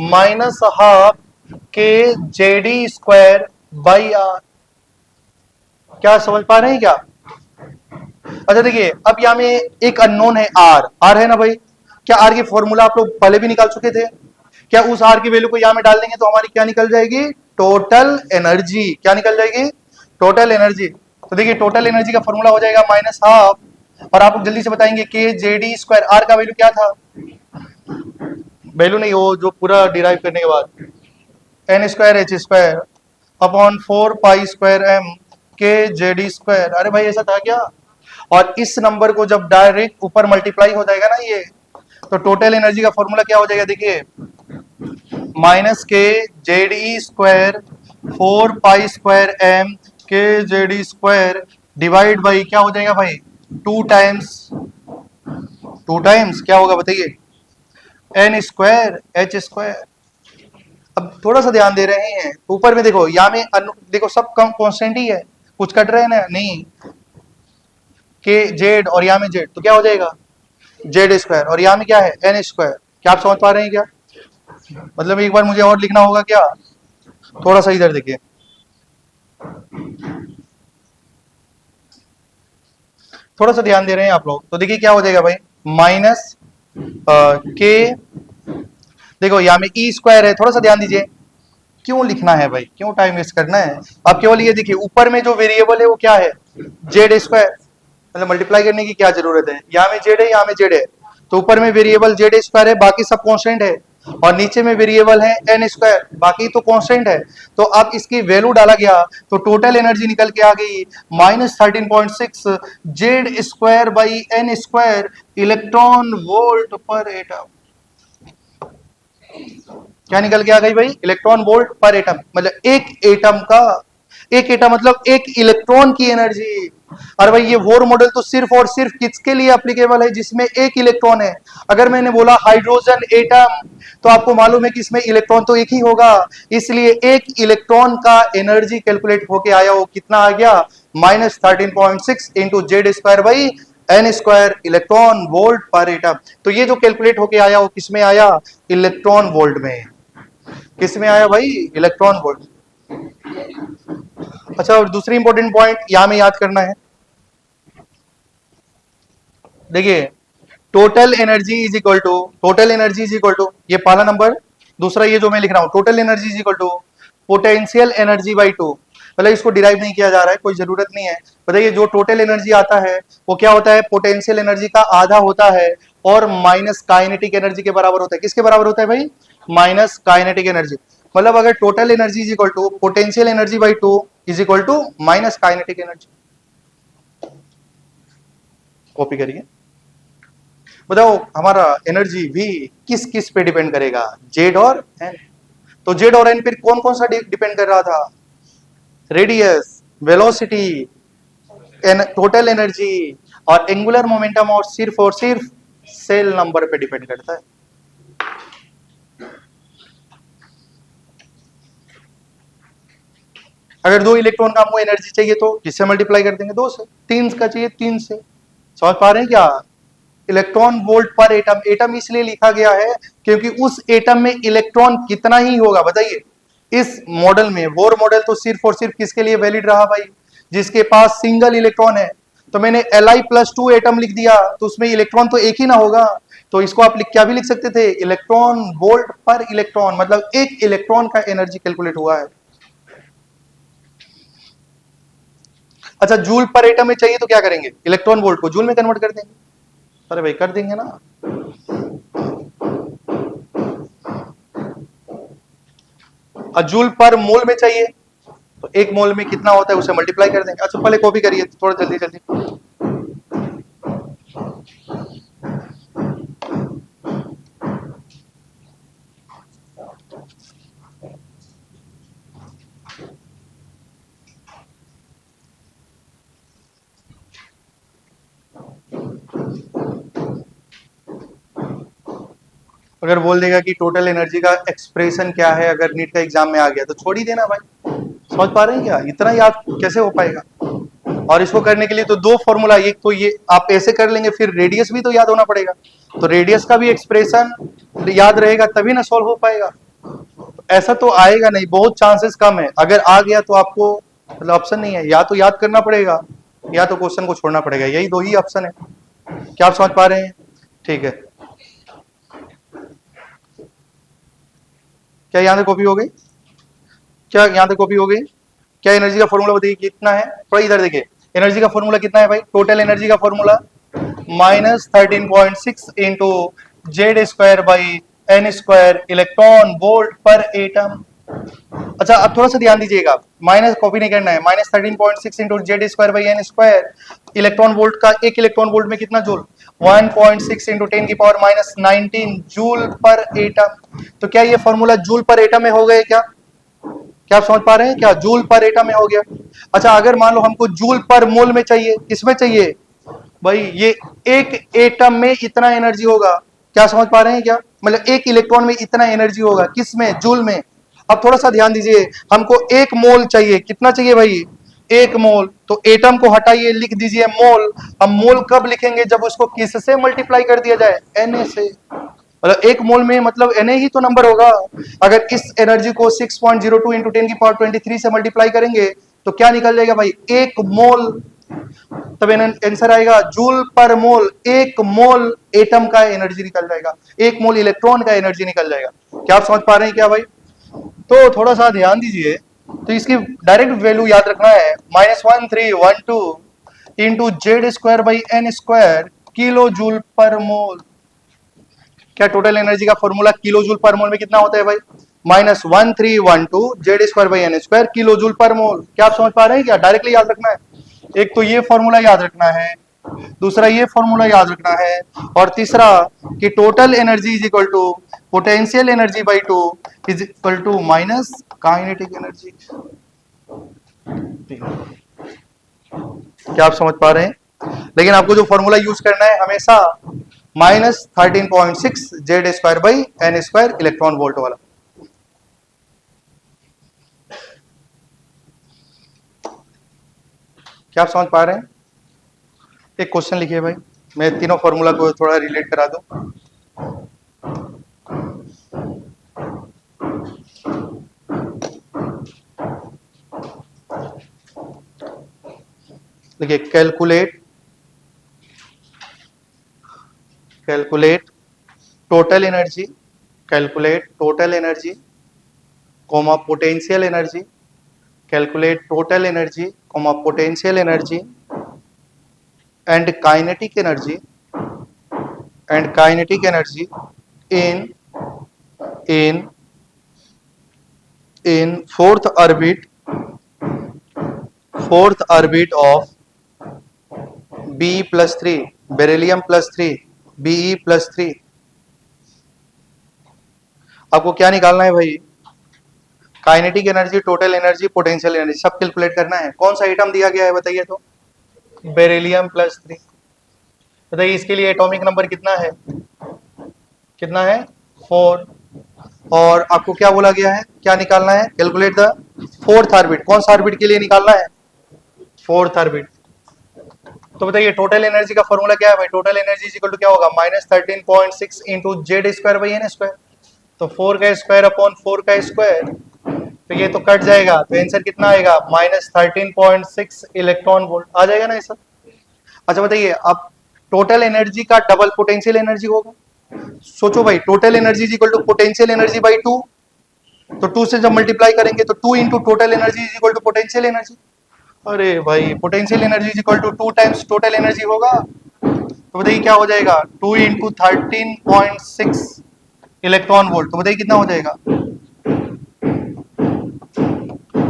Speaker 1: -12 kJD²/r। क्या समझ पा रहे हैं क्या? अच्छा देखिए अब यहाँ में एक अननोन है आर है ना भाई, क्या आर की फॉर्मूला आप लोग पहले भी निकाल चुके थे? क्या उस आर की वैल्यू को यहाँ में डाल देंगे तो हमारी क्या निकल जाएगी, टोटल एनर्जी। क्या निकल जाएगी, टोटल एनर्जी। तो देखिए टोटल एनर्जी का फॉर्मूला हो जाएगा माइनस हाफ, और आप लोग जल्दी से बताएंगे के जे डी स्क्वायर, आर का वैल्यू क्या था, वैल्यू नहीं, वो जो पूरा डिराइव करने के बाद n square h square upon 4 pi square M के जे डी स्क्वायर। अरे भाई ऐसा था क्या? और इस नंबर को जब डायरेक्ट ऊपर मल्टीप्लाई हो जाएगा ना ये, तो टोटल एनर्जी का फॉर्मूला क्या हो जाएगा, देखिए माइनस के जे D square 4 pi square M के जे डी स्क्वायर डिवाइड बाई क्या हो जाएगा भाई, टू टाइम्स क्या होगा बताइए, एन स्क्वायर एच स्क्वायर। अब थोड़ा सा ध्यान दे रहे हैं ऊपर में, देखो यहाँ में देखो सब कम कांस्टेंट ही है, कुछ कट रहे हैं ना, नहीं, के जेड और यहाँ में जेड, तो क्या हो जाएगा जेड स्क्वायर, और यहाँ में क्या है एन स्क्वायर। क्या आप समझ पा रहे हैं क्या? मतलब एक बार मुझे और लिखना होगा क्या, थोड़ा सा इधर देखिए, थोड़ा सा ध्यान दे रहे हैं आप लोग, तो देखिए क्या हो जाएगा भाई, माइनस के, देखो यहाँ में ई स्क्वायर है, थोड़ा सा ध्यान दीजिए, क्यों लिखना है भाई, क्यों टाइम वेस्ट करना है। आप केवल ये देखिए ऊपर में जो वेरिएबल है वो क्या है, जेड स्क्वायर, मतलब मल्टीप्लाई करने की क्या जरूरत है, यहाँ में जेड है यहाँ में जेड है, तो ऊपर में वेरिएबल जेड स्क्वायर है, बाकी सब कांस्टेंट है, और नीचे में वेरिएबल है एन स्क्वायर, बाकी तो कांस्टेंट है। तो अब इसकी वैल्यू डाला गया तो टोटल एनर्जी निकल के आ गई -13.6 Z square by N square electron volt per atom. क्या निकल के आ गई भाई, इलेक्ट्रॉन वोल्ट पर एटम, मतलब एक एटम का, एक एटम मतलब एक इलेक्ट्रॉन की एनर्जी। अरे भाई ये वोर मॉडल तो सिर्फ और सिर्फ किसके लिए एप्लीकेबल है, जिसमें एक इलेक्ट्रॉन है। अगर मैंने बोला हाइड्रोजन एटम, तो आपको मालूम है कि इसमें इलेक्ट्रॉन तो एक ही होगा, इसलिए एक इलेक्ट्रॉन का एनर्जी कैलकुलेट होके आया, वो कितना आ गया, -13.6 into Z square by N square electron volt per atom. तो ये जो कैलकुलेट होके आया वो किसमें आया, इलेक्ट्रॉन वोल्ट में। किसमें आया भाई, इलेक्ट्रॉन वोल्ट। अच्छा, और दूसरी इंपॉर्टेंट पॉइंट यहां में याद करना है, देखिए total energy is equal to ये पहला नंबर, दूसरा ये जो मैं लिख रहा हूं total energy is equal to potential energy by two. मतलब इसको डिराइव नहीं किया जा रहा है, कोई जरूरत नहीं है। बताइए जो टोटल एनर्जी आता है वो क्या होता है, पोटेंशियल एनर्जी का आधा होता है, और माइनस काइनेटिक एनर्जी के बराबर होता है। किसके बराबर होता है भाई, माइनस काइनेटिक एनर्जी। मतलब अगर total energy is equal to potential energy by two is equal to minus kinetic energy. Copy करिए, बताओ हमारा एनर्जी भी किस किस पे डिपेंड करेगा, जेड और एन। तो जेड और एन पे कौन कौन सा डिपेंड कर रहा था, रेडियस, वेलोसिटी, टोटल एनर्जी और एंगुलर मोमेंटम, और सिर्फ सेल नंबर पे डिपेंड करता है। अगर 2 इलेक्ट्रॉन का हमको एनर्जी चाहिए तो किससे मल्टीप्लाई कर देंगे, 2 से। 3 का चाहिए 3 से। समझ पा रहे हैं क्या, electron volt per atom, atom इसलिए लिखा गया है क्योंकि उस एटम में इलेक्ट्रॉन कितना ही होगा। बताइए इस मॉडल में, बोर मॉडल तो सिर्फ और सिर्फ किसके लिए वैलिड रहा भाई, जिसके पास सिंगल इलेक्ट्रॉन है। तो मैंने Li+2 एटम लिख दिया, तो उसमें इलेक्ट्रॉन तो एक ही ना होगा, तो इसको आप क्या भी लिख सकते थे, इलेक्ट्रॉन वोल्ट पर इलेक्ट्रॉन, मतलब एक इलेक्ट्रॉन का एनर्जी कैलकुलेट हुआ है। अच्छा, जूल पर एटम में चाहिए तो क्या करेंगे, इलेक्ट्रॉन वोल्ट को जूल में कन्वर्ट कर देंगे। अरे भाई कर देंगे ना। जूल पर मोल में चाहिए तो एक मोल में कितना होता है उसे मल्टीप्लाई कर देंगे। अच्छा पहले कॉपी करिए थोड़ा जल्दी जल्दी। अगर बोल देगा कि टोटल एनर्जी का एक्सप्रेशन क्या है, अगर नीट का एग्जाम में आ गया तो छोड़ ही देना भाई। समझ पा रहे हैं क्या, इतना याद कैसे हो पाएगा। और इसको करने के लिए तो 2 फॉर्मूला, एक तो ये आप ऐसे कर लेंगे, फिर रेडियस भी तो याद होना पड़ेगा, तो रेडियस का भी एक्सप्रेशन याद रहेगा तभी ना सॉल्व हो पाएगा। ऐसा तो आएगा नहीं, बहुत चांसेस कम है। अगर आ गया तो आपको मतलब ऑप्शन नहीं है, या तो याद करना पड़ेगा या तो क्वेश्चन को छोड़ना पड़ेगा, यही 2 ही ऑप्शन है। क्या आप समझ पा रहे हैं, ठीक है। क्या यहां तक कॉपी हो गई, क्या यहां तक कॉपी हो गई, क्या एनर्जी का फॉर्मूला बताइए कितना है, थोड़ा इधर देखिए। एनर्जी का फॉर्मूला कितना है भाई, टोटल एनर्जी का formula -13.6 into Z square by N square electron volt per atom. अच्छा अब थोड़ा सा ध्यान दीजिएगा, माइनस कॉपी नहीं करना है, -13.6 into Z square by N square electron volt का, एक इलेक्ट्रॉन वोल्ट में कितना जूल, 1.6 इंटू 10 की पावर -19 जूल पर एटम। तो क्या ये फॉर्मूला जूल पर एटम में हो गए क्या, क्या आप समझ पा रहे हैं, क्या जूल पर एटम में हो गया। अच्छा अगर मान लो हमको जूल पर मोल में चाहिए, किसमें चाहिए भाई, ये एक एटम में इतना एनर्जी होगा, क्या समझ पा रहे हैं क्या, मतलब एक इलेक्ट्रॉन में इतना एनर्जी होगा, किसमें, जूल में। अब थोड़ा सा ध्यान दीजिए, हमको एक मोल चाहिए, कितना चाहिए भाई, एक मोल, तो एटम को हटाइए, लिख दीजिए मोल। अब मोल कब लिखेंगे, जब उसको किससे मल्टीप्लाई कर दिया जाए, Na से, मतलब एक मोल में मतलब Na ही तो नंबर होगा। अगर इस एनर्जी को 6.02 इंटू 10 की पावर 23 से मल्टीप्लाई करेंगे तो क्या निकल जाएगा भाई, एक मोल, तब आंसर आएगा जूल पर मोल, एक मोल एटम का एनर्जी निकल जाएगा, एक मोल इलेक्ट्रॉन का एनर्जी निकल जाएगा। क्या आप समझ पा रहे हैं क्या भाई, तो थोड़ा सा ध्यान दीजिए, तो इसकी डायरेक्ट वैल्यू याद रखना है, -1312 into Z square by N square kilo joule per mole. क्या टोटल एनर्जी का formula kilo joule per mole में कितना होता है भाई, -1312 Z square by N square kilo joule per mole. क्या आप समझ पा रहे हैं क्या, डायरेक्टली याद रखना है, एक तो ये फॉर्मूला याद रखना है, दूसरा ये फॉर्मूला याद रखना है, और तीसरा कि total energy is equal to potential energy by 2 is equal to minus kinetic energy. क्या आप समझ पा रहे हैं, लेकिन आपको जो फॉर्मूला यूज करना है हमेशा -13.6 Z square by N square electron volt वाला। क्या आप समझ पा रहे हैं, एक क्वेश्चन लिखिए भाई, मैं तीनों फॉर्मूला को थोड़ा रिलेट करा दूं। देखिए, calculate calculate total energy, calculate total energy comma potential energy, calculate total energy comma potential energy and kinetic energy in in in fourth orbit of Be+3 beryllium +3 Be+3। आपको क्या निकालना है भाई, kinetic energy, total energy, potential energy, सब calculate करना है। कौन सा एटम दिया गया है बताइए तो, बेरिलियम+3। बताइए इसके लिए एटॉमिक नंबर कितना है, कितना है, 4। और आपको क्या बोला गया है, क्या निकालना है, कैलकुलेट द फोर्थ ऑर्बिट, कौन सा ऑर्बिट के लिए निकालना है, फोर्थ ऑर्बिट। तो बताइए टोटल एनर्जी का फॉर्मूला क्या है भाई, टोटल एनर्जी इक्वल टू क्या होगा, -13.6 into Z square by N square, तो 4 का स्क्वायर अपॉन 4 का स्क्वायर, तो ये तो कट जाएगा, तो आंसर कितना आएगा, -13.6 इलेक्ट्रॉन वोल्ट आ जाएगा ना ये सब। अच्छा बताइए, अब टोटल एनर्जी का डबल पोटेंशियल एनर्जी होगा, सोचो भाई, total energy equal to potential energy by 2, तो 2 से जब मल्टीप्लाई करेंगे तो 2 into total energy equal to potential energy. अरे भाई, potential energy equal to 2 times total energy होगा, तो बताइए क्या हो जाएगा, 2 इंटू 13.6 इलेक्ट्रॉन वोल्ट, तो बताइए कितना हो जाएगा,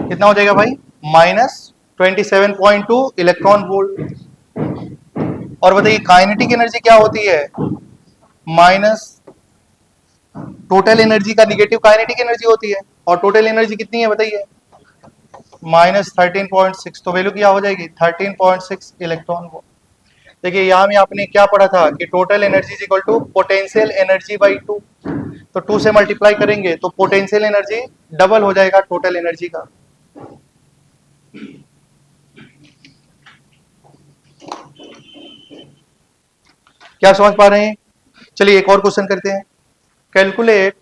Speaker 1: कितना हो जाएगा भाई, -27.2 इलेक्ट्रॉन वोल्ट। और बताइए काइनेटिक एनर्जी क्या होती है, माइनस टोटल एनर्जी का निगेटिव काइनेटिक एनर्जी होती है, और टोटल एनर्जी कितनी है बताइए, -13.6, तो वैल्यू क्या हो जाएगी, 13.6 इलेक्ट्रॉन वोल्ट। देखिए यहाँ में आपने क्या पढ़ा था कि total energy equal to potential energy by 2, तो 2 से मल्टीप्लाई करेंगे तो पोटेंशियल एनर्जी डबल हो जाएगा टोटल एनर्जी का। क्या समझ पा रहे हैं, चलिए एक और क्वेश्चन करते हैं, कैलकुलेट,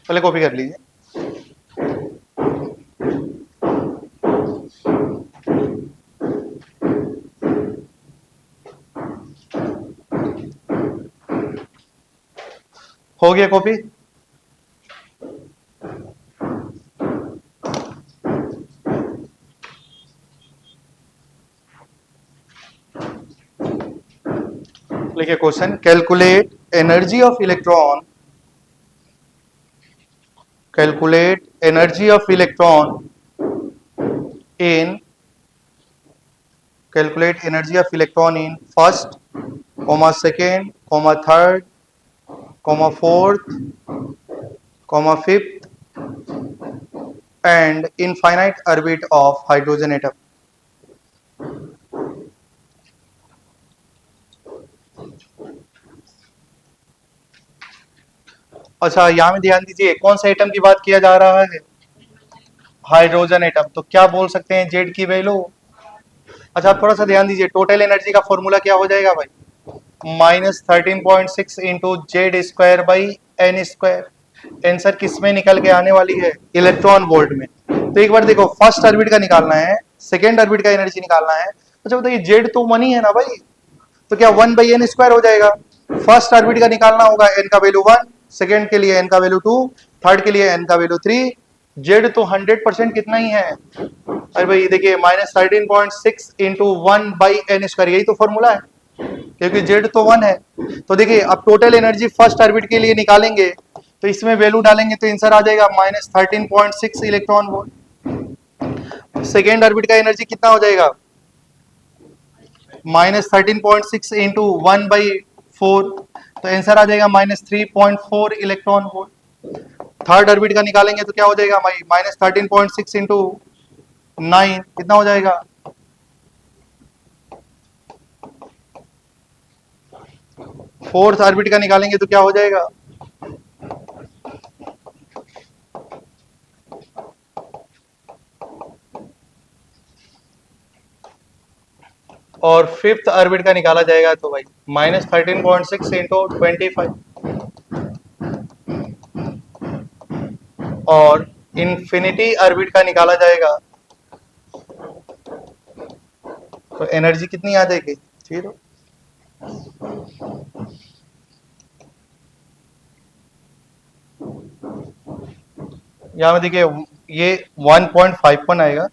Speaker 1: पहले कॉपी कर लीजिए, हो गया कॉपी। लिखिए question, calculate energy of electron, calculate energy of electron in calculate energy of electron in first comma second comma third comma fourth comma fifth and infinite orbit of hydrogen atom. अच्छा, यहां में ध्यान दीजिए, कौन सा atom की बात किया जा रहा है? Hydrogen atom. तो क्या बोल सकते हैं जेड की वैल्यू? अच्छा, आप थोड़ा सा ध्यान दीजिए, टोटल एनर्जी का फॉर्मूला क्या हो जाएगा भाई? -13.6 into Z square by N square. Answer किस में निकल के आने वाली है? इलेक्ट्रॉन वोल्ट में। तो एक बार देखो, फर्स्ट ऑर्बिट का निकालना है, सेकेंड ऑर्बिट का एनर्जी निकालना है। अच्छा बताइए, जेड तो 1 ही है ना भाई, तो क्या 1 बाई एन स्क्वायर हो जाएगा? फर्स्ट ऑर्बिट का निकालना होगा, एन का वैल्यू 1, सेकेंड के लिए एन का वैल्यू 2, थर्ड के लिए एन का वैल्यू 3। जेड तो 100% कितना ही है? अरे भाई देखिए, -13.6 इंटू 1 बाई एन स्क्वायर, यही तो फॉर्मूला है, क्योंकि जेड तो 1 है। तो देखिए, अब टोटल एनर्जी फर्स्ट ऑर्बिट के लिए निकालेंगे, तो इसमें वैल्यू डालेंगे तो आंसर आ जाएगा -13.6 इलेक्ट्रॉन वोल्ट। सेकेंड ऑर्बिट का एनर्जी कितना हो जाएगा? -13.6 इंटू 1/4, तो आंसर आ जाएगा -3.4 इलेक्ट्रॉन वोल्ट। थर्ड ऑर्बिट का निकालेंगे तो क्या हो जाएगा भाई? -13.6 इंटू 9, कितना हो जाएगा? फोर्थ ऑर्बिट का निकालेंगे तो क्या हो जाएगा? और फिफ्थ ऑर्बिट का निकाला जाएगा तो भाई -13.6 इंटू 25, और इंफिनिटी ऑर्बिट का निकाला जाएगा तो एनर्जी कितनी आ जाएगी? 0। यहां में देखिए, ये 1.51 आएगा।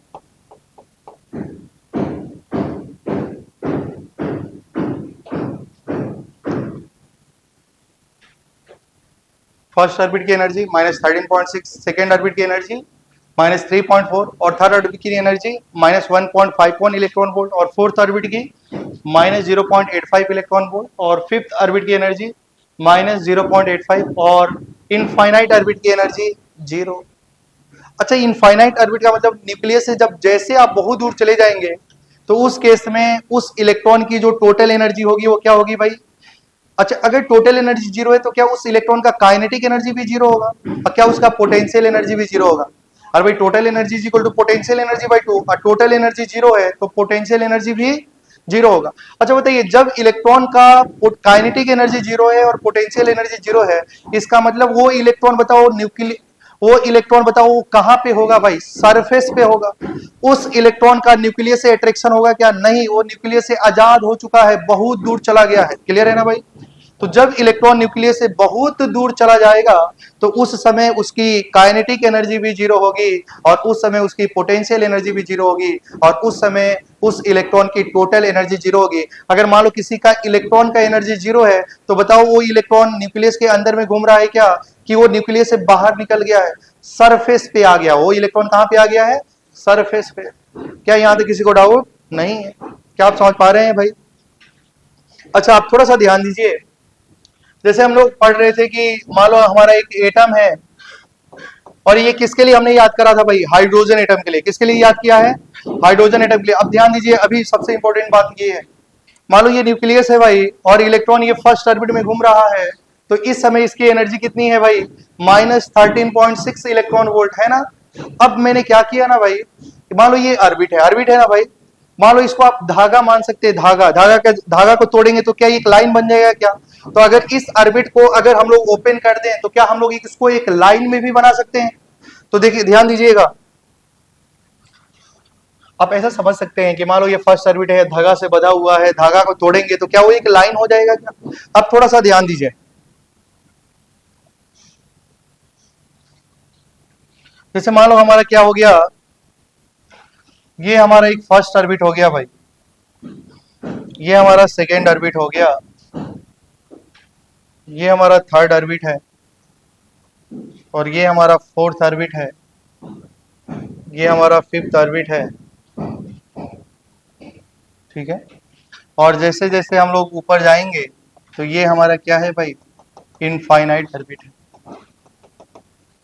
Speaker 1: फर्स्ट ऑर्बिट की एनर्जी -13.6, सेकेंड ऑर्बिट की एनर्जी -3.4, और थर्ड ऑर्बिट की एनर्जी -1.51 इलेक्ट्रॉन वोल्ट, और फोर्थ ऑर्बिट की -0.85 इलेक्ट्रॉन वोल्ट, और फिफ्थ ऑर्बिट की एनर्जी -0.85, और इनफाइनाइट ऑर्बिट की एनर्जी 0। अच्छा, इनफाइनाइट ऑर्बिट का मतलब न्यूक्लियस से जब जैसे आप बहुत दूर चले जाएंगे, तो उस केस में उस इलेक्ट्रॉन की जो टोटल एनर्जी होगी वो क्या होगी भाई? अच्छा, अगर टोटल एनर्जी 0 है तो क्या उस इलेक्ट्रॉन का काइनेटिक एनर्जी भी 0 होगा, और क्या उसका पोटेंशियल एनर्जी भी 0 होगा? और भाई total energy is equal to potential energy by 2, और टोटल एनर्जी 0 है तो पोटेंशियल एनर्जी भी 0 होगा। अच्छा बताइए, जब इलेक्ट्रॉन का काइनेटिक एनर्जी 0 है और पोटेंशियल एनर्जी 0 है, इसका मतलब वो इलेक्ट्रॉन बताओ वो इलेक्ट्रॉन बताओ वो कहां पे होगा भाई? सरफेस पे होगा। उस इलेक्ट्रॉन का न्यूक्लियस से अट्रैक्शन होगा क्या? नहीं, वो न्यूक्लियस से आजाद हो चुका है, बहुत दूर चला गया है। क्लियर है ना भाई? तो जब इलेक्ट्रॉन न्यूक्लियस से बहुत दूर चला जाएगा, तो उस समय उसकी काइनेटिक एनर्जी भी 0 होगी, और उस समय उसकी पोटेंशियल एनर्जी भी 0 होगी, और उस समय उस इलेक्ट्रॉन की टोटल एनर्जी 0 होगी। अगर मान लो किसी का इलेक्ट्रॉन का एनर्जी 0 है, तो बताओ वो इलेक्ट्रॉन न्यूक्लियस के अंदर में घूम रहा है क्या, कि वो न्यूक्लियस से बाहर निकल गया है, सरफेस पे आ गया? वो इलेक्ट्रॉन कहां पे आ गया है? सरफेस पे। क्या यहां तक किसी को डाउट नहीं है? क्या आप समझ पा रहे हैं भाई? अच्छा, आप थोड़ा सा ध्यान दीजिए, जैसे हम लोग पढ़ रहे थे कि मान लो हमारा एक एटम है, और ये किसके लिए हमने याद करा था भाई? हाइड्रोजन एटम के लिए। किसके लिए याद किया है? हाइड्रोजन एटम के लिए। अब ध्यान दीजिए, अभी सबसे इंपॉर्टेंट बात ये है, मान लो ये न्यूक्लियस है भाई, और इलेक्ट्रॉन ये फर्स्ट ऑर्बिट में घूम रहा है, तो इस समय इसकी एनर्जी कितनी है भाई? -13.6 इलेक्ट्रॉन वोल्ट है ना। अब मैंने क्या किया ना भाई, मान लो ये ऑर्बिट है ना भाई, मान लो इसको आप धागा मान सकते हैं, धागा को तोड़ेंगे तो क्या एक लाइन बन जाएगा क्या? तो अगर इस ऑर्बिट को अगर हम लोग ओपन कर दें, तो क्या हम लोग इसको एक लाइन में भी बना सकते हैं? तो देखिए, ध्यान दीजिएगा, आप ऐसा समझ सकते हैं कि मान लो ये फर्स्ट ऑर्बिट है, धागा से बंधा हुआ है, धागा को तोड़ेंगे तो क्या वो एक लाइन हो जाएगा क्या? अब थोड़ा सा ध्यान दीजिए, जैसे मान लो हमारा क्या हो गया, ये हमारा एक फर्स्ट ऑर्बिट हो गया भाई, ये हमारा सेकेंड ऑर्बिट हो गया, ये हमारा थर्ड ऑर्बिट है और ये हमारा फोर्थ ऑर्बिट है, ये हमारा फिफ्थ ऑर्बिट है, ठीक है। और जैसे जैसे हम लोग ऊपर जाएंगे तो ये हमारा क्या है भाई, इनफाइनाइट ऑर्बिट है।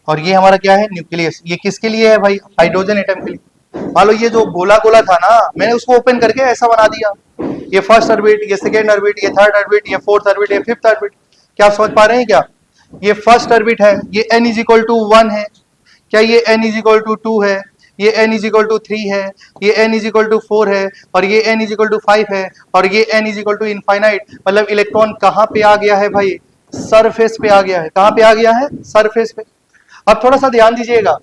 Speaker 1: और ये हमारा क्या है, न्यूक्लियस। ये किसके लिए है भाई, हाइड्रोजन एटम के लिए। मान लो ये जो गोला गोला था ना, मैंने उसको ओपन करके ऐसा बना दिया, ये फर्स्ट ऑर्बिट, ये सेकेंड ऑर्बिट, ये थर्ड ऑर्बिट, ये फोर्थ ऑर्बिट, ये फिफ्थ ऑर्बिट। क्या आप समझ पा रहे हैं क्या? ये फर्स्ट ऑर्बिट है, ये n इज इक्वल टू 1 है, क्या ये n इज इक्वल टू 2 है, ये n इज इक्वल टू 3 है, ये n इज इक्वल टू 4 है, और ये n इज इक्वल टू 5 है, और ये n is equal to infinite. मतलब इलेक्ट्रॉन कहाँ पे आ गया है भाई, सरफेस पे आ गया है। कहाँ पे आ गया है, सरफेस पे। अब थोड़ा सा ध्यान दीजिएगा,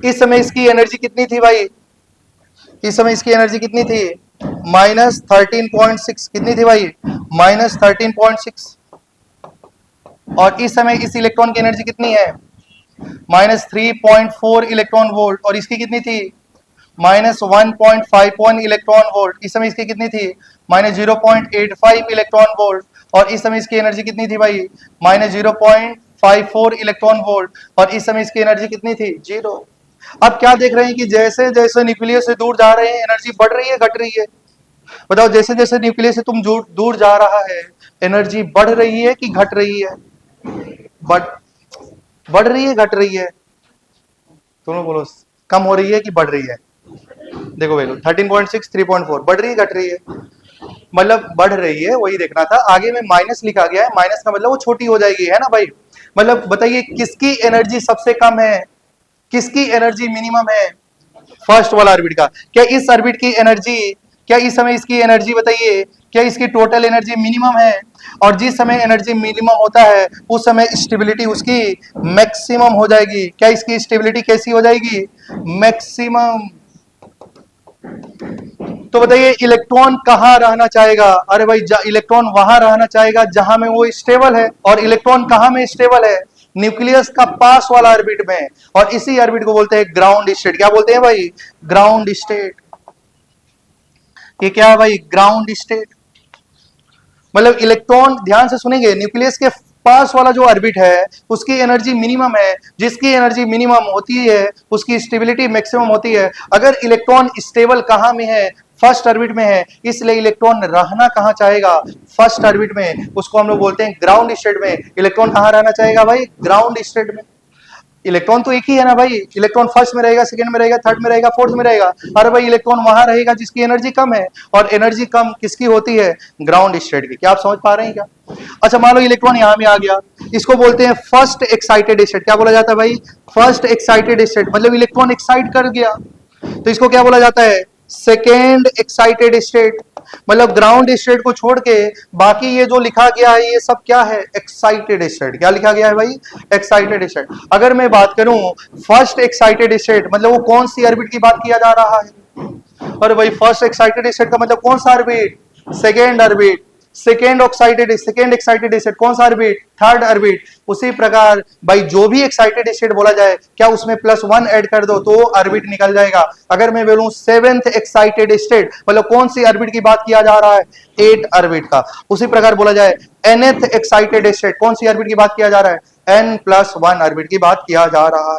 Speaker 1: इस समय इसकी एनर्जी कितनी थी भाई, इस समय इसकी एनर्जी कितनी थी, -13.6। कितनी थी भाई, -13.6। और इस समय इस इलेक्ट्रॉन की एनर्जी कितनी है, -3.4 इलेक्ट्रॉन वोल्ट। और इसकी कितनी थी, -1.51 इलेक्ट्रॉन वोल्ट। इस समय इसकी कितनी थी, -0.85 इलेक्ट्रॉन वोल्ट। और इस समय इसकी एनर्जी कितनी थी भाई, -0.54 इलेक्ट्रॉन वोल्ट। और इस समय इसकी एनर्जी कितनी थी, 0। अब क्या देख रहे हैं कि जैसे जैसे न्यूक्लियस से दूर जा रहे हैं, एनर्जी बढ़ रही है घट रही है, बताओ। जैसे जैसे न्यूक्लियस से तुम दूर जा रहा है, एनर्जी बढ़ रही है कि घट रही है, बढ़ बढ़ रही है घट रही है, दोनों बोलो। कम हो रही है कि बढ़ रही है, देखो देखो 13.6 3.4, बढ़ रही है घट रही है, मतलब बढ़ रही है, वही देखना था। आगे में माइनस लिखा गया है, माइनस का मतलब वो छोटी हो जाएगी, है ना भाई। मतलब बताइए किसकी एनर्जी सबसे कम है, किसकी एनर्जी मिनिमम है, फर्स्ट वाला ऑर्बिट का। क्या इस ऑर्बिट की एनर्जी, क्या इस समय इसकी एनर्जी बताइए, क्या इसकी टोटल एनर्जी मिनिमम है। और जिस समय एनर्जी मिनिमम होता है उस समय स्टेबिलिटी उसकी मैक्सिमम हो जाएगी। क्या इसकी स्टेबिलिटी कैसी हो जाएगी, मैक्सिमम। तो बताइए इलेक्ट्रॉन कहाँ रहना चाहेगा, अरे भाई इलेक्ट्रॉन वहां रहना चाहेगा जहां में वो स्टेबल है। और इलेक्ट्रॉन कहाँ में स्टेबल है, न्यूक्लियस का पास वाला ऑर्बिट में। और इसी ऑर्बिट को बोलते हैं ग्राउंड स्टेट। क्या बोलते हैं भाई, ग्राउंड स्टेट। ये क्या है भाई, ग्राउंड स्टेट। मतलब इलेक्ट्रॉन, ध्यान से सुनेंगे, न्यूक्लियस के पास वाला जो ऑर्बिट है उसकी एनर्जी मिनिमम है। जिसकी एनर्जी मिनिमम होती है उसकी स्टेबिलिटी मैक्सिमम होती है। अगर इलेक्ट्रॉन स्टेबल कहाँ में है, फर्स्ट ऑर्बिट में है, इसलिए इलेक्ट्रॉन रहना कहाँ चाहेगा, फर्स्ट ऑर्बिट में। उसको हम लोग बोलते हैं ग्राउंड स्टेट में। इलेक्ट्रॉन कहाँ रहना चाहेगा भाई, ग्राउंड स्टेट में। इलेक्ट्रॉन तो एक ही है ना भाई, इलेक्ट्रॉन फर्स्ट में रहेगा, सेकंड में रहेगा, थर्ड में रहेगा, फोर्थ में रहेगा। अरे भाई इलेक्ट्रॉन वहां रहेगा जिसकी एनर्जी कम है, और एनर्जी कम किसकी होती है, ग्राउंड स्टेट की। क्या आप समझ पा रहे हैं क्या? अच्छा मान लो इलेक्ट्रॉन यहां में आ गया, इसको बोलते हैं फर्स्ट एक्साइटेड स्टेट। क्या बोला जाता है भाई, फर्स्ट एक्साइटेड स्टेट। मतलब इलेक्ट्रॉन एक्साइट कर गया, तो इसको क्या बोला जाता है, सेकेंड एक्साइटेड स्टेट। मतलब ग्राउंड स्टेट को छोड़ के बाकी ये जो लिखा गया है ये सब क्या है, एक्साइटेड स्टेट। क्या लिखा गया है भाई, एक्साइटेड स्टेट। अगर मैं बात करूं फर्स्ट एक्साइटेड स्टेट, मतलब वो कौन सी ऑर्बिट की बात किया जा रहा है, अरे भाई फर्स्ट एक्साइटेड स्टेट का मतलब कौन सा orbit, second orbit. Second excited state कौन सा ऑर्बिट, थर्ड ऑर्बिट। उसी प्रकार भाई जो भी एक्साइटेड स्टेट बोला जाए, क्या उसमें +1 ऐड कर दो तो ऑर्बिट निकल जाएगा। अगर मैं बोलूं सेवेंथ एक्साइटेड स्टेट, मतलब कौन सी ऑर्बिट की बात किया जा रहा है, 8 ऑर्बिट का। उसी प्रकार बोला जाए nth एक्साइटेड स्टेट, कौन सी ऑर्बिट की बात किया जा रहा है, n+1 ऑर्बिट की बात किया जा रहा है।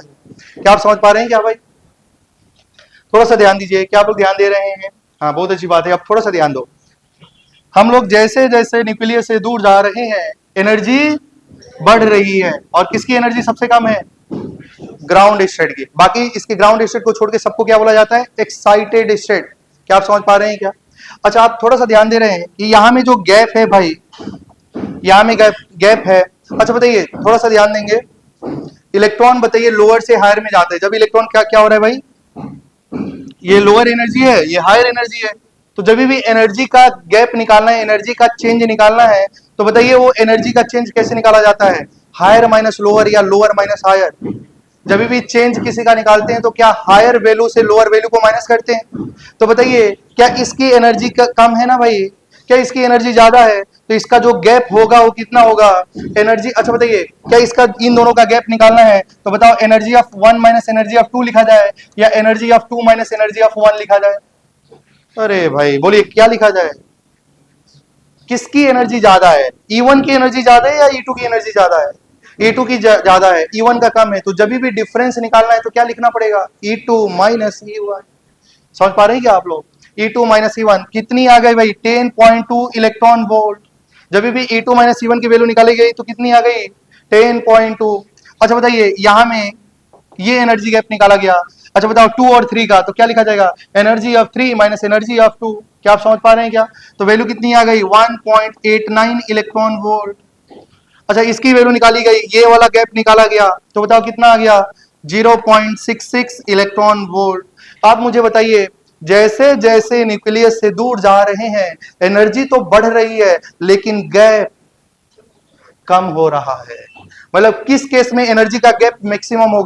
Speaker 1: क्या आप समझ पा रहे हैं क्या भाई? थोड़ा सा ध्यान दीजिए, क्या आप लोग ध्यान दे रहे हैं? हाँ बहुत अच्छी बात है, अब थोड़ा सा ध्यान दो। हम लोग जैसे जैसे न्यूक्लियस से दूर जा रहे हैं, एनर्जी बढ़ रही है। और किसकी एनर्जी सबसे कम है, ग्राउंड स्टेट की। बाकी इसके ग्राउंड स्टेट को छोड़ के सबको क्या बोला जाता है, एक्साइटेड स्टेट। क्या आप समझ पा रहे हैं क्या? अच्छा आप थोड़ा सा ध्यान दे रहे हैं कि यहाँ में जो गैप है भाई, यहाँ में गैप है। अच्छा बताइए, थोड़ा सा ध्यान देंगे, इलेक्ट्रॉन बताइए लोअर से हायर में जाते हैं। जब इलेक्ट्रॉन क्या क्या हो रहा है भाई, ये लोअर एनर्जी है, ये हायर एनर्जी है। तो जब भी एनर्जी का गैप निकालना है, एनर्जी का चेंज निकालना है, तो बताइए वो एनर्जी का चेंज कैसे निकाला जाता है, हायर माइनस लोअर या लोअर माइनस हायर। जब भी चेंज किसी का निकालते हैं तो क्या हायर वैल्यू से लोअर वैल्यू को माइनस करते हैं। तो बताइए क्या इसकी एनर्जी कम है ना भाई, क्या इसकी एनर्जी ज्यादा है, तो इसका जो गैप होगा वो कितना होगा, एनर्जी। अच्छा बताइए क्या इसका इन दोनों का गैप निकालना है, तो बताओ energy of 1 minus energy of 2 लिखा जाए या energy of 2 minus energy of 1 लिखा जाए। अरे भाई बोलिए क्या लिखा जाए, किसकी एनर्जी ज्यादा है, E1 की एनर्जी ज्यादा है या E2 की एनर्जी ज्यादा है? E2 की ज्यादा है, E1 का कम है, तो जब भी डिफरेंस निकालना है तो क्या लिखना पड़ेगा, E2 माइनस E1। समझ पा रहे हैं क्या आप लोग? E2 माइनस E1 कितनी आ गई भाई, 10.2 इलेक्ट्रॉन वोल्ट। जब भी E2 माइनस E1 की वैल्यू निकाली गई तो कितनी आ गई, 10.2। अच्छा बताइए, यहां में ये एनर्जी गैप निकाला गया। अच्छा बताओ 2 और 3 का, तो क्या लिखा जाएगा, energy of 3 minus energy of 2। क्या आप समझ पा रहे हैं क्या? तो वैल्यू कितनी आ गई, 1.89 इलेक्ट्रॉन वोल्ट। अच्छा इसकी वैल्यू निकाली गई, ये वाला गैप निकाला गया, तो बताओ कितना आ गया, 0.66 इलेक्ट्रॉन वोल्ट। आप मुझे बताइए, जैसे जैसे न्यूक्लियस से दूर जा रहे हैं एनर्जी तो बढ़ रही है लेकिन गैप कम हो रहा है। मतलब किस केस में एनर्जी का गैप मैक्सिमम होगा?